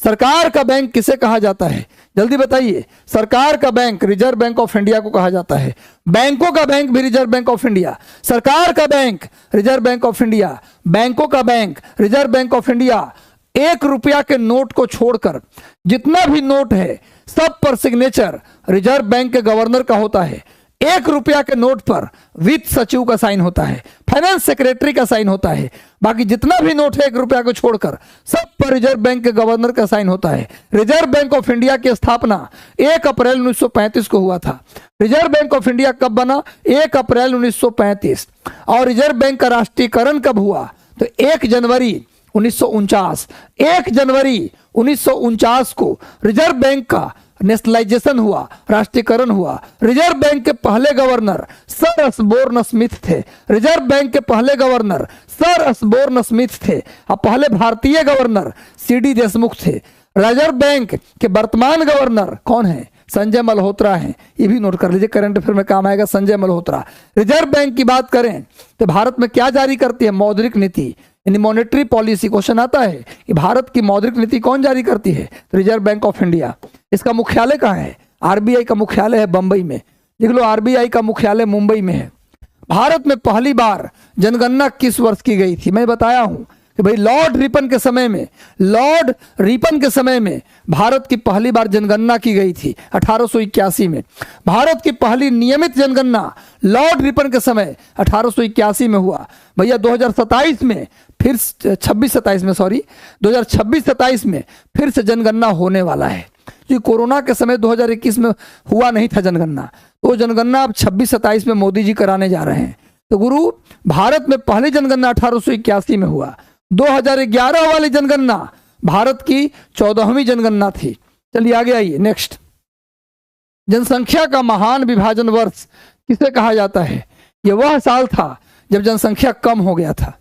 सरकार का बैंक किसे कहा जाता है? जल्दी बताइए। सरकार का bank reserve bank of India को कहा जाता है। बैंकों का बैंक भी रिजर्व बैंक ऑफ इंडिया। सरकार का bank reserve bank of India, बैंकों का bank reserve bank of India. 1 रुपया के नोट को छोड़कर जितना भी नोट है सब पर सिग्नेचर रिजर्व बैंक के गवर्नर का होता है। 1 रुपया के नोट पर वित्त सचिव का साइन होता है, फाइनेंस सेक्रेटरी का साइन होता है। बाकी जितना भी नोट है 1 रुपया को छोड़कर सब पर रिजर्व बैंक के गवर्नर का साइन होता है। रिजर्व बैंक ऑफ इंडिया की स्थापना 1 अप्रैल 1935 को हुआ था। रिजर्व बैंक ऑफ इंडिया कब बना? 1 अप्रैल 1935। और रिजर्व बैंक का राष्ट्रीयकरण कब हुआ? तो 1 जनवरी 1949। 1 जनवरी 1949 को रिजर्व बैंक का नेशनलाइजेशन हुआ, राष्ट्रीयकरण हुआ। रिजर्व बैंक के पहले गवर्नर सर असबोर्न स्मिथ थे। रिजर्व बैंक के पहले गवर्नर सर असबोर्न स्मिथ थे, और पहले भारतीय गवर्नर सीडी देशमुख थे। रिजर्व बैंक के वर्तमान गवर्नर कौन है? संजय मल्होत्रा हैं। ये भी नोट कर लीजिए, करंट अफेयर में काम आएगा, संजय मल्होत्रा। रिजर्व बैंक की बात करें तो भारत में क्या जारी करती है? मौद्रिक नीति, यानी मॉनेटरी पॉलिसी। क्वेश्चन आता है कि भारत की मौद्रिक नीति कौन जारी करती है? तो रिजर्व बैंक ऑफ इंडिया। इसका मुख्यालय कहाँ है? आरबीआई का मुख्यालय है बंबई में। देख लो, आरबीआई का मुख्यालय मुंबई में है। भारत में पहली बार जनगणना किस वर्ष की गई थी? मैं बताया हूं कि भाई लॉर्ड रिपन के समय में भारत की पहली बार जनगणना की गई थी 1881 में। भारत की पहली नियमित जनगणना लॉर्ड रिपन के समय 1881 में हुआ। भैया 2027 में फिर 2026-27 में फिर से जनगणना होने वाला है। क्योंकि कोरोना के समय 2021 में हुआ नहीं था जनगणना, तो जनगणना अब 26-27 में मोदी जी कराने जा रहे हैं। तो गुरु, भारत में पहली जनगणना 1881 में हुआ। 2011 वाली जनगणना भारत की 14वीं जनगणना थी। चलिए आगे आइए, नेक्स्ट। जनसंख्या का महान विभाजन वर्ष किसे कहा जाता है? यह वह साल था जब जनसंख्या कम हो गया था।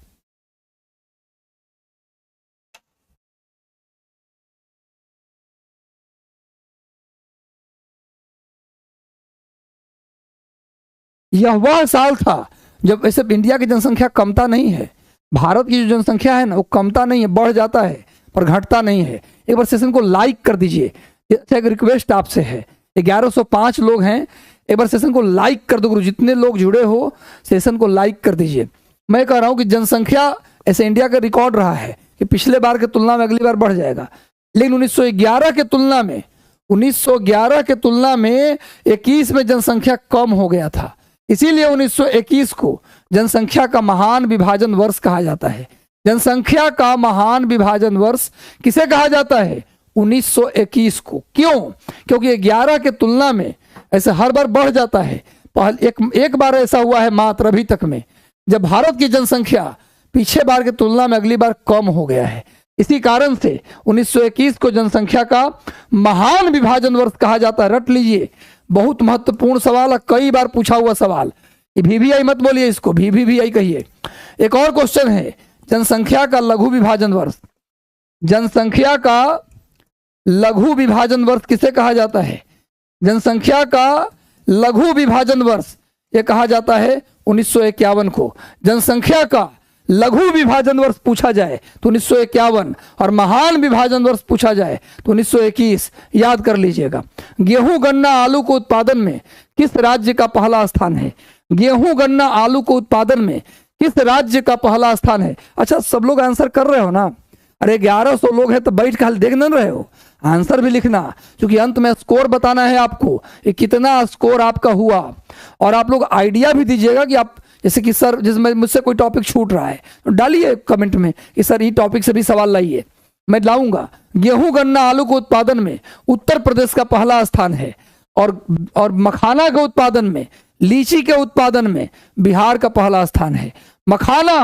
यह वह साल था जब, ऐसे इंडिया की जनसंख्या कमता नहीं है, भारत की जो जनसंख्या है ना वो कमता नहीं है, बढ़ जाता है पर घटता नहीं है। एक बार सेशन को लाइक कर दीजिए, एक रिक्वेस्ट आपसे है। 1105 लोग हैं, एक बार सेशन को लाइक कर दो गुरु। जितने लोग जुड़े हो सेशन को लाइक कर दीजिए। मैं कह रहा हूं कि जनसंख्या ऐसे इंडिया का रिकॉर्ड रहा है कि पिछले बार की तुलना में अगली बार बढ़ जाएगा, लेकिन 1911 के तुलना में 21 में जनसंख्या कम हो गया था। इसीलिए 1921 को जनसंख्या का महान विभाजन वर्ष कहा जाता है। जनसंख्या का महान विभाजन वर्ष किसे कहा जाता है? 1921 को। क्यों? क्योंकि 11 के तुलना में ऐसे हर बार बढ़ जाता है। एक बार ऐसा हुआ है मात्र अभी तक में, जब भारत की जनसंख्या पीछे बार की तुलना में अगली बार कम हो गया है। इसी कारण से 1921 को जनसंख्या का महान विभाजन वर्ष कहा जाता है। रट लीजिए, बहुत महत्वपूर्ण सवाल है, कई बार पूछा हुआ सवाल। VVI मत बोलिए, इसको VVI कहिए। एक और क्वेश्चन है, जनसंख्या का लघु विभाजन वर्ष। जनसंख्या का लघु विभाजन वर्ष किसे कहा जाता है? जनसंख्या का लघु विभाजन वर्ष ये कहा जाता है 1951 को। जनसंख्या का लघु विभाजन वर्ष पूछा जाए तो 1951, और महान विभाजन वर्ष पूछा जाए तो 1921। याद कर लीजिएगा। गेहूं गन्ना आलू को उत्पादन में किस राज्य का पहला स्थान है? गेहूं गन्ना आलू को उत्पादन में किस राज्य का पहला स्थान है? अच्छा, सब लोग आंसर कर रहे हो ना? अरे 1100 लोग हैं तो बैठ के हाल देख न रहे हो, आंसर भी लिखना, क्योंकि अंत में स्कोर बताना है आपको कि कितना स्कोर आपका हुआ। और आप लोग आइडिया भी दीजिएगा कि आप, जैसे कि सर जिसमें मुझसे कोई टॉपिक छूट रहा है तो डालिए कमेंट में कि सर ये टॉपिक से भी सवाल लाइए, मैं लाऊंगा। गेहूं गन्ना आलू के उत्पादन में उत्तर प्रदेश का पहला स्थान है, और मखाना के उत्पादन में, लीची के उत्पादन में बिहार का पहला स्थान है। मखाना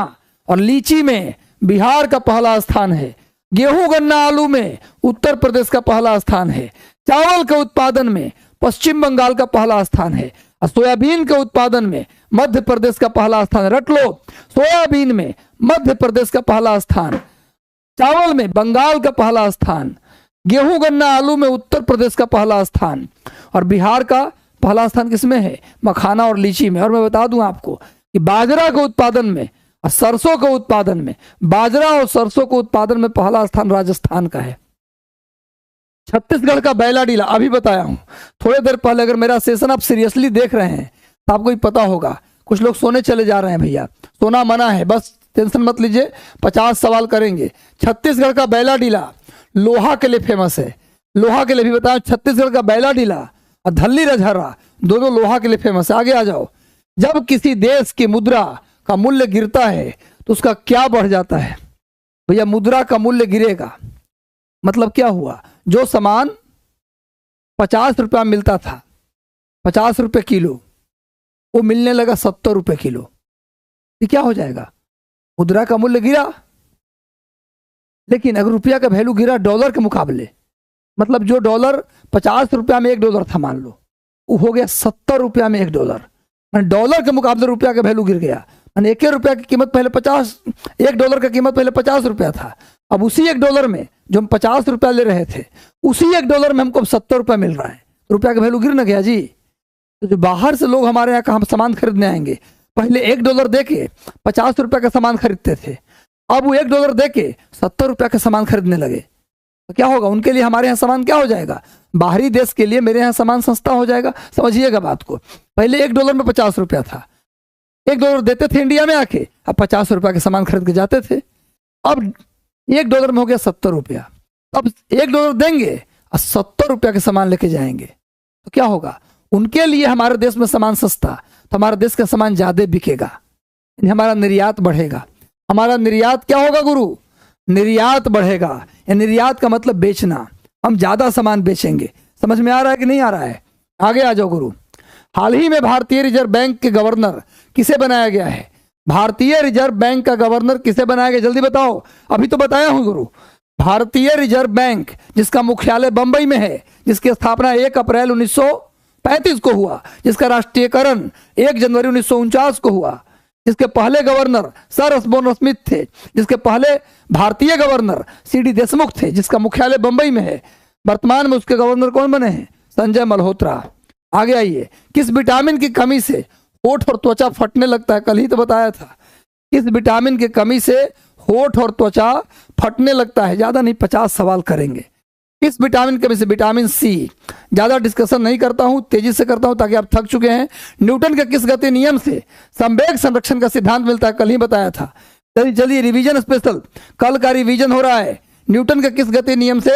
और लीची में बिहार का पहला स्थान है। गेहूं गन्ना आलू में उत्तर प्रदेश का पहला स्थान है। चावल के उत्पादन में पश्चिम बंगाल का पहला स्थान है। और सोयाबीन के उत्पादन में मध्य प्रदेश का पहला स्थान। रट लो, सोयाबीन में मध्य प्रदेश का पहला स्थान, चावल में बंगाल का पहला स्थान, गेहूं गन्ना आलू में उत्तर प्रदेश का पहला स्थान, और बिहार का पहला स्थान किसमें है? मखाना और लीची में। और मैं बता दूं आपको कि बाजरा के उत्पादन में और सरसों के उत्पादन में, बाजरा और सरसों के उत्पादन में पहला स्थान राजस्थान का है। छत्तीसगढ़ का बैला डीला अभी बताया हूं थोड़ी देर पहले। अगर मेरा सेशन आप सीरियसली देख रहे हैं तो आपको ही पता होगा। कुछ लोग सोने चले जा रहे हैं, भैया सोना मना है, बस टेंशन मत लीजिए, 50 सवाल करेंगे। छत्तीसगढ़ का बैला डीला लोहा के लिए फेमस है। लोहा के लिए भी बताया, छत्तीसगढ़ का बैला डीला और धल्ली रजहरा दोनों लोहा के लिए फेमस है। आगे आ जाओ। जब किसी देश की मुद्रा का मूल्य गिरता है तो उसका क्या बढ़ जाता है? भैया मुद्रा का मूल्य गिरेगा मतलब क्या हुआ? जो सामान 50 रुपया मिलता था, 50 रुपये किलो, वो मिलने लगा 70 रुपये किलो। ये क्या हो जाएगा? मुद्रा का मूल्य गिरा। लेकिन अगर रुपया का वैल्यू गिरा डॉलर के मुकाबले, मतलब जो डॉलर 50 रुपया में $1 था मान लो, वो हो गया 70 रुपया में $1। डॉलर के मुकाबले रुपया का वैल्यू गिर गया। एक रुपया की कीमत पहले $1 का कीमत पहले 50 रुपया था। अब उसी $1 में जो हम 50 रुपया ले रहे थे, उसी $1 में हमको 70 रुपया मिल रहा है। रुपया का वैल्यू गिर न गया जी। तो जो बाहर से लोग हमारे यहाँ का हम सामान खरीदने आएंगे, पहले $1 दे के 50 रुपया का सामान खरीदते थे, अब वो $1 दे के 70 रुपया का सामान खरीदने लगे। तो क्या होगा? उनके लिए हमारे यहाँ सामान क्या हो जाएगा? बाहरी देश के लिए मेरे यहाँ सामान सस्ता हो जाएगा। समझिएगा बात को। पहले $1 में 50 रुपया था, $1 देते थे इंडिया में आके, अब 50 रुपया के सामान खरीद के जाते थे। अब $1 में हो गया 70 रुपया। अब $1 देंगे और 70 रुपया के सामान लेके जाएंगे, तो क्या होगा? उनके लिए हमारे देश में सामान सस्ता, तो हमारे देश का सामान ज्यादा बिकेगा, हमारा निर्यात बढ़ेगा। हमारा निर्यात क्या होगा गुरु? निर्यात बढ़ेगा। निर्यात का मतलब बेचना, हम ज्यादा सामान बेचेंगे। समझ में आ रहा है कि नहीं आ रहा है? आगे आ जाओ गुरु। हाल ही में भारतीय रिजर्व बैंक के गवर्नर किसे बनाया गया है? भारतीय रिजर्व बैंक का गवर्नर किसे बनाया गया? जल्दी बताओ। अभी तो बताया हूं गुरु। भारतीय रिजर्व बैंक जिसका मुख्यालय बंबई में है, जिसकी स्थापना 1 अप्रैल 1935 को हुआ, जिसका राष्ट्रीयकरण 1 जनवरी 1949 को हुआ, जिसके पहले गवर्नर सर असबोर्न स्मिथ थे, जिसके पहले भारतीय गवर्नर CD देशमुख थे, जिसका मुख्यालय बंबई में है। वर्तमान में उसके गवर्नर कौन बने हैं? संजय मल्होत्रा। आगे आइए। किस विटामिन की कमी से होठ और त्वचा फटने लगता है? कल ही तो बताया था। किस विटामिन की कमी से होठ और त्वचा फटने लगता है? ज्यादा नहीं, 50 सवाल करेंगे। किस विटामिन की कमी से? Vitamin C। ज्यादा डिस्कशन नहीं करता हूं, तेजी से करता हूं ताकि आप थक चुके हैं। न्यूटन के किस गति नियम से संवेग संरक्षण का सिद्धांत मिलता है? कल ही बताया था। चलिए चलिए रिवीजन स्पेशल, कल का रिवीजन हो रहा है। न्यूटन के किस गति नियम से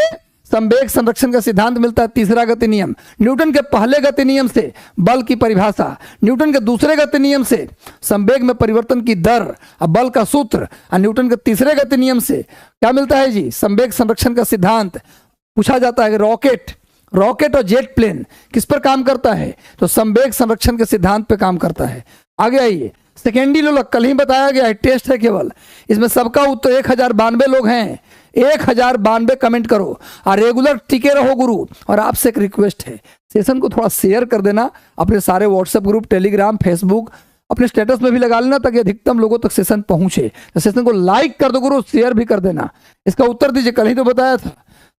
संवेग संरक्षण का सिद्धांत मिलता है? तीसरा गति नियम। न्यूटन के पहले गति नियम से बल की परिभाषा, न्यूटन के दूसरे गति नियम से संवेग में परिवर्तन की दर और बल का सूत्र, और न्यूटन के तीसरे गति नियम से क्या मिलता है जी? संवेग संरक्षण का सिद्धांत। पूछा जाता है कि रॉकेट और जेट प्लेन किस पर काम करता है? तो संवेग संरक्षण के सिद्धांत पे काम करता है। आगे आइए, सेकेंडी लोलक कल ही बताया गया है, टेस्ट है केवल, इसमें सबका उत्तर 1092 लोग हैं। 1092 कमेंट करो और रेगुलर टिके रहो गुरु। और आपसे एक रिक्वेस्ट है, सेशन को थोड़ा शेयर कर देना अपने सारे व्हाट्सएप ग्रुप, टेलीग्राम, फेसबुक, अपने स्टेटस में भी लगा लेना ताकि अधिकतम लोगों तक सेशन पहुंचे। तो सेशन को लाइक कर दो गुरु, शेयर भी कर देना। इसका उत्तर दीजिए, कल ही तो बताया था।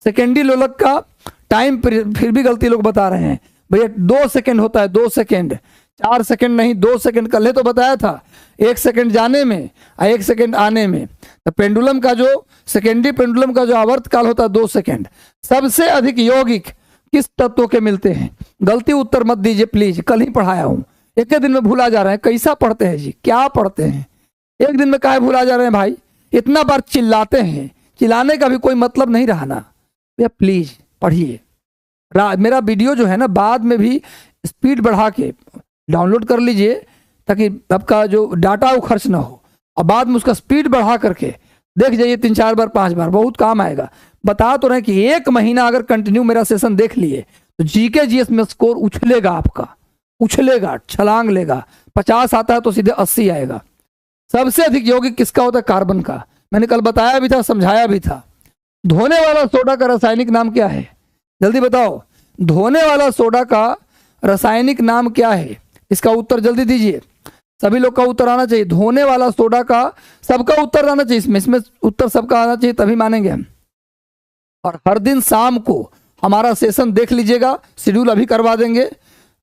सेकेंडी लोलक का टाइम फिर भी गलती लोग बता रहे हैं भैया, 2 सेकेंड होता है, 2 सेकेंड, 4 सेकेंड नहीं, 2 सेकेंड। कल ही तो बताया था, 1 सेकेंड जाने में और 1 सेकेंड आने में। तो पेंडुलम का जो सेकेंडरी पेंडुलम का जो आवर्त काल होता है 2 सेकेंड। सबसे अधिक यौगिक किस तत्व के मिलते हैं? गलती उत्तर मत दीजिए प्लीज, कल ही पढ़ाया हूं, एक दिन में भूला जा रहे हैं। कैसा पढ़ते हैं जी, क्या पढ़ते हैं? एक दिन में काहे भूला जा रहे हैं भाई? इतना बार चिल्लाते हैं, चिल्लाने का भी कोई मतलब नहीं रहा ना भैया। प्लीज पढ़िए। मेरा वीडियो जो है ना, बाद में भी स्पीड बढ़ा के डाउनलोड कर लीजिए ताकि आपका जो डाटा वो खर्च ना हो, और बाद में उसका स्पीड बढ़ा करके देख जाइए 3-4 बार 5 बार, बहुत काम आएगा। बता तो रहे कि 1 महीना अगर कंटिन्यू मेरा सेशन देख लिए तो जीके जीएस में स्कोर उछलेगा आपका, उछलेगा, छलांग लेगा। 50 आता है तो सीधे 80 आएगा। सबसे अधिक यौगिक किसका होता है? कार्बन का। मैंने कल बताया भी था, समझाया भी था। धोने वाला सोडा का रासायनिक नाम क्या है? जल्दी बताओ, धोने वाला सोडा का रासायनिक नाम क्या है? इसका उत्तर जल्दी दीजिए, सभी लोग का उत्तर आना चाहिए। धोने वाला सोडा का सबका उत्तर आना चाहिए, इसमें उत्तर सबका आना चाहिए, तभी मानेंगे हम। और हर दिन शाम को हमारा सेशन देख लीजिएगा, शेड्यूल अभी करवा देंगे,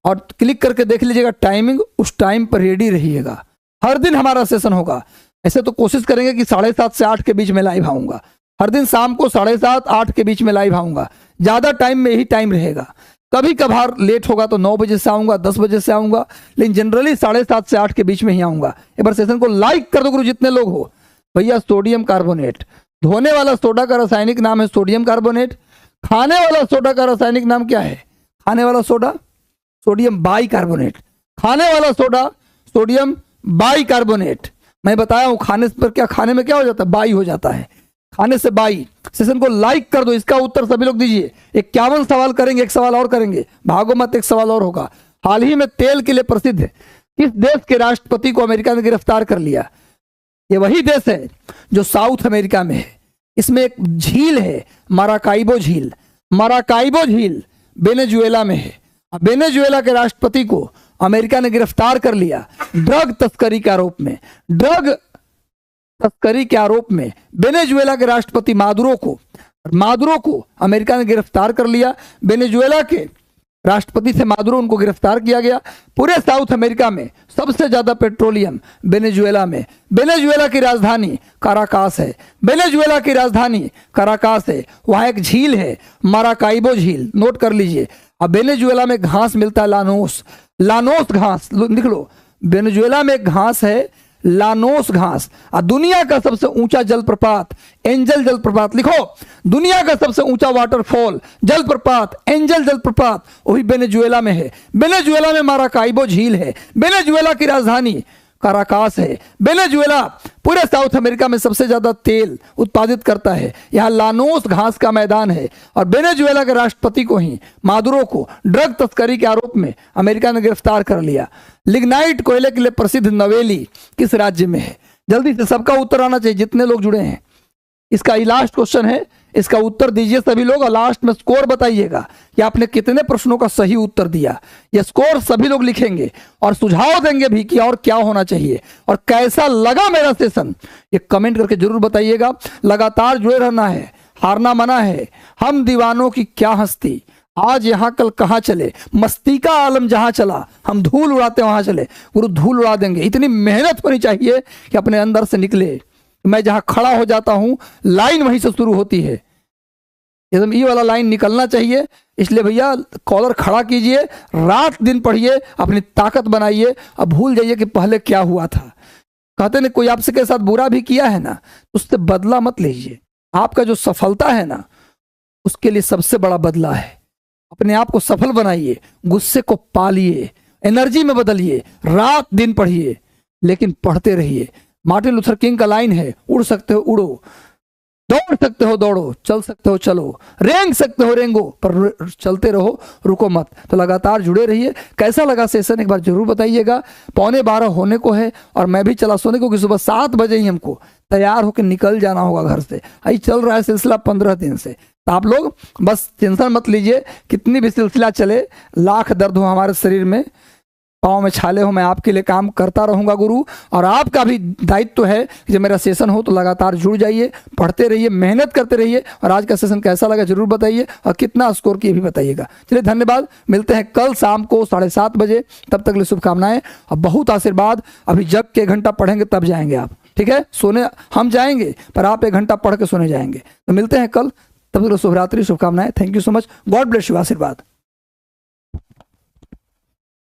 और क्लिक करके देख लीजिएगा टाइमिंग, उस टाइम पर रेडी रहिएगा। हर दिन हमारा सेशन होगा। ऐसे तो कोशिश करेंगे कि 7:30 से 8 के बीच में लाइव आऊंगा। हर दिन शाम को 7:30 8 के बीच में लाइव आऊंगा। ज़्यादा टाइम में यही टाइम रहेगा। कभी कभार लेट होगा तो 9 बजे से आऊंगा, 10 बजे से आऊंगा, लेकिन जनरली 7:30 से 8 के बीच में ही आऊंगा। एक बार सेशन को लाइक कर दो गुरु, जितने लोग हो। भैया सोडियम कार्बोनेट, धोने वाला सोडा का रासायनिक नाम है सोडियम कार्बोनेट। खाने वाला सोडा का रासायनिक नाम क्या है? खाने वाला सोडा सोडियम बाइकार्बोनेट। खाने वाला सोडा सोडियम बाइकार्बोनेट। मैं बताया हूं खाने पर क्या, खाने में क्या हो जाता है? बाई हो जाता है, खाने से बाई। सेशन को लाइक कर दो। इसका उत्तर सभी लोग दीजिए। 51 सवाल करेंगे, एक सवाल और करेंगे, भागो मत, एक सवाल और होगा। हाल ही में तेल के लिए प्रसिद्ध किस देश के राष्ट्रपति को अमेरिका ने गिरफ्तार कर लिया? ये वही देश है जो साउथ अमेरिका में है। इसमें एक झील है, माराकाइबो झील। माराकाइबो झील वेनेजुएला में है। वेनेजुएला के राष्ट्रपति को अमेरिका ने गिरफ्तार कर लिया ड्रग तस्करी के आरोप में। ड्रग तस्करी के आरोप में वेनेजुएला के राष्ट्रपति मादुरो को अमेरिका ने गिरफ्तार कर लिया। वेनेजुएला के राष्ट्रपति से मादुरो उनको गिरफ्तार किया गया। पूरे साउथ अमेरिका में सबसे ज्यादा पेट्रोलियम वेनेजुएला में। वेनेजुएला की राजधानी काराकास है। वेनेजुएला की राजधानी काराकास है। वहां एक झील है, माराकाइबो झील, नोट कर लीजिए। अब वेनेजुएला में घास मिलता है, लानोस घास, लिख लो। वेनेजुएला में एक घास है, लानोस घास। और दुनिया का सबसे ऊंचा जलप्रपात एंजल जलप्रपात, लिखो। दुनिया का सबसे ऊंचा वाटरफॉल जलप्रपात एंजल जलप्रपात वही वेनेजुएला में है। वेनेजुएला में माराकाइबो झील है। वेनेजुएला की राजधानी काराकास है। वेनेजुएला पूरे साउथ अमेरिका में सबसे ज्यादा तेल उत्पादित करता है। यहाँ लानोस घास का मैदान है। और वेनेजुएला के राष्ट्रपति को ही, मादुरो को, ड्रग तस्करी के आरोप में अमेरिका ने गिरफ्तार कर लिया। लिग्नाइट कोयले के लिए प्रसिद्ध नवेली किस राज्य में है? जल्दी से सबका उत्तर आना चाहिए, जितने लोग जुड़े हैं। इसका ही लास्ट क्वेश्चन है, इसका उत्तर दीजिए सभी लोग, और लास्ट में स्कोर बताइएगा कि आपने कितने प्रश्नों का सही उत्तर दिया। ये स्कोर सभी लोग लिखेंगे और सुझाव देंगे भी कि और क्या होना चाहिए और कैसा लगा मेरा सेशन, ये कमेंट करके जरूर बताइएगा। लगातार जुड़े रहना है, हारना मना है। हम दीवानों की क्या हस्ती, आज यहाँ कल कहाँ चले, मस्ती का आलम जहां चला, हम धूल उड़ाते वहां चले। गुरु धूल उड़ा देंगे। इतनी मेहनत होनी चाहिए कि अपने अंदर से निकले। मैं जहां खड़ा हो जाता हूं, लाइन वहीं से शुरू होती है, एकदम ये वाला लाइन निकलना चाहिए। इसलिए भैया कॉलर खड़ा कीजिए, रात दिन पढ़िए, अपनी ताकत बनाइए। अब भूल जाइए कि पहले क्या हुआ था। कहते नहीं, कोई आपसे साथ बुरा भी किया है ना, उससे बदला मत लीजिए। आपका जो सफलता है ना, उसके लिए सबसे बड़ा बदला है। अपने आप को सफल बनाइए, गुस्से को पालिए, एनर्जी में बदलिए, रात दिन पढ़िए, लेकिन पढ़ते रहिए। मार्टिन लूथर किंग का लाइन है, उड़ सकते हो उड़ो, दौड़ सकते हो दौड़ो, चल सकते हो चलो, रेंग सकते हो रेंगो, पर चलते रहो, रुको मत। तो लगातार जुड़े रहिए। कैसा लगा सेशन एक बार जरूर बताइएगा। 11:15 होने को है और मैं भी चला सोने को, कि सुबह 7 बजे ही हमको तैयार होकर निकल जाना होगा घर से। यही चल रहा है सिलसिला 15 दिन से। तो आप लोग बस टेंशन मत लीजिए, कितनी भी सिलसिला चले, लाख दर्द हो हमारे शरीर में, पाँव में छाले हो, मैं आपके लिए काम करता रहूंगा गुरु। और आपका भी दायित्व है कि जब मेरा सेशन हो तो लगातार जुड़ जाइए, पढ़ते रहिए, मेहनत करते रहिए। और आज का सेशन कैसा लगा जरूर बताइए, और कितना स्कोर किए भी बताइएगा। चलिए धन्यवाद, मिलते हैं कल शाम को 7:30 बजे। तब तक लिए शुभकामनाएं और बहुत आशीर्वाद। अभी जग के 1 घंटा पढ़ेंगे तब जाएंगे आप, ठीक है? सोने हम जाएंगे, पर आप 1 घंटा पढ़ के सोने जाएंगे। तो मिलते हैं कल, तब तक शुभरात्रि, शुभकामनाएं। Thank you so much, God bless you, आशीर्वाद।